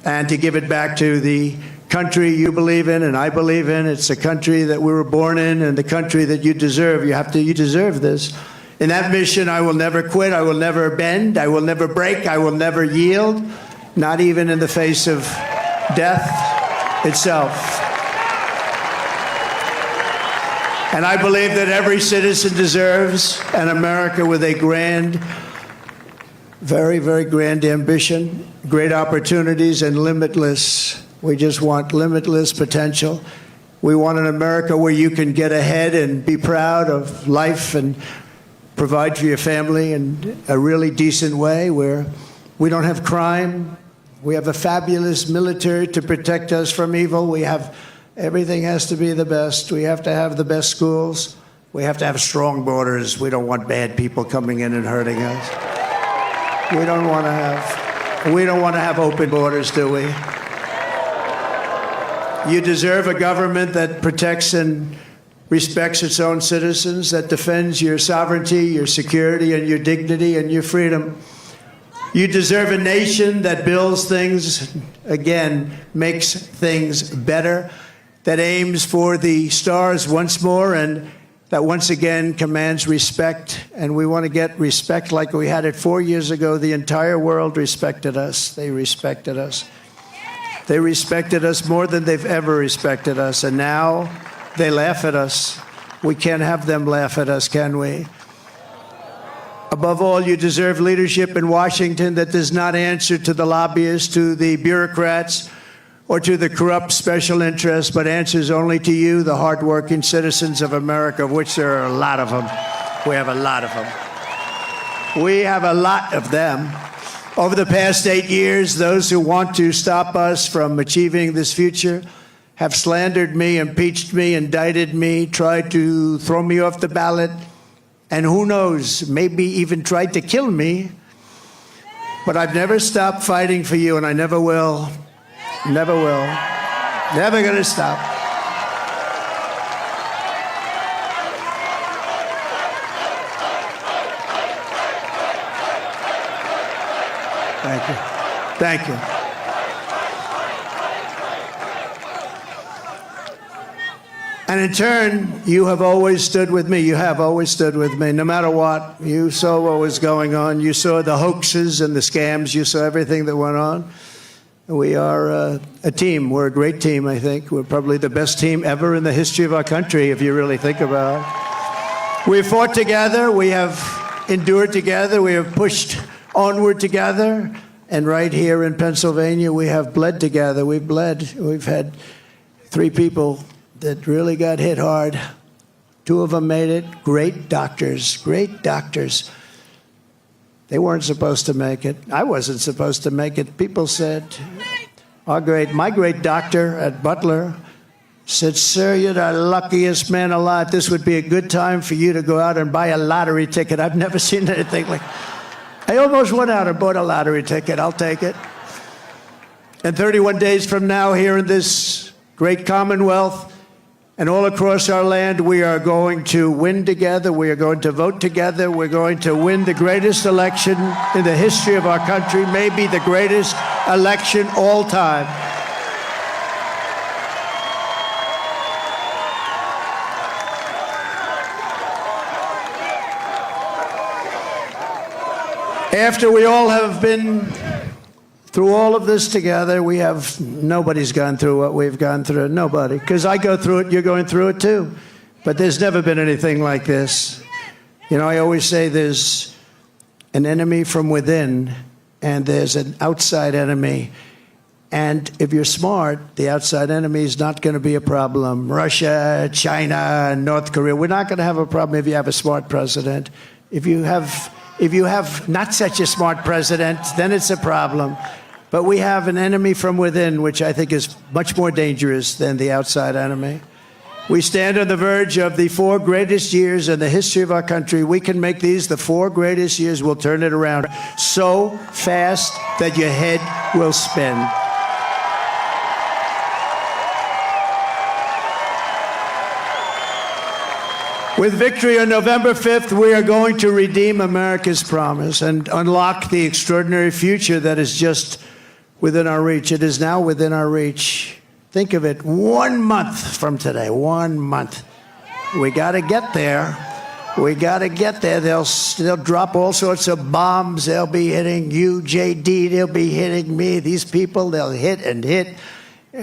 Speaker 17: and to give it back to the country you believe in and I believe in. It's a country that we were born in and the country that you deserve. You deserve this. In that mission, I will never quit. I will never bend. I will never break. I will never yield, not even in the face of death itself. And I believe that every citizen deserves an America with a grand, very, very grand ambition, great opportunities, and limitless. We just want limitless potential. We want an America where you can get ahead and be proud of life and provide for your family in a really decent way, where we don't have crime. We have a fabulous military to protect us from evil. Everything has to be the best. We have to have the best schools. We have to have strong borders. We don't want bad people coming in and hurting us. We don't want to have open borders, do we? You deserve a government that protects and respects its own citizens, that defends your sovereignty, your security, and your dignity and your freedom. You deserve a nation that builds things, again, makes things better, that aims for the stars once more, and that once again commands respect. And we want to get respect like we had it 4 years ago. The entire world respected us. They respected us. They respected us more than they've ever respected us. And now they laugh at us. We can't have them laugh at us, can we? Above all, you deserve leadership in Washington that does not answer to the lobbyists, to the bureaucrats, or to the corrupt special interests, but answers only to you, the hardworking citizens of America, of which there are a lot of them. We have a lot of them. We have a lot of them. Over the past 8 years, those who want to stop us from achieving this future have slandered me, impeached me, indicted me, tried to throw me off the ballot, and who knows, maybe even tried to kill me. But I've never stopped fighting for you, and I never will. Never will. Never gonna stop. Thank you. Thank you. And in turn, you have always stood with me. You have always stood with me, no matter what. You saw what was going on. You saw the hoaxes and the scams. You saw everything that went on. We are a team. We're a great team, I think. We're probably the best team ever in the history of our country, if you really think about it. We have fought together. We have endured together. We have pushed onward together. And right here in Pennsylvania, we have bled together. We've bled. We've had 3 people that really got hit hard. 2 of them made it. Great doctors. Great doctors. They weren't supposed to make it. I wasn't supposed to make it. People said, my great doctor at Butler said, "Sir, you're the luckiest man alive. This would be a good time for you to go out and buy a lottery ticket." I've never seen anything like. I almost went out and bought a lottery ticket. I'll take it. And 31 days from now, here in this great Commonwealth, and all across our land, we are going to win together. We are going to vote together. We're going to win the greatest election in the history of our country, maybe the greatest election all time. After we all have been through all of this together, nobody's gone through what we've gone through. Nobody. Because I go through it, you're going through it too. But there's never been anything like this. You know, I always say there's an enemy from within and there's an outside enemy. And if you're smart, the outside enemy is not going to be a problem. Russia, China, North Korea. We're not going to have a problem if you have a smart president. If you have not such a smart president, then it's a problem. But we have an enemy from within, which I think is much more dangerous than the outside enemy. We stand on the verge of the 4 greatest years in the history of our country. We can make these the 4 greatest years. We'll turn it around so fast that your head will spin. With victory on November 5th, we are going to redeem America's promise and unlock the extraordinary future that is just within our reach. It is now within our reach. Think of it, 1 month from today, 1 month. We got to get there. We got to get there. They'll drop all sorts of bombs. They'll be hitting you, JD. They'll be hitting me. These people, they'll hit and hit.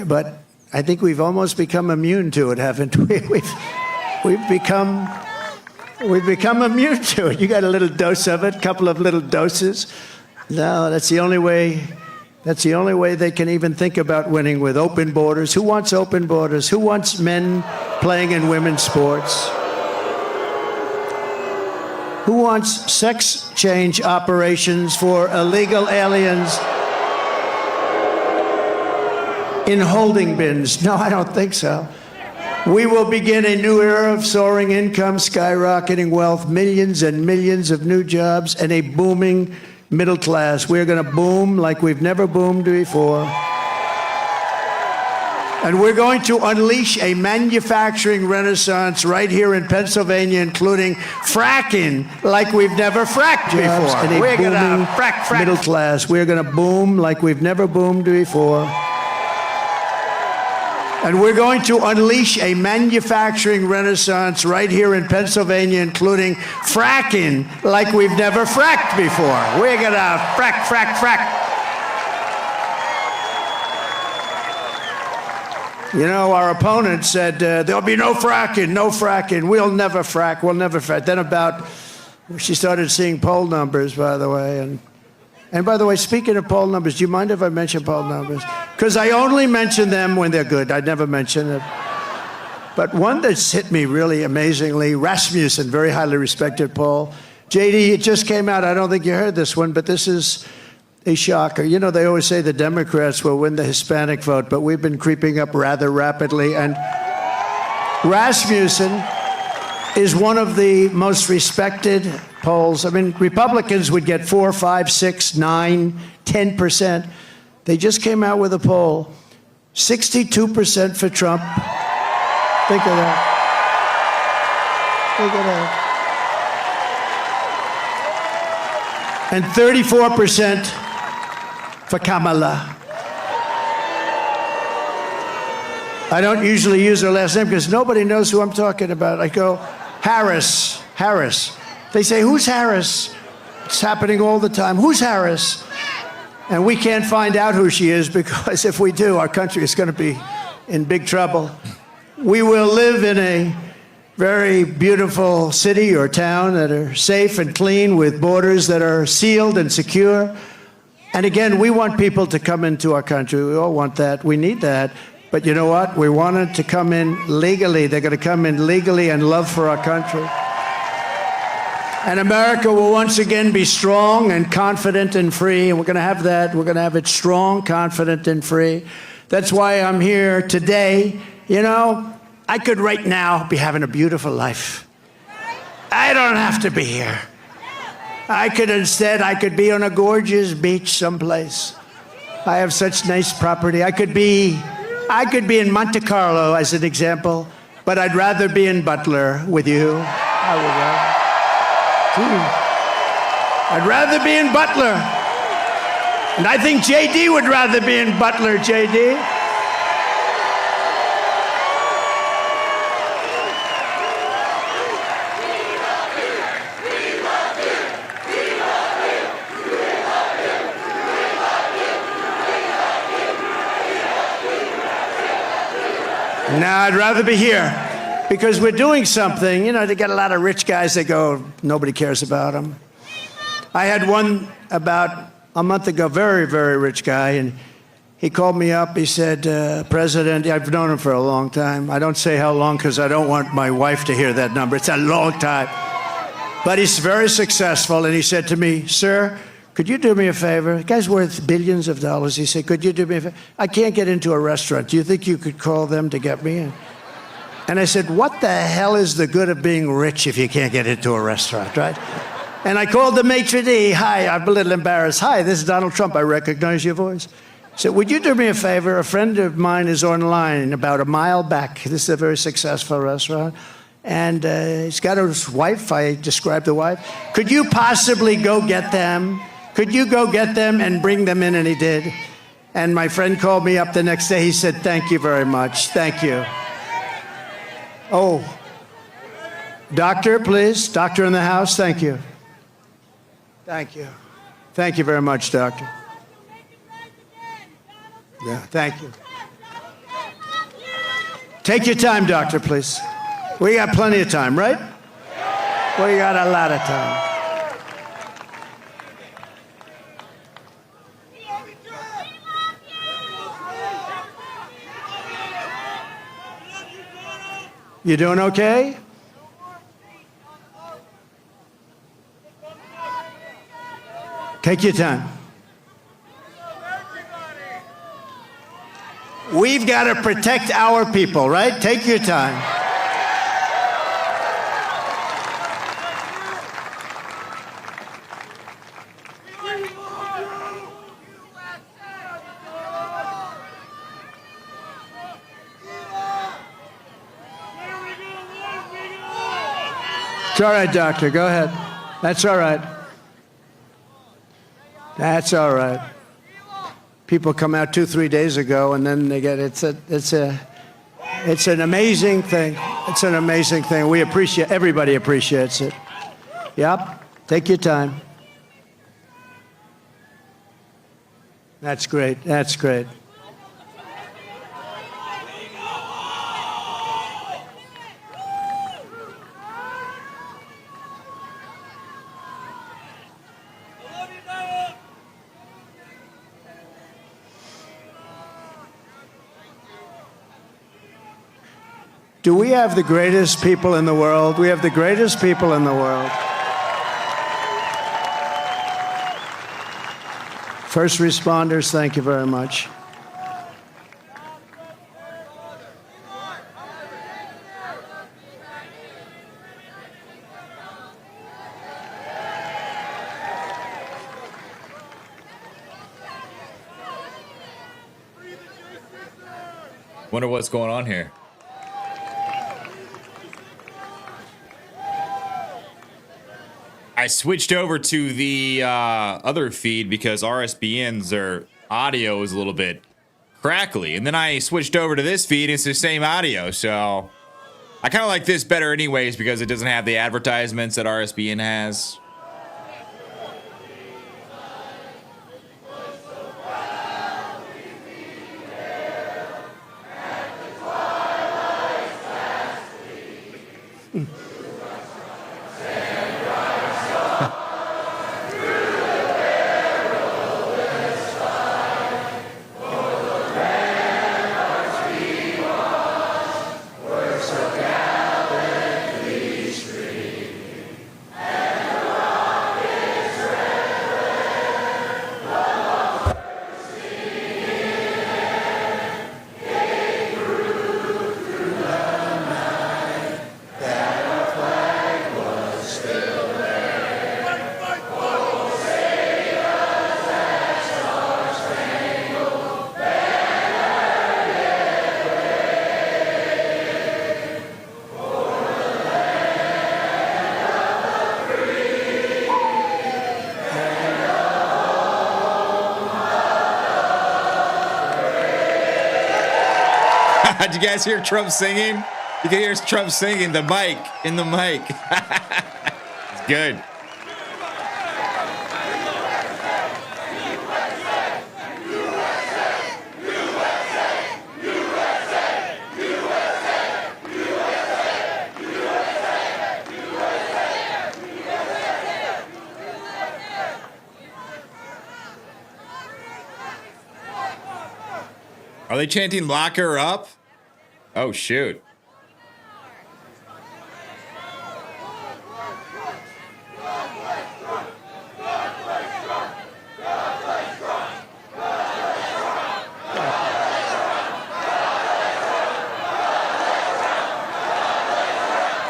Speaker 17: But I think we've almost become immune to it, haven't we? We've become immune to it. You got a little dose of it, a couple of little doses. No, that's the only way. That's the only way they can even think about winning, with open borders. Who wants open borders? Who wants men playing in women's sports? Who wants sex change operations for illegal aliens in holding bins? No, I don't think so. We will begin a new era of soaring income, skyrocketing wealth, millions and millions of new jobs, and a booming middle class. We're going to boom like we've never boomed before. And we're going to unleash a manufacturing renaissance right here in Pennsylvania, including fracking like we've never fracked before. And we're going to frack middle class. We're going to boom like we've never boomed before. And we're going to unleash a manufacturing renaissance right here in Pennsylvania, including fracking like we've never fracked before. We're going to frack. You know, our opponent said, there'll be no fracking, no fracking. We'll never frack. Then about She started seeing poll numbers, by the way. And by the way, speaking of poll numbers, do you mind if I mention poll numbers? Because I only mention them when they're good. I never mention it. But one that's hit me really amazingly, Rasmussen, very highly respected poll. JD, it just came out. I don't think you heard this one, but this is a shocker. You know, they always say the Democrats will win the Hispanic vote, but we've been creeping up rather rapidly. And Rasmussen is one of the most respected polls. I mean, Republicans would get 4, 5, 6, 9, 10%. They just came out with a poll. 62% for Trump. Think of that. Think of that. And 34% for Kamala. I don't usually use her last name because nobody knows who I'm talking about. I go, Harris, Harris. They say, who's Harris? It's happening all the time. Who's Harris? And we can't find out who she is because if we do, our country is going to be in big trouble. We will live in a very beautiful city or town that are safe and clean with borders that are sealed and secure. And again, we want people to come into our country. We all want that. We need that. But you know what? We want them to come in legally. They're going to come in legally and love for our country. And America will once again be strong and confident and free. And we're going to have that. We're going to have it strong, confident, and free. That's why I'm here today. You know, I could right now be having a beautiful life. I don't have to be here. I could be on a gorgeous beach someplace. I have such nice property. I could be in Monte Carlo as an example, but I'd rather be in Butler with you. I'd rather be in Butler. And I think JD would rather be in Butler, JD. No, I'd rather be here because we're doing something. You know, they got a lot of rich guys that go, nobody cares about them. I had one about a month ago, very, very rich guy, and he called me up. He said, President, I've known him for a long time. I don't say how long because I don't want my wife to hear that number. It's a long time. But he's very successful, and he said to me, sir, could you do me a favor? The guy's worth billions of dollars. He said, could you do me a favor? I can't get into a restaurant. Do you think you could call them to get me in? And I said, what the hell is the good of being rich if you can't get into a restaurant, right? And I called the maitre d'. Hi, I'm a little embarrassed. Hi, this is Donald Trump. I recognize your voice. I said, would you do me a favor? A friend of mine is online about a mile back. This is a very successful restaurant. And he's got his wife. I described the wife. Could you possibly go get them? Could you go get them and bring them in? And he did. And my friend called me up the next day. He said, thank you very much. Thank you. Oh, doctor, please. Doctor in the house. Thank you. Thank you. Thank you very much, doctor. Yeah, thank you. Take your time, doctor, please. We got plenty of time, right? We got a lot of time. You doing okay? Take your time. We've got to protect our people, right? Take your time. It's all right, doctor. Go ahead. That's all right. That's all right. People come out 2-3 days ago, and then they get it's an amazing thing. It's an amazing thing. We appreciate. Everybody appreciates it. Yep. Take your time. That's great. That's great. Do we have the greatest people in the world? We have the greatest people in the world. First responders, thank you very much.
Speaker 4: Wonder what's going on here. I switched over to the other feed because RSBN's their audio is a little bit crackly, and then I switched over to this feed. It's the same audio, so I kind of like this better, anyways, because it doesn't have the advertisements that RSBN has. Did you guys hear Trump singing? You can hear Trump singing the mic in the mic. It's good. Are they chanting "Lock her up"? Oh, shoot.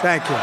Speaker 17: Thank you.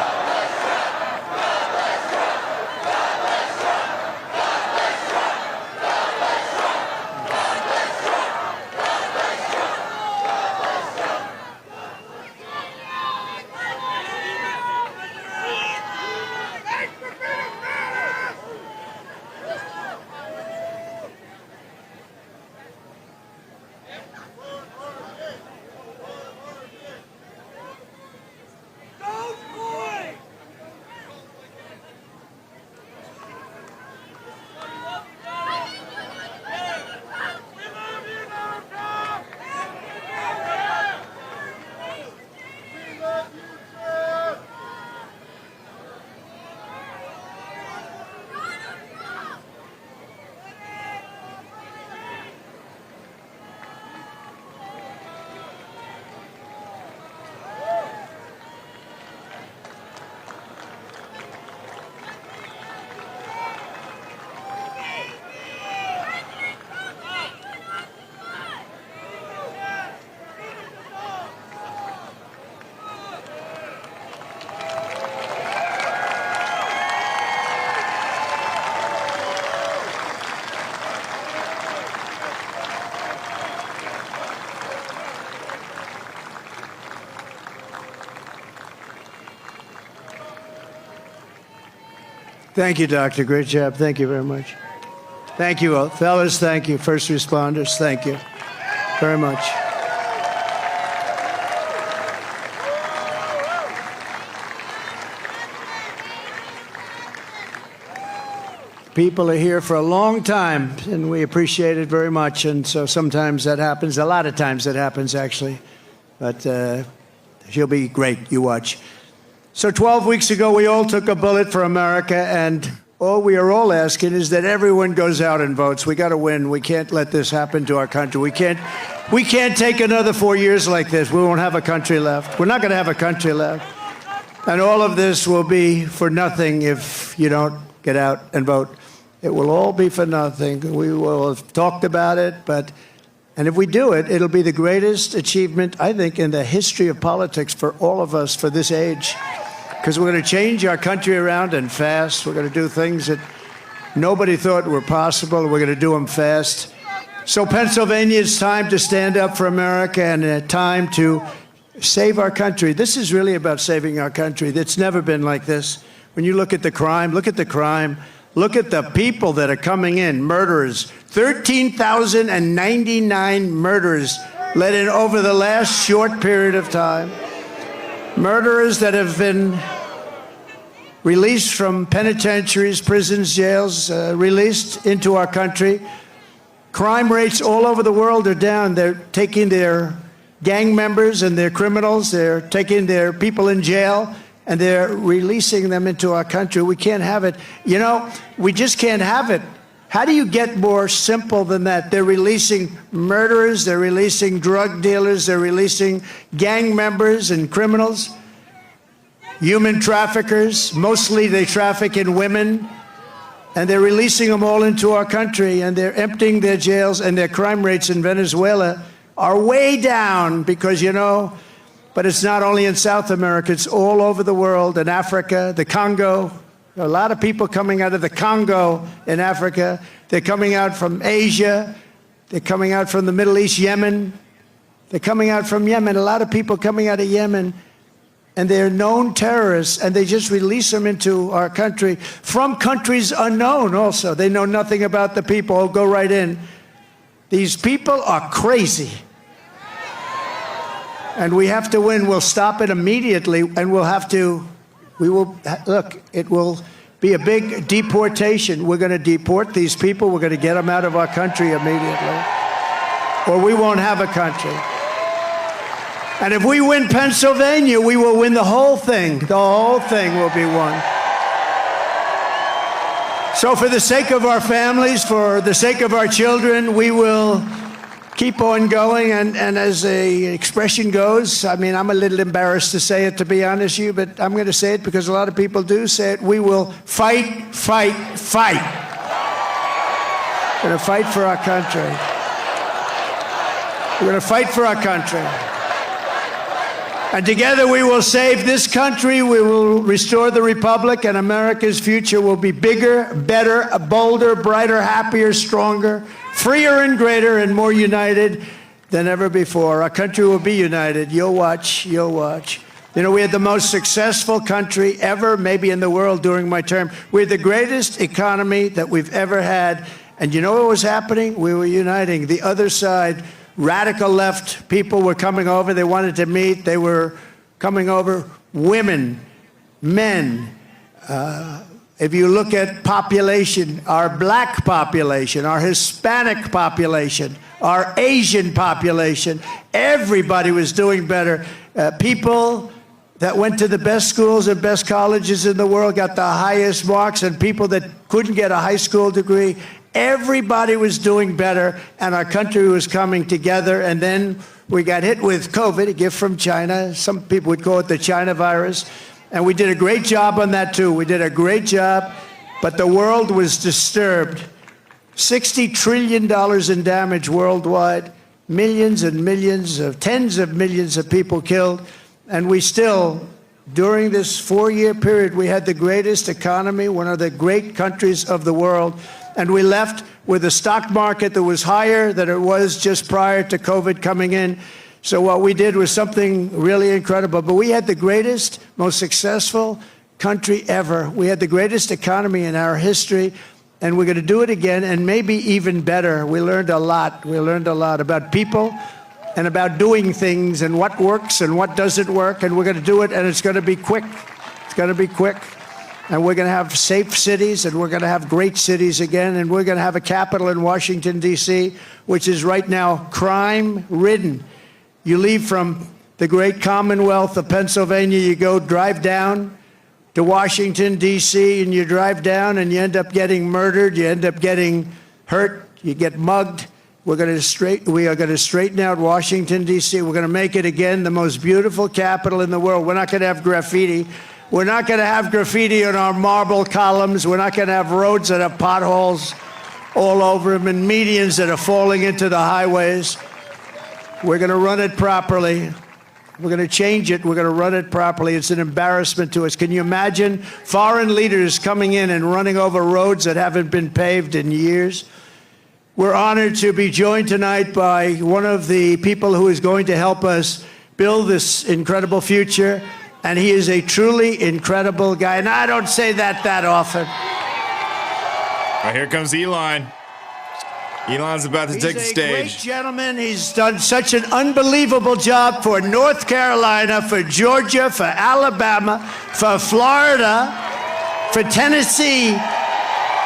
Speaker 17: Thank you, Doctor. Great job. Thank you very much. Thank you, fellas. Thank you, first responders. Thank you very much. People are here for a long time, and we appreciate it very much. And so sometimes that happens. A lot of times that happens, actually. But she'll be great. You watch. So 12 weeks ago, we all took a bullet for America, and all we are all asking is that everyone goes out and votes. We got to win. We can't let this happen to our country. We can't We can't take another 4 years like this. We won't have a country left. We're not going to have a country left. And all of this will be for nothing if you don't get out and vote. It will all be for nothing. We will have talked about it, and if we do it, it'll be the greatest achievement, I think, in the history of politics for all of us for this age. Because we're going to change our country around and fast. We're going to do things that nobody thought were possible. We're going to do them fast. So Pennsylvania, it's time to stand up for America and time to save our country. This is really about saving our country. It's never been like this. When you look at the crime, look at the crime. Look at the people that are coming in, murderers. 13,099 murderers let in over the last short period of time. Murderers that have been released from penitentiaries, prisons, jails, released into our country. Crime rates all over the world are down. They're taking their gang members and their criminals, they're taking their people in jail, and they're releasing them into our country. We can't have it. You know, we just can't have it. How do you get more simple than that? They're releasing murderers, they're releasing drug dealers, they're releasing gang members and criminals, human traffickers. Mostly they traffic in women, and they're releasing them all into our country, and they're emptying their jails, and their crime rates in Venezuela are way down because, you know, but it's not only in South America, it's all over the world, in Africa, the Congo. A lot of people coming out of the Congo in Africa. They're coming out from Asia. They're coming out from the Middle East, Yemen. They're coming out from Yemen. A lot of people coming out of Yemen. And they're known terrorists, and they just release them into our country from countries unknown also. They know nothing about the people. Oh, go right in. These people are crazy. And we have to win. We'll stop it immediately, and it will be a big deportation. We're going to deport these people. We're going to get them out of our country immediately, or we won't have a country. And if we win Pennsylvania, we will win the whole thing. The whole thing will be won. So for the sake of our families, for the sake of our children, we will keep on going, and as the expression goes, I mean, I'm a little embarrassed to say it, to be honest with you, but I'm going to say it because a lot of people do say it. We will fight, fight, fight. We're going to fight for our country. We're going to fight for our country. And together we will save this country, we will restore the republic, and America's future will be bigger, better, bolder, brighter, happier, stronger, freer and greater, and more united than ever before. Our country will be united. You'll watch, you'll watch. You know, we had the most successful country ever, maybe in the world during my term. We had the greatest economy that we've ever had. And you know what was happening? We were uniting. The other side, radical left people were coming over. They wanted to meet. They were coming over. Women, men. If you look at population, our black population, our Hispanic population, our Asian population, everybody was doing better. People that went to the best schools and best colleges in the world got the highest marks, and people that couldn't get a high school degree, everybody was doing better, and our country was coming together. And then we got hit with COVID, a gift from China. Some people would call it the China virus. And we did a great job on that, too. We did a great job, but the world was disturbed. $60 trillion in damage worldwide, millions and millions of, tens of millions of people killed. And we still, during this 4-year period, we had the greatest economy, one of the great countries of the world. And we left with a stock market that was higher than it was just prior to COVID coming in. So what we did was something really incredible. But we had the greatest, most successful country ever. We had the greatest economy in our history, and we're going to do it again, and maybe even better. We learned a lot. We learned a lot about people and about doing things and what works and what doesn't work, and we're going to do it, and it's going to be quick. It's going to be quick. And we're going to have safe cities, and we're going to have great cities again, and we're going to have a capital in Washington, D.C., which is right now crime-ridden. You leave from the great Commonwealth of Pennsylvania, you go drive down to Washington, D.C., and you drive down and you end up getting murdered, you end up getting hurt, you get mugged, We are going to straighten out Washington, D.C. We're going to make it again the most beautiful capital in the world. We're not going to have graffiti. We're not going to have graffiti on our marble columns. We're not going to have roads that have potholes all over them and medians that are falling into the highways. We're going to run it properly. We're going to change it. We're going to run it properly. It's an embarrassment to us. Can you imagine foreign leaders coming in and running over roads that haven't been paved in years? We're honored to be joined tonight by one of the people who is going to help us build this incredible future, and he is a truly incredible guy. And I don't say that often.
Speaker 4: Well, here comes Elon. Elon's about to take the
Speaker 17: He's a great
Speaker 4: stage.
Speaker 17: gentleman. He's done such an unbelievable job for North Carolina, for Georgia, for Alabama, for Florida, for Tennessee.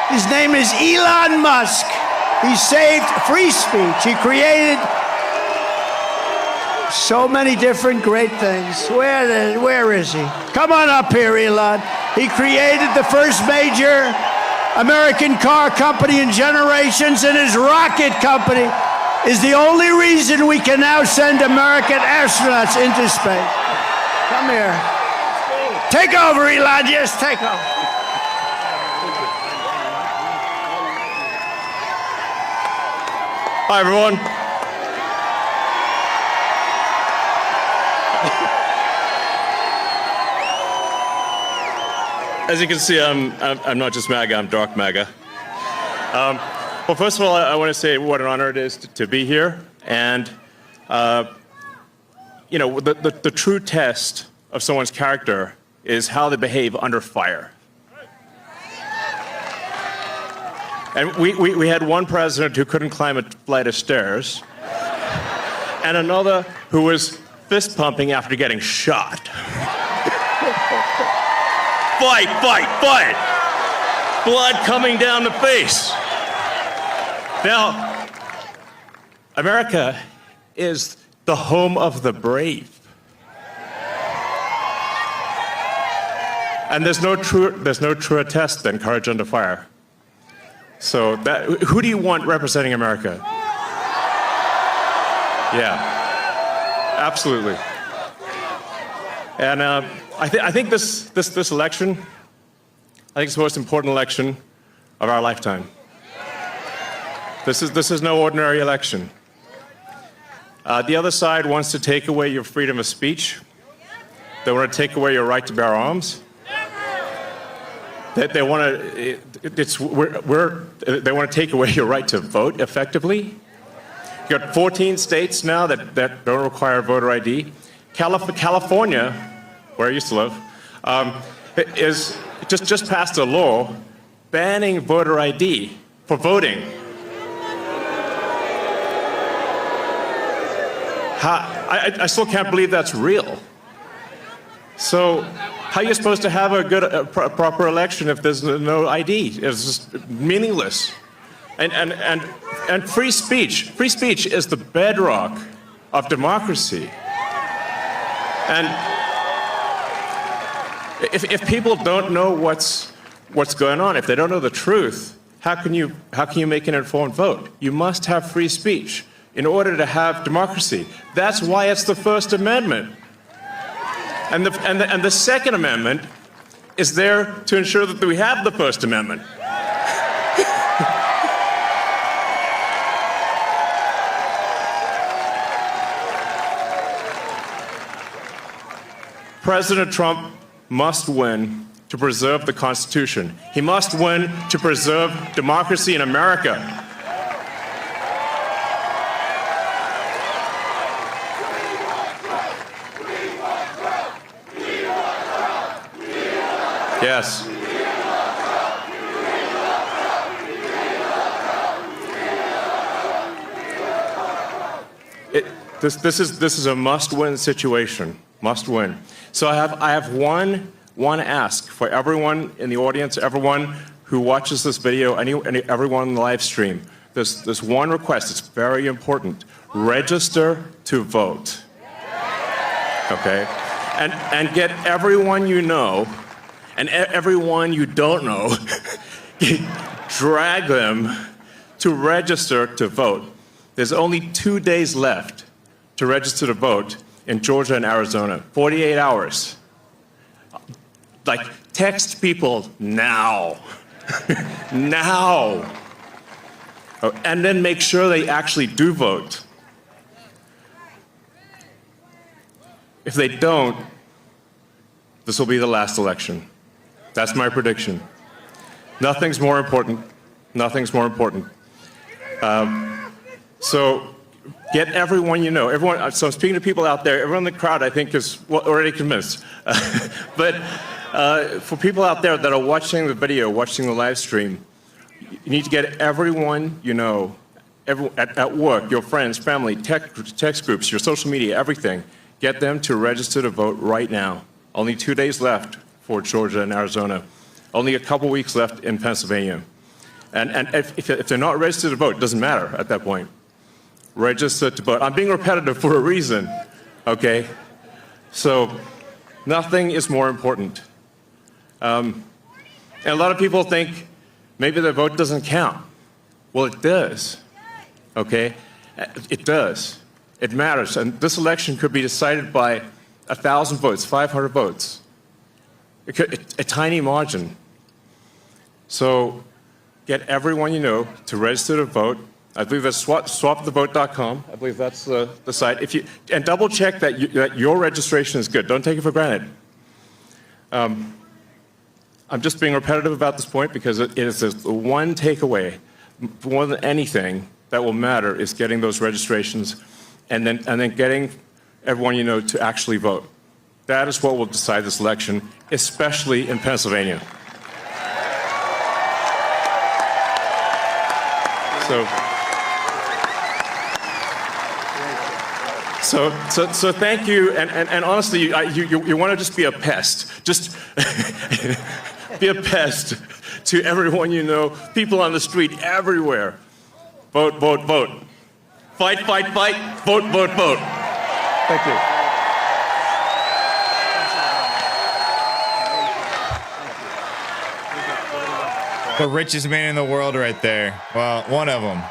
Speaker 17: His name is Elon Musk. He saved free speech. He created so many different great things. Where is he? Come on up here, Elon. He created the first major American car company in generations, and his rocket company is the only reason we can now send American astronauts into space. Come here. Take over, Elon. Yes, take over.
Speaker 3: Hi, everyone. As you can see, I'm not just MAGA, I'm dark MAGA. Well, first of all, I want to say what an honor it is to be here. And, you know, the true test of someone's character is how they behave under fire. And we had one president who couldn't climb a flight of stairs, and another who was fist pumping after getting shot. Fight, fight, fight! Blood coming down the face. Now, America is the home of the brave. And there's no truer test than courage under fire. So who do you want representing America? Yeah, absolutely. And I think this election, I think it's the most important election of our lifetime. This is no ordinary election. The other side wants to take away your freedom of speech. They want to take away your right to bear arms. They want to take away your right to vote effectively. You've got 14 states now that don't require voter ID. California, where I used to live, is just passed a law banning voter ID for voting. I still can't believe that's real. So how are you supposed to have a proper election if there's no ID? It's just meaningless. And free speech is the bedrock of democracy. And if people don't know what's going on, if they don't know the truth, how can you make an informed vote? You must have free speech in order to have democracy. That's why it's the First Amendment. And the Second Amendment is there to ensure that we have the First Amendment. President Trump must win to preserve the Constitution. He must win to preserve democracy in America. Yes. This is a must-win situation. Must win. So I have one ask for everyone in the audience, everyone who watches this video, everyone in the live stream. There's one request. It's very important. Register to vote. Okay? And get everyone you know and everyone you don't know, drag them to register to vote.
Speaker 6: There's only 2 days left to register to vote in Georgia and Arizona. 48 hours. Like, text people now. Now. Oh, and then make sure they actually do vote. If they don't, this will be the last election. That's my prediction. Nothing's more important. Nothing's more important. So get everyone you know. Everyone. So I'm speaking to people out there. Everyone in the crowd, I think, is already convinced. But for people out there that are watching the video, watching the live stream, you need to get everyone you know, at work, your friends, family, text groups, your social media, everything. Get them to register to vote right now. Only 2 days left for Georgia and Arizona. Only a couple weeks left in Pennsylvania. And if they're not registered to vote, it doesn't matter at that point. Register to vote. I'm being repetitive for a reason, okay? So nothing is more important. And a lot of people think maybe their vote doesn't count. Well, it does, okay? It does. It matters. And this election could be decided by 1,000 votes, 500 votes. A tiny margin. So get everyone you know to register to vote. I believe that's swapthevote.com. I believe that's the site. And double check that your registration is good. Don't take it for granted. I'm just being repetitive about this point because it is the one takeaway, more than anything, that will matter is getting those registrations and then getting everyone you know to actually vote. That is what will decide this election, especially in Pennsylvania. So thank you, and honestly, you want to just be a pest. Just be a pest to everyone you know, people on the street, everywhere. Vote, vote, vote. Fight, fight, fight. Vote, vote, vote. Thank you.
Speaker 4: The richest man in the world right there. Well, one of them.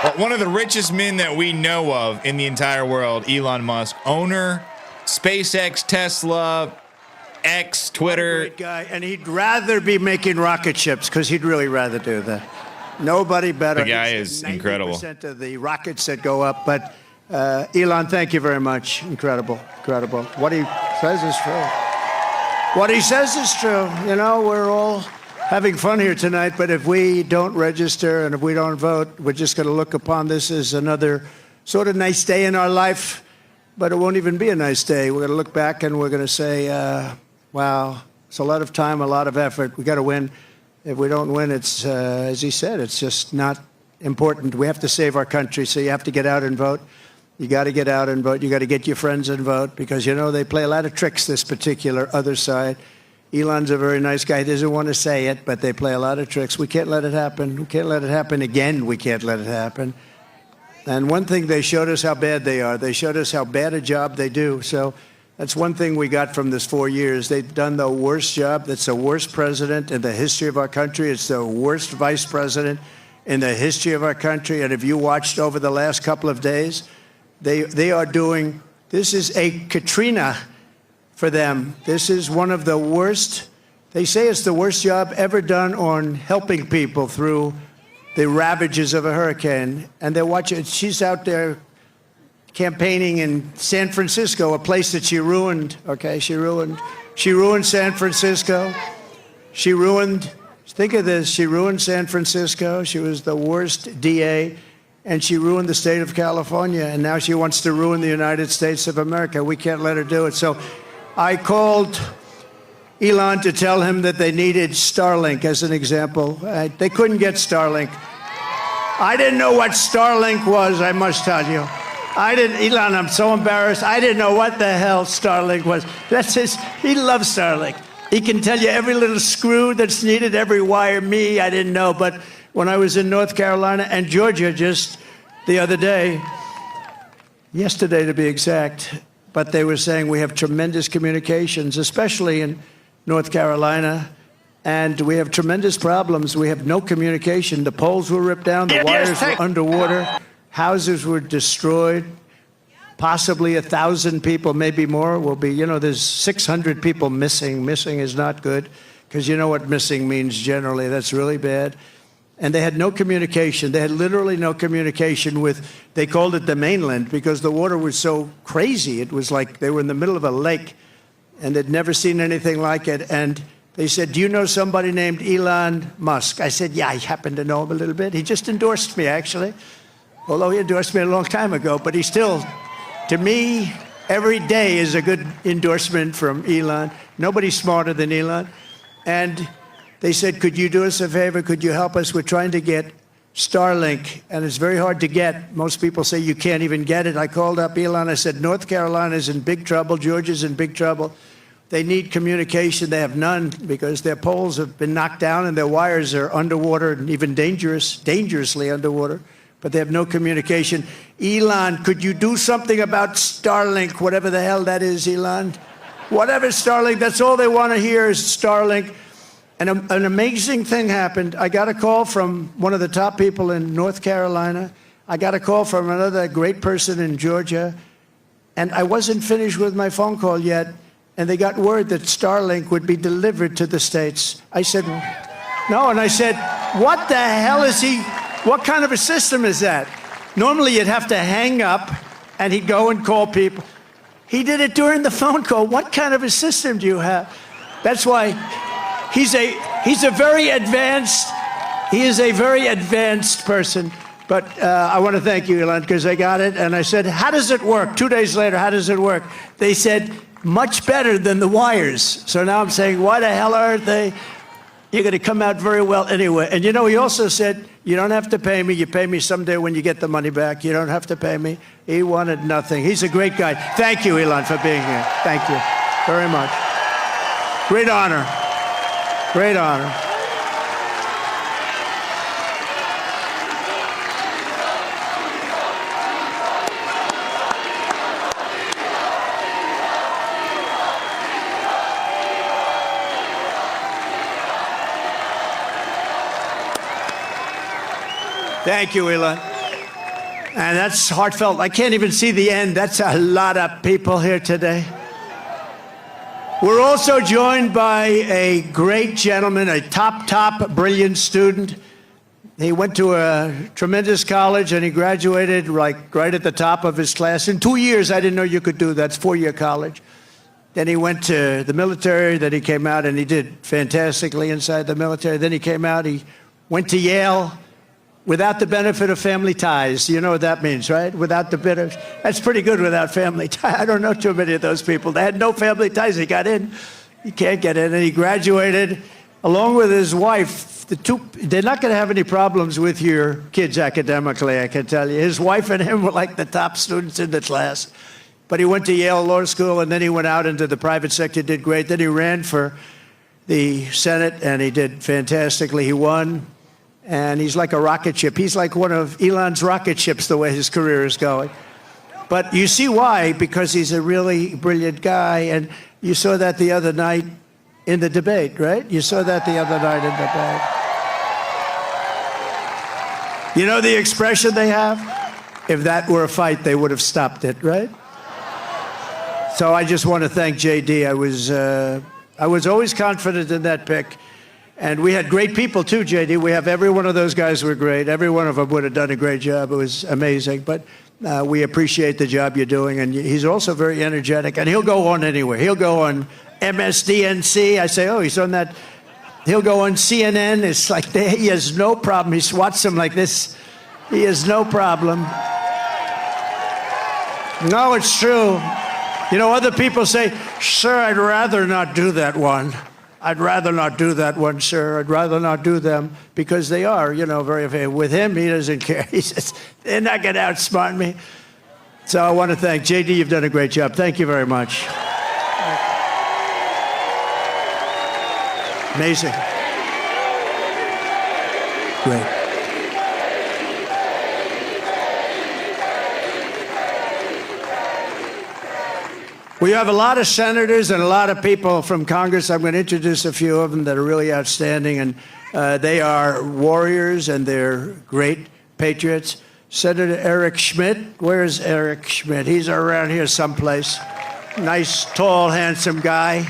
Speaker 4: Well, one of the richest men that we know of in the entire world, Elon Musk, owner, SpaceX, Tesla, X, Twitter.
Speaker 17: Great guy, and he'd rather be making rocket ships because he'd really rather do that. Nobody better.
Speaker 4: The guy is incredible.
Speaker 17: 90% of the rockets that go up, but Elon, thank you very much. Incredible, incredible. What he says is true. What he says is true. You know, we're all having fun here tonight, but if we don't register and if we don't vote, we're just going to look upon this as another sort of nice day in our life, but it won't even be a nice day. We're going to look back and we're going to say, wow, it's a lot of time, a lot of effort. We got to win. If we don't win, it's, as he said, it's just not important. We have to save our country, so you have to get out and vote. You got to get out and vote. You got to get your friends and vote because, you know, they play a lot of tricks, this particular other side. Elon's a very nice guy. He doesn't want to say it, but they play a lot of tricks. We can't let it happen. We can't let it happen again. We can't let it happen. And one thing, they showed us how bad they are. They showed us how bad a job they do. So that's one thing we got from this 4 years. They've done the worst job. That's the worst president in the history of our country. It's the worst vice president in the history of our country. And if you watched over the last couple of days, they are doing, this is a Katrina for them. This is one of the worst, they say it's the worst job ever done on helping people through the ravages of a hurricane. And they're watching, she's out there campaigning in San Francisco, a place that she ruined, okay? She ruined San Francisco. She ruined, think of this, she ruined San Francisco. She was the worst DA, and she ruined the state of California, and now she wants to ruin the United States of America. We can't let her do it. So I called Elon to tell him that they needed Starlink as an example. They couldn't get Starlink. I didn't know what Starlink was, I must tell you. Elon, I'm so embarrassed. I didn't know what the hell Starlink was. He loves Starlink. He can tell you every little screw that's needed, every wire. Me, I didn't know. But when I was in North Carolina and Georgia just the other day, yesterday to be exact, but they were saying we have tremendous communications, especially in North Carolina, and we have tremendous problems. We have no communication. The poles were ripped down, the wires were underwater. Houses were destroyed. Possibly 1,000 people, maybe more, will be, there's 600 people missing. Missing is not good, because you know what missing means generally. That's really bad. And they had no communication. They had literally no communication with, they called it the mainland, because the water was so crazy. It was like they were in the middle of a lake, and they'd never seen anything like it. And they said, do you know somebody named Elon Musk? I said, yeah, I happen to know him a little bit. He just endorsed me, actually. Although he endorsed me a long time ago, but he still, to me, every day is a good endorsement from Elon. Nobody's smarter than Elon. And they said, could you do us a favor? Could you help us? We're trying to get Starlink, and it's very hard to get. Most people say you can't even get it. I called up Elon. I said, North Carolina's in big trouble. Georgia's in big trouble. They need communication. They have none, because their poles have been knocked down and their wires are underwater and even dangerously underwater. But they have no communication. Elon, could you do something about Starlink, whatever the hell that is, Elon? Whatever Starlink, that's all they want to hear is Starlink. And an amazing thing happened. I got a call from one of the top people in North Carolina. I got a call from another great person in Georgia. And I wasn't finished with my phone call yet. And they got word that Starlink would be delivered to the States. I said, no. And I said, what the hell is he? What kind of a system is that? Normally you'd have to hang up and he'd go and call people. He did it during the phone call. What kind of a system do you have? That's why he's a very advanced, he is a very advanced person. But I want to thank you, Elon, because I got it. And I said, how does it work? 2 days later, how does it work? They said, much better than the wires. So now I'm saying, why the hell aren't they? You're going to come out very well anyway. And he also said, you don't have to pay me. You pay me someday when you get the money back. You don't have to pay me. He wanted nothing. He's a great guy. Thank you, Elon, for being here. Thank you very much. Great honor. Great honor. Thank you, Elon. And that's heartfelt. I can't even see the end. That's a lot of people here today. We're also joined by a great gentleman, a top, brilliant student. He went to a tremendous college and he graduated right at the top of his class. In 2 years, I didn't know you could do that. It's 4-year college. Then he went to the military. Then he came out and he did fantastically inside the military. Then he came out, he went to Yale. Without the benefit of family ties. You know what that means, right? Without the benefit. That's pretty good without family ties. I don't know too many of those people. They had no family ties. He got in. He can't get in. And he graduated along with his wife. They're not going to have any problems with your kids academically, I can tell you. His wife and him were like the top students in the class. But he went to Yale Law School, and then he went out into the private sector, did great. Then he ran for the Senate, and he did fantastically. He won. And he's like a rocket ship. He's like one of Elon's rocket ships, the way his career is going. But you see why, because he's a really brilliant guy. And you saw that the other night in the debate, right? You saw that the other night in the debate. You know the expression they have? If that were a fight, they would have stopped it, right? So I just want to thank JD. I was always confident in that pick. And we had great people too, JD. We have every one of those guys were great. Every one of them would have done a great job. It was amazing. But we appreciate the job you're doing. And he's also very energetic. And he'll go on anywhere. He'll go on MSDNC. I say, oh, he's on that. He'll go on CNN. It's like he has no problem. He swats them like this. He has no problem. No, it's true. Other people say, sir, I'd rather not do that one. I'd rather not do that one, sir. I'd rather not do them because they are, very. With him, he doesn't care. He says, they're not going to outsmart me. So I want to thank JD. You've done a great job. Thank you very much. Amazing. Great. We have a lot of senators and a lot of people from Congress. I'm going to introduce a few of them that are really outstanding, and they are warriors and they're great patriots. Senator Eric Schmidt. Where's Eric Schmidt? He's around here someplace. Nice, tall, handsome guy.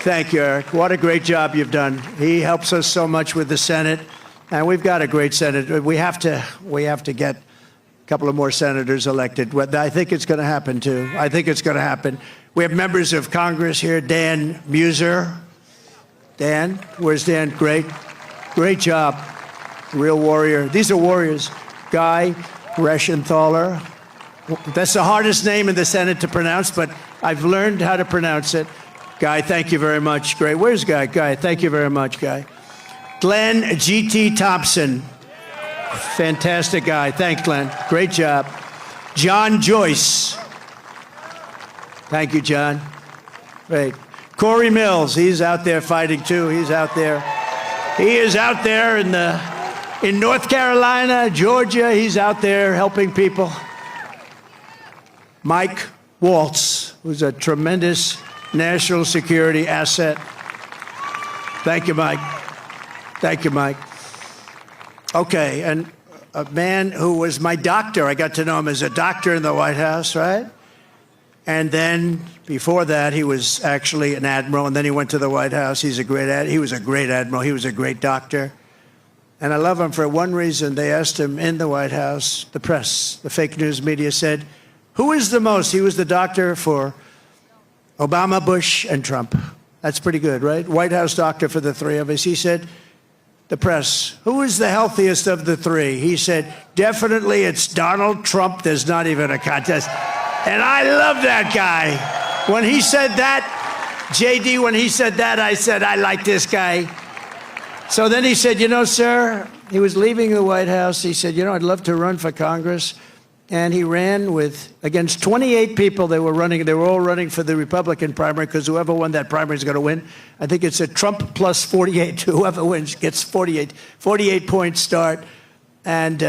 Speaker 17: Thank you, Eric. What a great job you've done. He helps us so much with the Senate, and we've got a great Senate. We have to get a couple of more senators elected. I think it's going to happen, too. I think it's going to happen. We have members of Congress here. Dan Muser. Dan, where's Dan? Great job. Real warrior. These are warriors. Guy Reschenthaler. That's the hardest name in the Senate to pronounce, but I've learned how to pronounce it. Guy, thank you very much. Great. Where's Guy? Guy, thank you very much, Guy. Glenn G.T. Thompson. Fantastic guy. Thanks, Glenn. Great job. John Joyce. Thank you, John. Great. Corey Mills. He's out there fighting, too. He's out there. He is out there in North Carolina, Georgia. He's out there helping people. Mike Waltz, who's a tremendous national security asset. Thank you, Mike. Thank you, Mike. Okay, and a man who was my doctor. I got to know him as a doctor in the White House, right? And then before that, he was actually an admiral, and then he went to the White House. He was a great admiral. He was a great doctor. And I love him for one reason. They asked him in the White House, the press, the fake news media said, who is the most? He was the doctor for Obama, Bush, and Trump. That's pretty good, right? White House doctor for the three of us. He said, the press, who is the healthiest of the three? He said, definitely it's Donald Trump. There's not even a contest. And I love that guy. When he said that, JD, when he said that, I said, I like this guy. So then he said, you know, sir, he was leaving the White House. He said, you know, I'd love to run for Congress. And he ran against 28 people. They were all running for the Republican primary because whoever won that primary is going to win. I think it's a Trump plus 48. Whoever wins gets 48 point start. And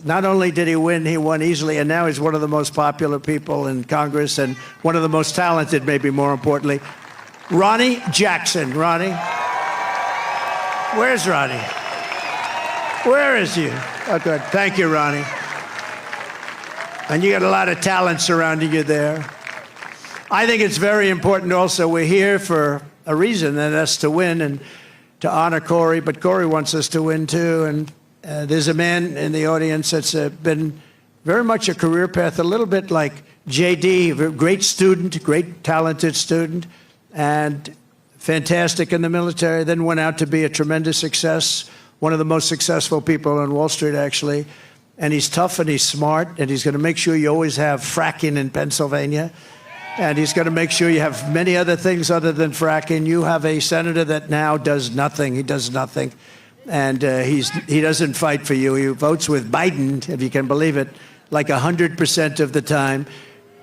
Speaker 17: not only did he win, he won easily. And now he's one of the most popular people in Congress and one of the most talented, maybe more importantly. Ronnie Jackson. Ronnie? Where's Ronnie? Where is he? Oh, good. Thank you, Ronnie. And you got a lot of talent surrounding you there. I think it's very important also. We're here for a reason, and that's to win and to honor Corey. But Corey wants us to win, too. And there's a man in the audience that's been very much a career path, a little bit like JD, great student, great talented student, and fantastic in the military, then went out to be a tremendous success, one of the most successful people on Wall Street, actually. And he's tough and he's smart, and he's going to make sure you always have fracking in Pennsylvania. And he's going to make sure you have many other things other than fracking. You have a senator that now does nothing. He does nothing. And he doesn't fight for you. He votes with Biden, if you can believe it, like 100% of the time.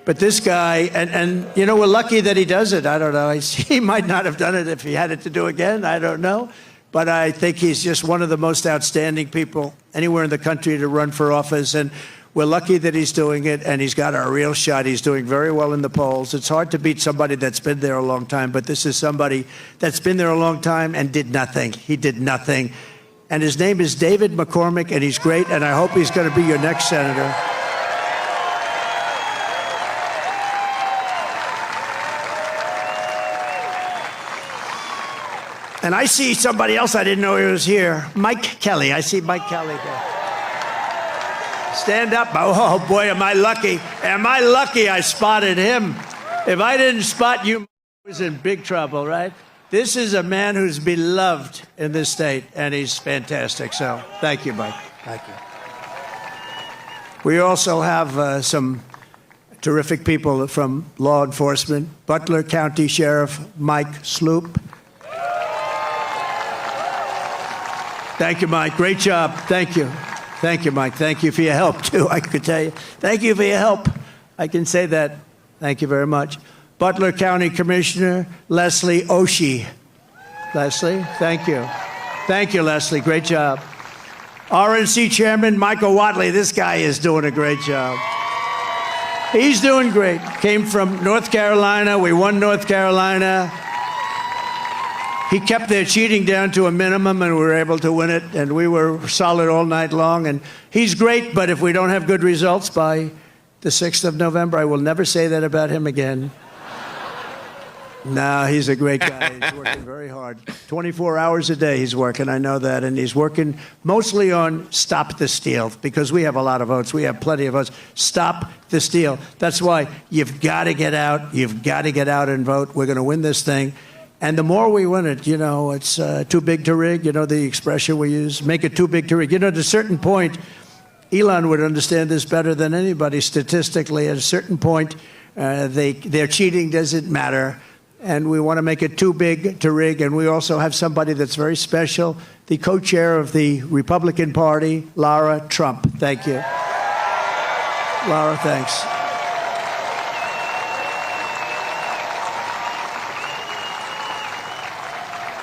Speaker 17: But this guy, and you know, we're lucky that he does it. I don't know. He might not have done it if he had it to do again. I don't know. But I think he's just one of the most outstanding people anywhere in the country to run for office. And we're lucky that he's doing it, and he's got a real shot. He's doing very well in the polls. It's hard to beat somebody that's been there a long time, but this is somebody that's been there a long time and did nothing. He did nothing. And his name is David McCormick, and he's great, and I hope he's going to be your next senator. And I see somebody else I didn't know he was here. Mike Kelly. I see Mike Kelly there. Stand up. Oh, boy, am I lucky. Am I lucky I spotted him? If I didn't spot you, I was in big trouble, right? This is a man who's beloved in this state, and he's fantastic. So thank you, Mike. Thank you. We also have some terrific people from law enforcement. Butler County Sheriff Mike Sloop. Thank you, Mike. Great job. Thank you. Thank you, Mike. Thank you for your help, too, I could tell you. Thank you for your help. I can say that. Thank you very much. Butler County Commissioner Leslie Oshie. Leslie, thank you. Thank you, Leslie. Great job. RNC Chairman Michael Whatley. This guy is doing a great job. He's doing great. Came from North Carolina. We won North Carolina. He kept their cheating down to a minimum, and we were able to win it, and we were solid all night long. And he's great, but if we don't have good results by the 6th of November, I will never say that about him again. No, he's a great guy. He's working very hard. 24 hours a day he's working, I know that. And he's working mostly on Stop the Steal, because we have a lot of votes. We have plenty of votes. Stop the Steal. That's why you've got to get out. You've got to get out and vote. We're going to win this thing. And the more we win it, it's too big to rig. You know the expression we use? Make it too big to rig. At a certain point, Elon would understand this better than anybody statistically. At a certain point, their cheating doesn't matter. And we want to make it too big to rig. And we also have somebody that's very special, the co-chair of the Republican Party, Lara Trump. Thank you. Lara, thanks.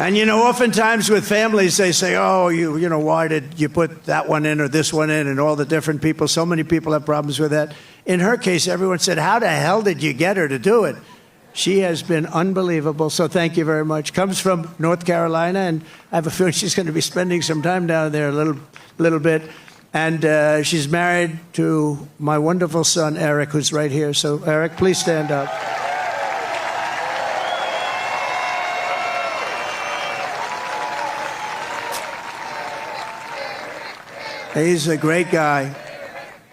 Speaker 17: And, oftentimes with families, they say, oh, why did you put that one in or this one in, and all the different people. So many people have problems with that. In her case, everyone said, how the hell did you get her to do it? She has been unbelievable, so thank you very much. Comes from North Carolina, and I have a feeling she's going to be spending some time down there a little bit. And she's married to my wonderful son, Eric, who's right here. So, Eric, please stand up. He's a great guy.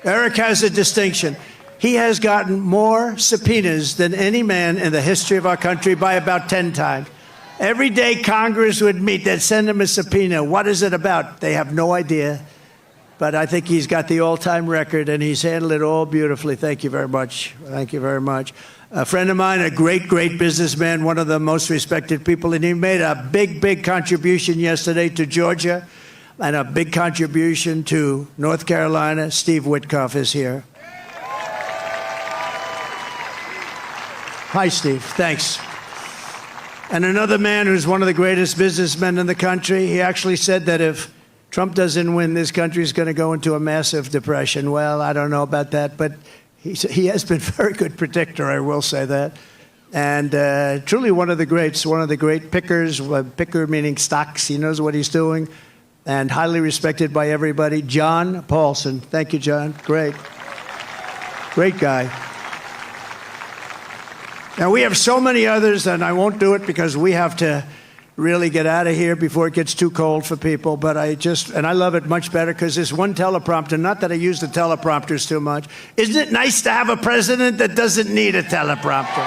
Speaker 17: Eric has a distinction. He has gotten more subpoenas than any man in the history of our country by about 10 times. Every day Congress would meet, they'd send him a subpoena. What is it about? They have no idea. But I think he's got the all-time record, and he's handled it all beautifully. Thank you very much. Thank you very much. A friend of mine, a great, great businessman, one of the most respected people, and he made a big, big contribution yesterday to Georgia and a big contribution to North Carolina. Steve Witkoff is here. Hi, Steve. Thanks. And another man who's one of the greatest businessmen in the country, he actually said that if Trump doesn't win, this country is going to go into a massive depression. Well, I don't know about that, but he has been a very good predictor, I will say that. And truly one of the greats, one of the great pickers, picker meaning stocks. He knows what he's doing, and highly respected by everybody. John Paulson. Thank you, John. Great. Great guy. Now, we have so many others, and I won't do it because we have to really get out of here before it gets too cold for people. But I love it much better because there's one teleprompter. Not that I use the teleprompters too much. Isn't it nice to have a president that doesn't need a teleprompter?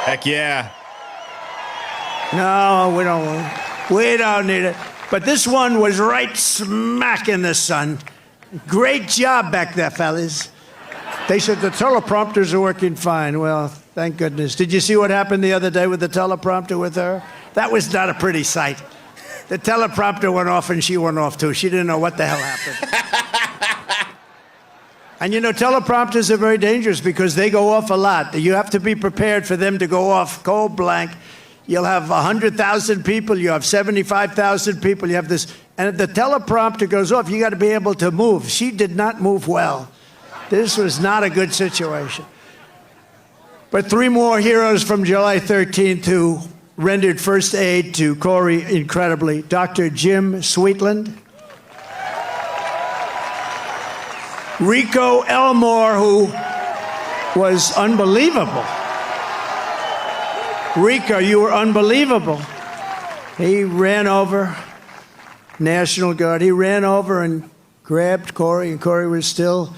Speaker 4: Heck yeah.
Speaker 17: No, we don't need it. But this one was right smack in the sun. Great job back there, fellas. They said the teleprompters are working fine. Well, thank goodness. Did you see what happened the other day with the teleprompter with her? That was not a pretty sight. The teleprompter went off and she went off too. She didn't know what the hell happened. And teleprompters are very dangerous because they go off a lot. You have to be prepared for them to go off cold blank. You'll have 100,000 people. You have 75,000 people. You have this. And if the teleprompter goes off, you got to be able to move. She did not move well. This was not a good situation. But 3 more heroes from July 13th who rendered first aid to Corey incredibly. Dr. Jim Sweetland. Rico Elmore, who was unbelievable. Rico, you were unbelievable. He ran over, National Guard. He ran over and grabbed Corey, and Corey was still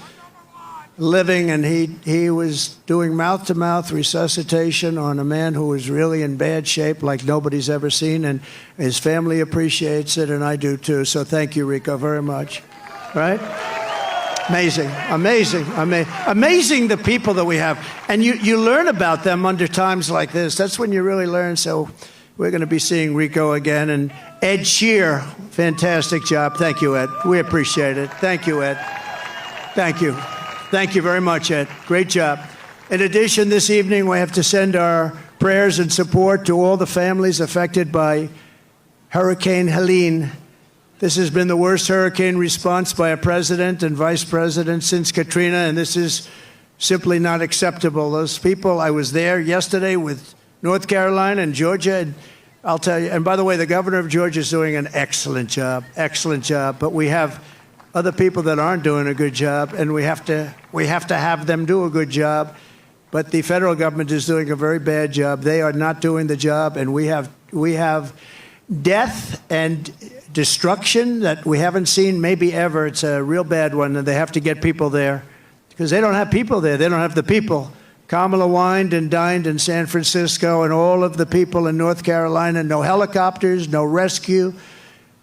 Speaker 17: living, and he was doing mouth-to-mouth resuscitation on a man who was really in bad shape like nobody's ever seen, and his family appreciates it, and I do too. So thank you, Rico, very much. Right? Amazing, amazing, amazing the people that we have. And you learn about them under times like this. That's when you really learn. So we're going to be seeing Rico again. And Ed Shear, fantastic job. Thank you, Ed. We appreciate it. Thank you, Ed. Thank you. Thank you very much, Ed. Great job. In addition, this evening we have to send our prayers and support to all the families affected by Hurricane Helene. This has been the worst hurricane response by a president and vice president since Katrina, and this is simply not acceptable. Those people, I was there yesterday with North Carolina and Georgia. And I'll tell you, and by the way, the governor of Georgia is doing an excellent job, but we have other people that aren't doing a good job, and we have to have them do a good job. But the federal government is doing a very bad job. They are not doing the job, and we have death and destruction that we haven't seen maybe ever. It's a real bad one, and they have to get people there because they don't have people there. They don't have the people. Kamala wined and dined in San Francisco, and all of the people in North Carolina, no helicopters, no rescue.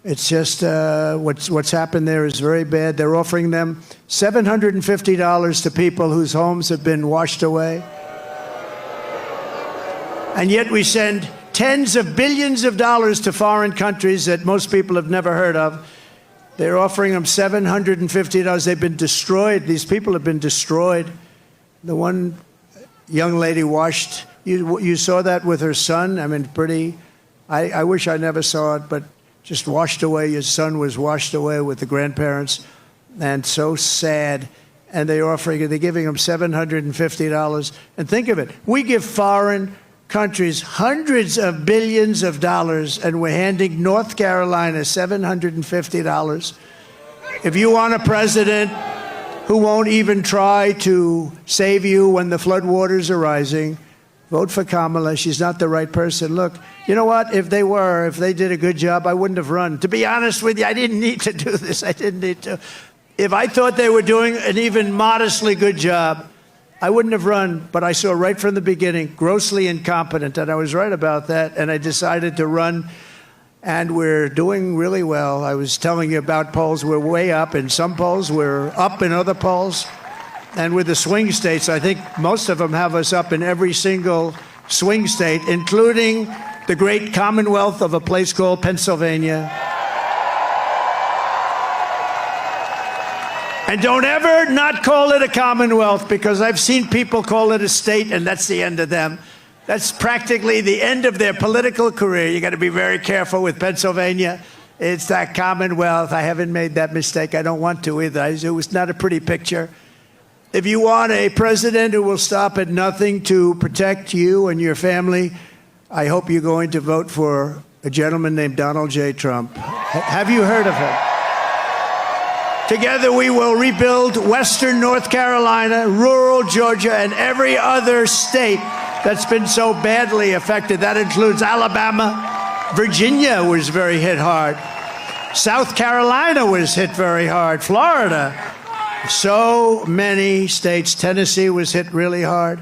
Speaker 17: It's just what's happened there is very bad. They're offering them $750 to people whose homes have been washed away. And yet we send tens of billions of dollars to foreign countries that most people have never heard of. They're offering them $750. They've been destroyed. These people have been destroyed. The one young lady washed, you saw that with her son. I mean, pretty, I wish I never saw it, but just washed away. His son was washed away with the grandparents, and so sad. And they're giving him $750. And think of it, we give foreign countries hundreds of billions of dollars, and we're handing North Carolina $750. If you want a president who won't even try to save you when the floodwaters are rising, vote for Kamala. She's not the right person. Look, you know what? If they did a good job, I wouldn't have run. To be honest with you, I didn't need to do this. I didn't need to. If I thought they were doing an even modestly good job, I wouldn't have run. But I saw right from the beginning, grossly incompetent, and I was right about that, and I decided to run. And we're doing really well. I was telling you about polls. We're way up in some polls. We're up in other polls. And with the swing states, I think most of them have us up in every single swing state, including the great commonwealth of a place called Pennsylvania. And don't ever not call it a commonwealth, because I've seen people call it a state, and that's the end of them. That's practically the end of their political career. You got to be very careful with Pennsylvania. It's that commonwealth. I haven't made that mistake. I don't want to either. It was not a pretty picture. If you want a president who will stop at nothing to protect you and your family, I hope you're going to vote for a gentleman named Donald J. Trump. Have you heard of him? Together we will rebuild Western North Carolina, rural Georgia, and every other state that's been so badly affected. That includes Alabama. Virginia was very hit hard. South Carolina was hit very hard. Florida. So many states. Tennessee was hit really hard.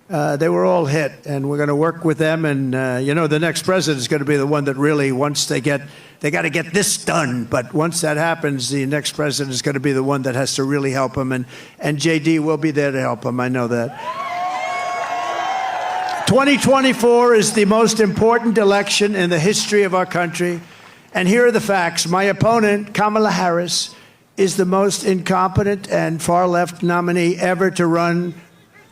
Speaker 17: They were all hit, and we're going to work with them. And, the next president is going to be the one that really, once they got to get this done. But once that happens, the next president is going to be the one that has to really help them. And J.D. will be there to help them. I know that. 2024 is the most important election in the history of our country. And here are the facts. My opponent, Kamala Harris, is the most incompetent and far-left nominee ever to run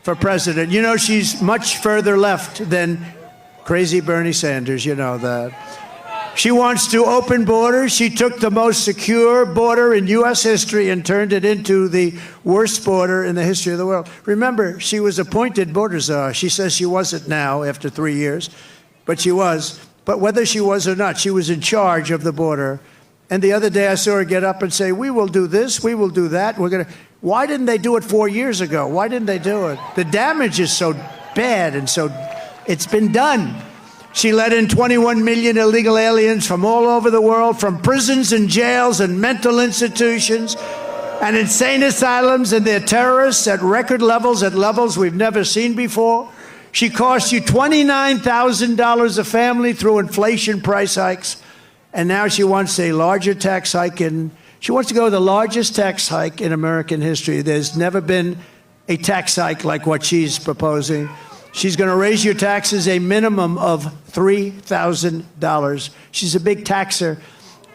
Speaker 17: for president. You know, she's much further left than crazy Bernie Sanders. You know that. She wants to open borders. She took the most secure border in U.S. history and turned it into the worst border in the history of the world. Remember, she was appointed border czar. She says she wasn't now after 3 years, but she was. But whether she was or not, she was in charge of the border. And the other day I saw her get up and say, we will do this, we will do that. Why didn't they do it 4 years ago? Why didn't they do it? The damage is so bad, and so it's been done. She let in 21 million illegal aliens from all over the world, from prisons and jails and mental institutions and insane asylums, and they're terrorists at record levels, at levels we've never seen before. She cost you $29,000 a family through inflation price hikes, and now she wants a larger tax hike. She wants to go the largest tax hike in American history. There's never been a tax hike like what she's proposing. She's going to raise your taxes a minimum of $3,000. She's a big taxer.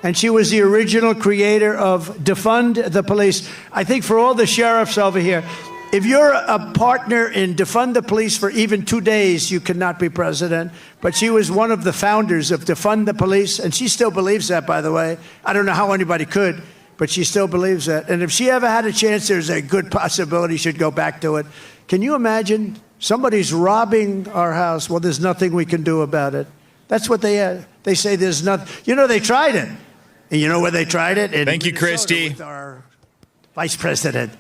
Speaker 17: And she was the original creator of Defund the Police. I think for all the sheriffs over here, if you're a partner in Defund the Police for even 2 days, you cannot be president. But she was one of the founders of Defund the Police, and she still believes that, by the way. I don't know how anybody could, but she still believes that. And if she ever had a chance, there's a good possibility she'd go back to it. Can you imagine Somebody's robbing our house. Well, there's nothing we can do about it. That's what they say. There's nothing. You know, they tried it. And you know where they tried it? In
Speaker 4: Thank you,
Speaker 17: Minnesota
Speaker 4: Christy.
Speaker 17: with our vice president.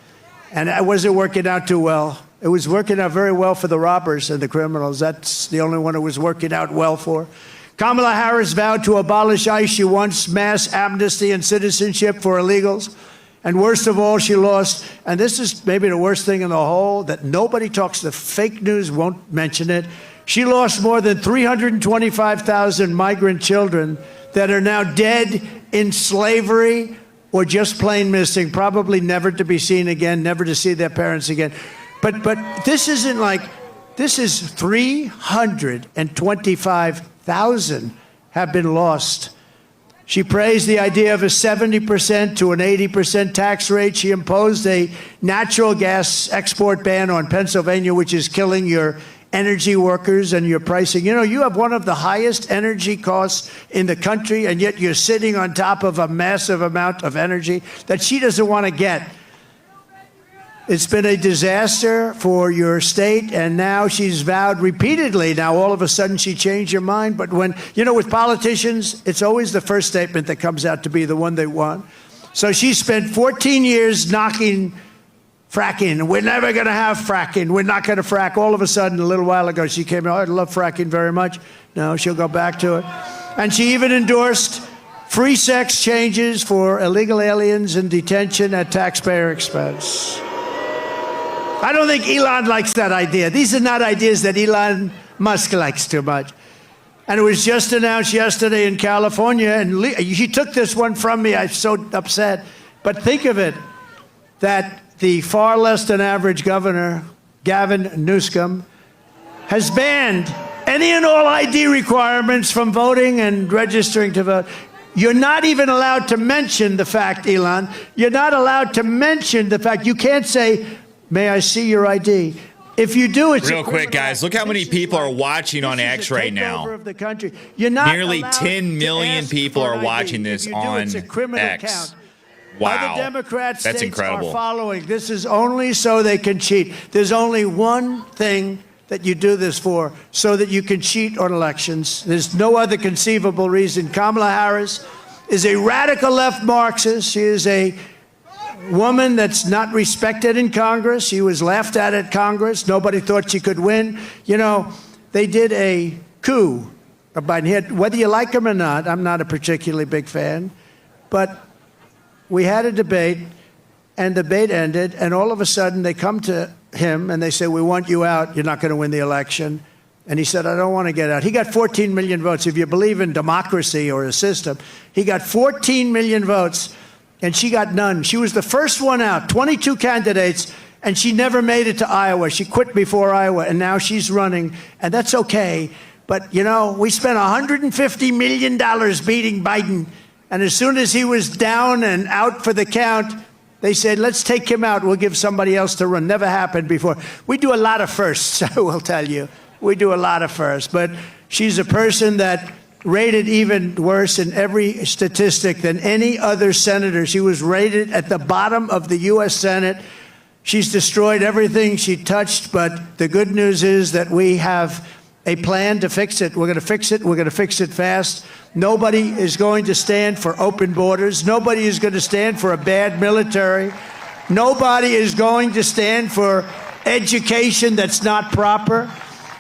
Speaker 17: And it wasn't working out too well. It was working out very well for the robbers and the criminals. That's the only one it was working out well for. Kamala Harris vowed to abolish ICE. She wants mass amnesty and citizenship for illegals. And worst of all, she lost, and this is maybe the worst thing in the whole, that nobody talks, the fake news won't mention it. She lost more than 325,000 migrant children that are now dead in slavery or just plain missing, probably never to be seen again, never to see their parents again. But this isn't like, this is 325,000 have been lost. She praised the idea of a 70% to an 80% tax rate. She imposed a natural gas export ban on Pennsylvania, which is killing your energy workers and your pricing. You know, you have one of the highest energy costs in the country, and yet you're sitting on top of a massive amount of energy that she doesn't want to get. It's been a disaster for your state, and now she's vowed repeatedly. Now, all of a sudden, she changed her mind. But when, you know, with politicians, it's always the first statement that comes out to be the one they want. So she spent 14 years knocking fracking. We're never going to have fracking. We're not going to frack. All of a sudden, a little while ago, she came out, I love fracking very much. No, she'll go back to it. And she even endorsed free sex changes for illegal aliens in detention at taxpayer expense. I don't think Elon likes that idea. These are not ideas that Elon Musk likes too much. And it was just announced yesterday in California, and he took this one from me. I'm so upset. But think of it, that the far less than average governor, Gavin Newsom, has banned any and all ID requirements from voting and registering to vote. You're not even allowed to mention the fact, Elon, you're not allowed to mention the fact. You can't say, may I see your ID? If you do, it's
Speaker 4: real quick, guys. Look how many people are watching on X right now.
Speaker 17: of the country. You're not
Speaker 4: Nearly 10 million people are watching this on X. Wow,
Speaker 17: Other Democrat
Speaker 4: that's
Speaker 17: states
Speaker 4: incredible.
Speaker 17: are following. This is only so they can cheat. There's only one thing that you do this for, so that you can cheat on elections. There's no other conceivable reason. Kamala Harris is a radical left Marxist. She is a woman that's not respected in Congress. She was laughed at Congress. Nobody thought she could win. You know, they did a coup. Whether you like him or not, I'm not a particularly big fan, but we had a debate, and the debate ended, and all of a sudden they come to him and they say, we want you out. You're not going to win the election. And he said, I don't want to get out. He got 14 million votes. If you believe in democracy or a system, he got 14 million votes. And she got none. She was the first one out, 22 candidates, and she never made it to Iowa. She quit before Iowa, and now she's running, and that's okay. But, you know, we spent $150 million beating Biden, and as soon as he was down and out for the count, they said, let's take him out. We'll give somebody else to run. Never happened before. We do a lot of firsts, I will tell you. We do a lot of firsts. But she's a person that rated even worse in every statistic than any other senator. She was rated at the bottom of the U.S. Senate. She's destroyed everything she touched, but the good news is that we have a plan to fix it. We're going to fix it. We're going to fix it fast. Nobody is going to stand for open borders. Nobody is going to stand for a bad military. Nobody is going to stand for education that's not proper.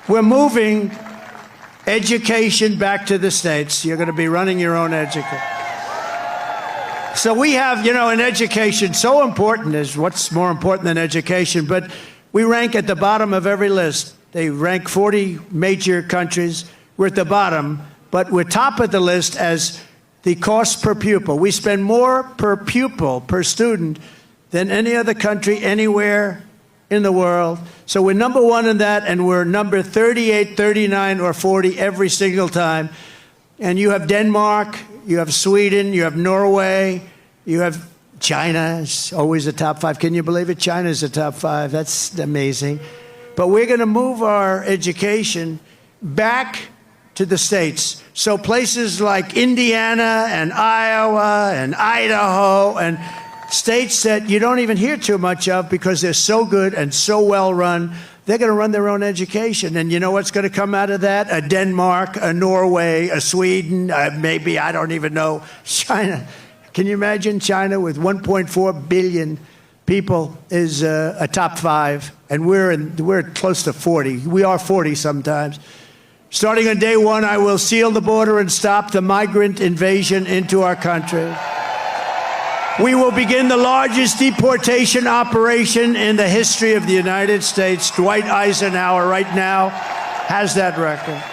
Speaker 17: We're moving education back to the states. You're going to be running your own education. So we have, you know, in education, so important is what's more important than education, but we rank at the bottom of every list. They rank 40 major countries. We're at the bottom, but we're top of the list as the cost per pupil. We spend more per pupil, per student, than any other country anywhere in the world. So we're number one in that, and we're number 38, 39, or 40 every single time. And you have Denmark, you have Sweden, you have Norway, you have China. It's always a top five. Can you believe it? China's a top five. That's amazing. But we're going to move our education back to the states. So places like Indiana and Iowa and Idaho and states that you don't even hear too much of because they're so good and so well run. they're going to run their own education. And you know what's going to come out of that? A Denmark, a Norway, a Sweden, maybe, I don't even know, China. Can you imagine China with 1.4 billion people is a top 5, and we're close to 40. We are 40 sometimes. Starting on day 1, I will seal the border and stop the migrant invasion into our country. We will begin the largest deportation operation in the history of the United States. Dwight Eisenhower right now has that record.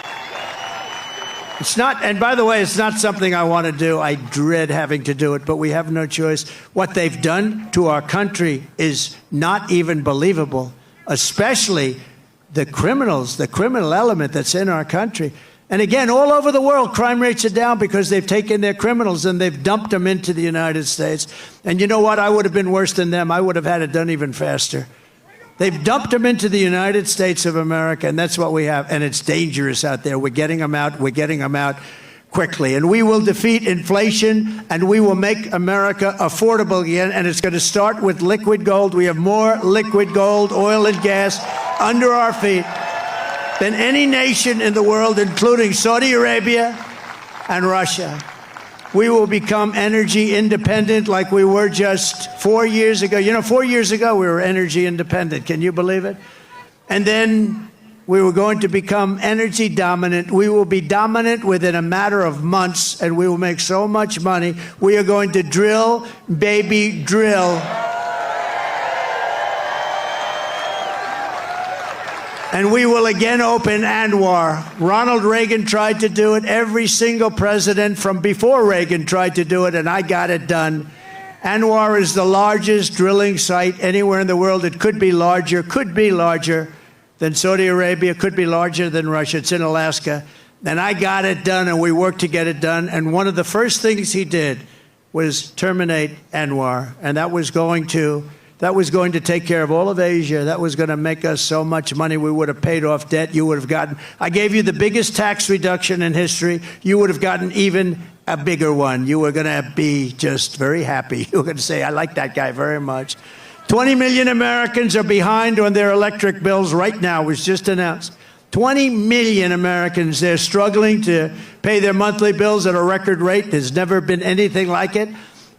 Speaker 17: It's not, and by the way, it's not something I want to do. I dread having to do it, but we have no choice. What they've done to our country is not even believable, especially the criminals, the criminal element that's in our country. And again, all over the world, crime rates are down because they've taken their criminals and they've dumped them into the United States. And you know what? I would have been worse than them. I would have had it done even faster. They've dumped them into the United States of America, and that's what we have. And it's dangerous out there. We're getting them out. We're getting them out quickly. And we will defeat inflation, and we will make America affordable again. And it's going to start with liquid gold. We have more liquid gold, oil, and gas under our feet than any nation in the world, including Saudi Arabia and Russia. We will become energy independent like we were just 4 years ago. You know, 4 years ago, we were energy independent. Can you believe it? And then we were going to become energy dominant. We will be dominant within a matter of months, and we will make so much money. We are going to drill, baby, drill. And we will again open Anwar. Ronald Reagan tried to do it. Every single president from before Reagan tried to do it, and I got it done. Anwar is the largest drilling site anywhere in the world. It could be larger than Saudi Arabia, could be larger than Russia. It's in Alaska. And I got it done, and we worked to get it done. And one of the first things he did was terminate Anwar, and that was going to take care of all of Asia. That was going to make us so much money. We would have paid off debt. You would have gotten, I gave you the biggest tax reduction in history. You would have gotten even a bigger one. You were going to be just very happy. You were going to say, I like that guy very much. 20 million Americans are behind on their electric bills right now. It was just announced. 20 million Americans, they're struggling to pay their monthly bills at a record rate. There's never been anything like it.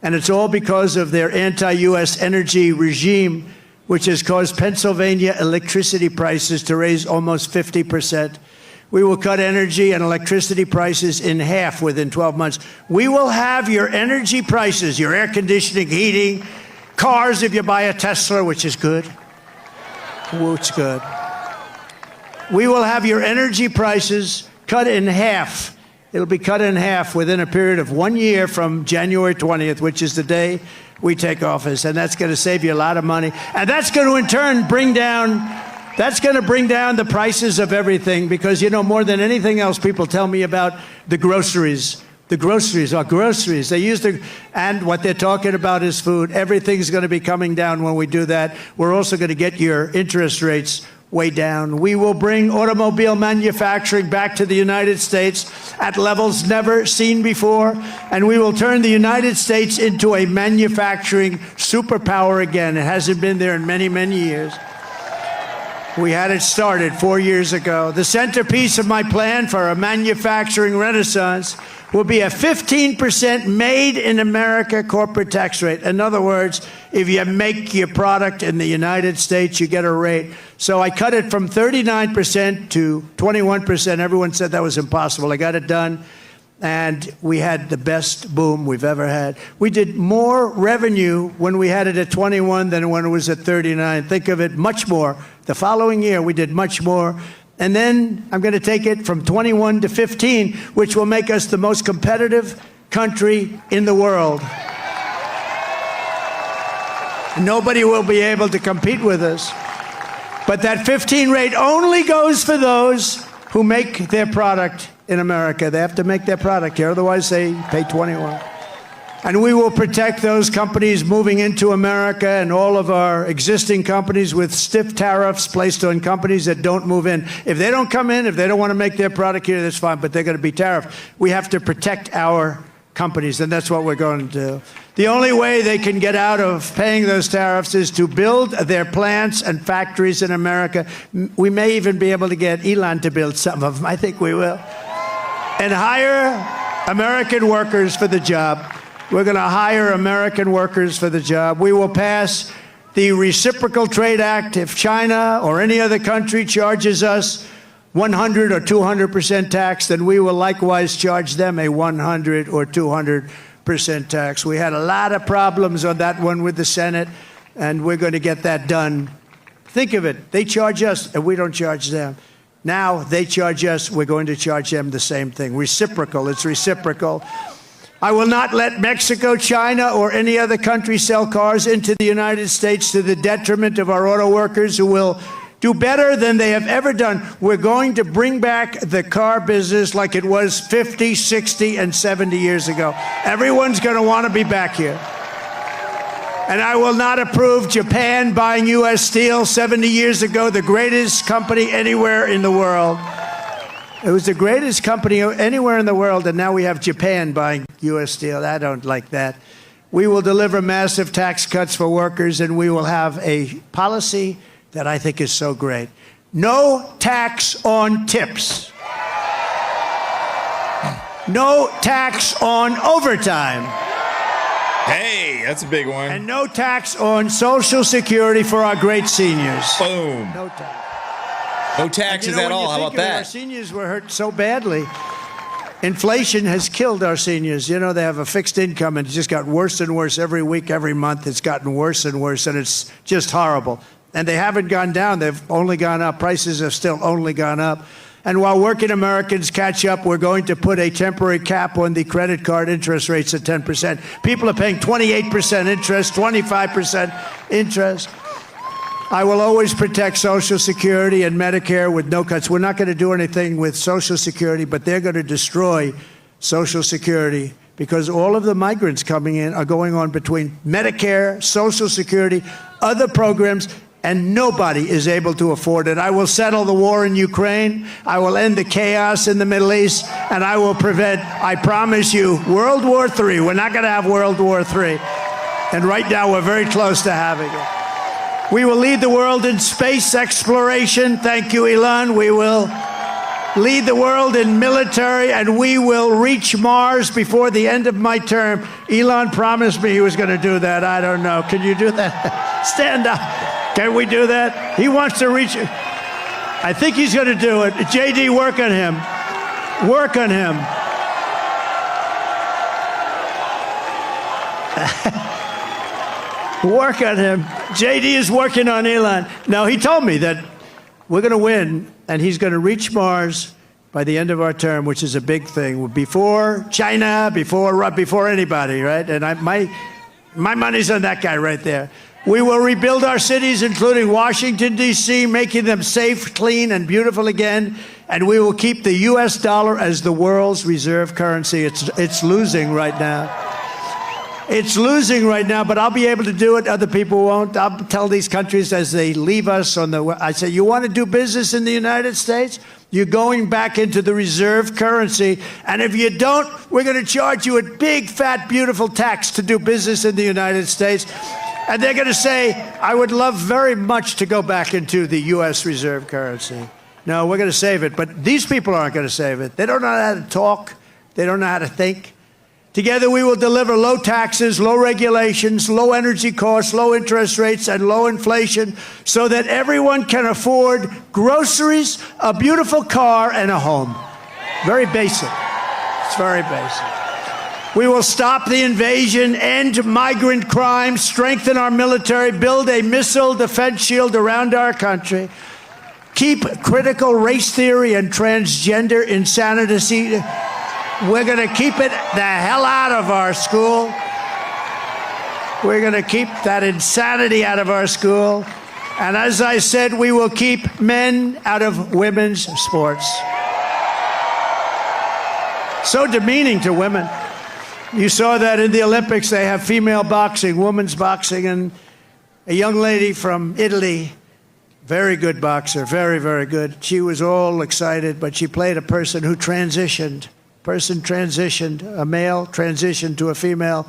Speaker 17: And it's all because of their anti-U.S. energy regime, which has caused Pennsylvania electricity prices to raise almost 50%. We will cut energy and electricity prices in half within 12 months. We will have your energy prices, your air conditioning, heating, cars if you buy a Tesla, which is good. It's good. We will have your energy prices cut in half. It'll be cut in half within a period of 1 year from January 20th, which is the day we take office. And that's going to save you a lot of money. And that's going to, in turn, bring down the prices of everything. Because, you know, more than anything else, people tell me about the groceries. The groceries are groceries. And what they're talking about is food. Everything's going to be coming down when we do that. We're also going to get your interest rates way down. We will bring automobile manufacturing back to the United States at levels never seen before, and we will turn the United States into a manufacturing superpower again. It hasn't been there in many, many years. We had it started 4 years ago. The centerpiece of my plan for a manufacturing renaissance will be a 15% made in America corporate tax rate. In other words, if you make your product in the United States, you get a rate. So I cut it from 39% to 21%. Everyone said that was impossible. I got it done, and we had the best boom we've ever had. We did more revenue when we had it at 21 than when it was at 39. Think of it, much more. The following year, we did much more. And then I'm going to take it from 21 to 15, which will make us the most competitive country in the world. Nobody will be able to compete with us. But that 15 rate only goes for those who make their product in America. They have to make their product here, otherwise they pay 21. And we will protect those companies moving into America and all of our existing companies with stiff tariffs placed on companies that don't move in. If they don't come in, if they don't want to make their product here, that's fine, but they're going to be tariffed. We have to protect our companies, and that's what we're going to do. The only way they can get out of paying those tariffs is to build their plants and factories in America. We may even be able to get Elon to build some of them. I think we will. And hire American workers for the job. We're going to hire American workers for the job. We will pass the Reciprocal Trade Act. If China or any other country charges us 100 or 200% tax, then we will likewise charge them a 100 or 200% tax. We had a lot of problems on that one with the Senate, and we're going to get that done. Think of it. They charge us, and we don't charge them. Now they charge us, we're going to charge them the same thing. Reciprocal. It's reciprocal. I will not let Mexico, China, or any other country sell cars into the United States to the detriment of our auto workers, who will do better than they have ever done. We're going to bring back the car business like it was 50, 60, and 70 years ago. Everyone's going to want to be back here. And I will not approve Japan buying U.S. Steel 70 years ago, the greatest company anywhere in the world. It was the greatest company anywhere in the world, and now we have Japan buying U.S. Steel. I don't like that. We will deliver massive tax cuts for workers, and we will have a policy that I think is so great. No tax on tips. No tax on overtime.
Speaker 4: Hey, that's a big one.
Speaker 17: And no tax on Social Security for our great seniors.
Speaker 4: Boom.
Speaker 17: No tax.
Speaker 4: No taxes at all. How about that?
Speaker 17: Our seniors were hurt so badly. Inflation has killed our seniors. You know, they have a fixed income, and it just got worse and worse every week, every month. It's gotten worse and worse, and it's just horrible. And they haven't gone down. They've only gone up. Prices have still only gone up. And while working Americans catch up, we're going to put a temporary cap on the credit card interest rates at 10%. People are paying 28% interest, 25% interest. I will always protect Social Security and Medicare with no cuts. We're not going to do anything with Social Security, but they're going to destroy Social Security because all of the migrants coming in are going on between Medicare, Social Security, other programs, and nobody is able to afford it. I will settle the war in Ukraine. I will end the chaos in the Middle East, and I will prevent, I promise you, World War III. We're not going to have World War III. And right now, we're very close to having it. We will lead the world in space exploration. Thank you, Elon. We will lead the world in military, and we will reach Mars before the end of my term. Elon promised me he was going to do that. I don't know. Can you do that? Stand up. Can we do that? He wants to reach it. I think he's going to do it. JD, work on him. Work on him. Work on him. JD is working on Elon. Now, he told me that we're going to win, and he's going to reach Mars by the end of our term, which is a big thing. Before China, before anybody, right? And my money's on that guy right there. We will rebuild our cities, including Washington, D.C., making them safe, clean, and beautiful again. And we will keep the U.S. dollar as the world's reserve currency. It's losing right now. It's losing right now, but I'll be able to do it. Other people won't. I'll tell these countries as they leave us I say, you want to do business in the United States? You're going back into the reserve currency. And if you don't, we're going to charge you a big, fat, beautiful tax to do business in the United States. And they're going to say, I would love very much to go back into the U.S. reserve currency. No, we're going to save it. But these people aren't going to save it. They don't know how to talk. They don't know how to think. Together, we will deliver low taxes, low regulations, low energy costs, low interest rates, and low inflation so that everyone can afford groceries, a beautiful car, and a home. Very basic. It's very basic. We will stop the invasion, end migrant crime, strengthen our military, build a missile defense shield around our country, keep critical race theory and transgender insanity. We're going to keep it the hell out of our school. We're going to keep that insanity out of our school. And as I said, we will keep men out of women's sports. So demeaning to women. You saw that in the Olympics. They have female boxing, women's boxing, and a young lady from Italy, very good boxer, very, very good. She was all excited, but she played a person who transitioned. person transitioned, a male transitioned to a female.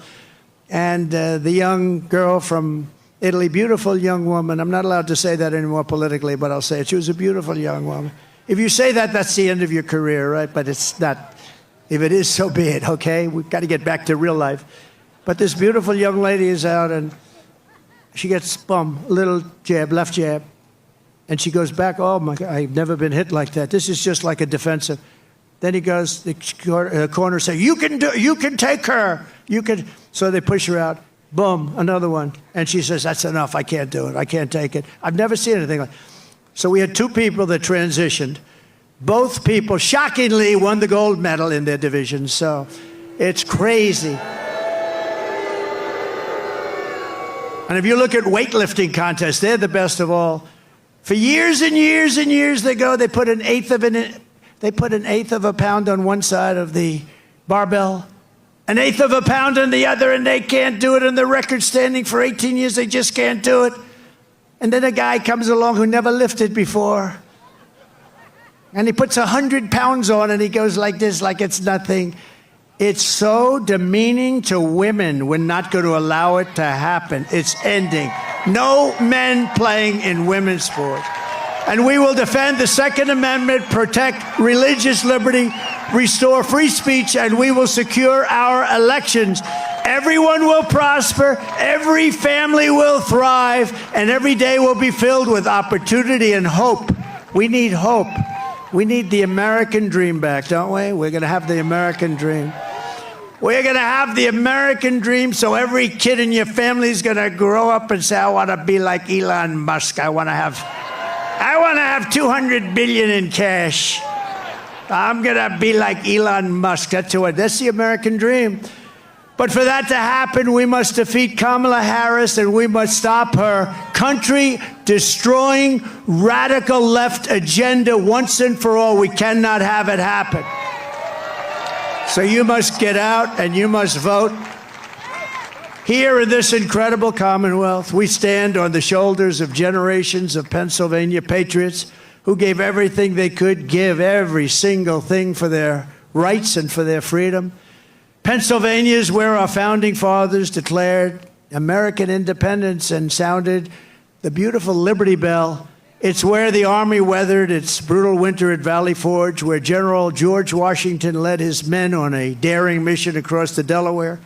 Speaker 17: And the young girl from Italy, beautiful young woman. I'm not allowed to say that anymore politically, but I'll say it. She was a beautiful young woman. If you say that, that's the end of your career, right? But it's not. If it is, so be it, okay? We've got to get back to real life. But this beautiful young lady is out, and she gets, boom, a little jab, left jab. And she goes back, oh, my God, I've never been hit like that. This is just like a defensive. Then he goes, the corner say, you can take her. You can. So they push her out. Boom, another one. And she says, that's enough. I can't do it. I can't take it. I've never seen anything like that. So we had two people that transitioned. Both people, shockingly, won the gold medal in their division. So it's crazy. And if you look at weightlifting contests, they're the best of all. For years and years and years they put an eighth of a pound on one side of the barbell, an eighth of a pound on the other, and they can't do it. And the record standing for 18 years, they just can't do it. And then a guy comes along who never lifted before, and he puts 100 pounds on, and he goes like this, like it's nothing. It's so demeaning to women. We're not going to allow it to happen. It's ending. No men playing in women's sport. And we will defend the Second Amendment, protect religious liberty, restore free speech, and we will secure our elections. Everyone will prosper, every family will thrive, and every day will be filled with opportunity and hope. We need hope. We need the American dream back, don't we? We're going to have the American dream. We're going to have the American dream, so every kid in your family is going to grow up and say, I want to be like Elon Musk. I want to have 200 billion in cash. I'm going to be like Elon Musk. That's the American dream. But for that to happen, we must defeat Kamala Harris, and we must stop her country-destroying, radical left agenda once and for all. We cannot have it happen. So you must get out and you must vote. Here in this incredible Commonwealth, we stand on the shoulders of generations of Pennsylvania patriots who gave everything they could give, every single thing for their rights and for their freedom. Pennsylvania is where our founding fathers declared American independence and sounded the beautiful Liberty Bell. It's where the Army weathered its brutal winter at Valley Forge, where General George Washington led his men on a daring mission across the Delaware,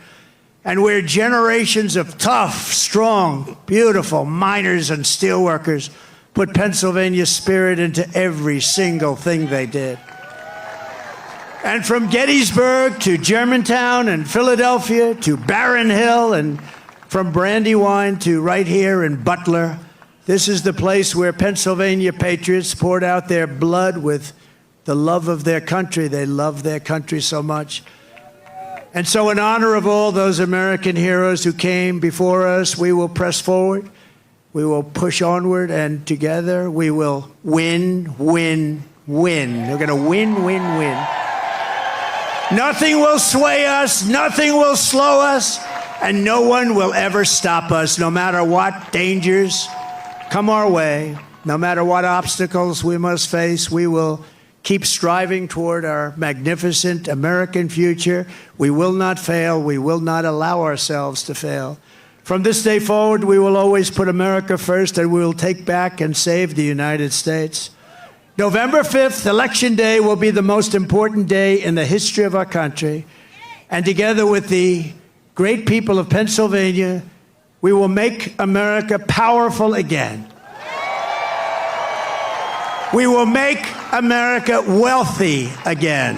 Speaker 17: and where generations of tough, strong, beautiful miners and steelworkers put Pennsylvania's spirit into every single thing they did. And from Gettysburg to Germantown and Philadelphia to Barron Hill, and from Brandywine to right here in Butler, this is the place where Pennsylvania patriots poured out their blood with the love of their country. They love their country so much. And so in honor of all those American heroes who came before us, we will press forward, we will push onward, and together we will win, win, win. We're going to win, win, win. Nothing will sway us, nothing will slow us, and no one will ever stop us, no matter what dangers come our way, no matter what obstacles we must face. We will keep striving toward our magnificent American future. We will not fail. We will not allow ourselves to fail. From this day forward, we will always put America first, and we will take back and save the United States. November 5th, Election Day, will be the most important day in the history of our country. And together with the great people of Pennsylvania, we will make America powerful again. We will make America wealthy again.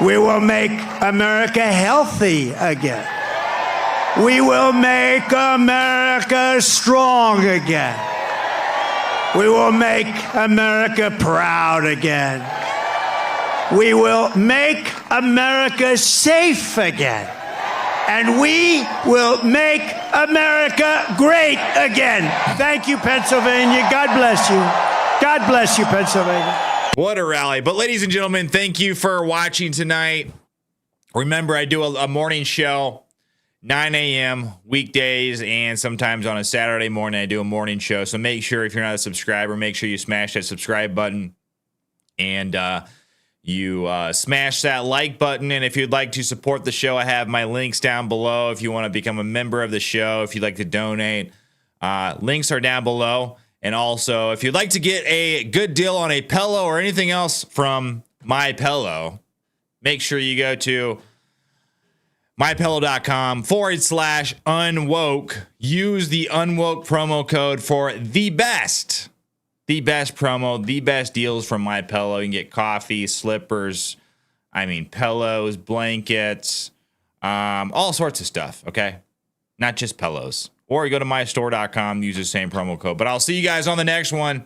Speaker 17: We will make America healthy again. We will make America strong again. We will make America proud again. We will make America safe again. And we will make America great again. Thank you, Pennsylvania. God bless you. God bless you, Pennsylvania.
Speaker 4: What a rally. But ladies and gentlemen, thank you for watching tonight. Remember, I do a morning show, 9 a.m. weekdays, and sometimes on a Saturday morning I do a morning show. So make sure, if you're not a subscriber, make sure you smash that subscribe button and you smash that like button. And if you'd like to support the show, I have my links down below. If you want to become a member of the show, if you'd like to donate, links are down below. And also, if you'd like to get a good deal on a pillow or anything else from My Pillow, make sure you go to mypillow.com/unwoke. Use the unwoke promo code for the best promo, the best deals from My Pillow. You can get coffee, slippers, pillows, blankets, all sorts of stuff, okay? Not just pillows. Or you go to mystore.com, use the same promo code. But I'll see you guys on the next one.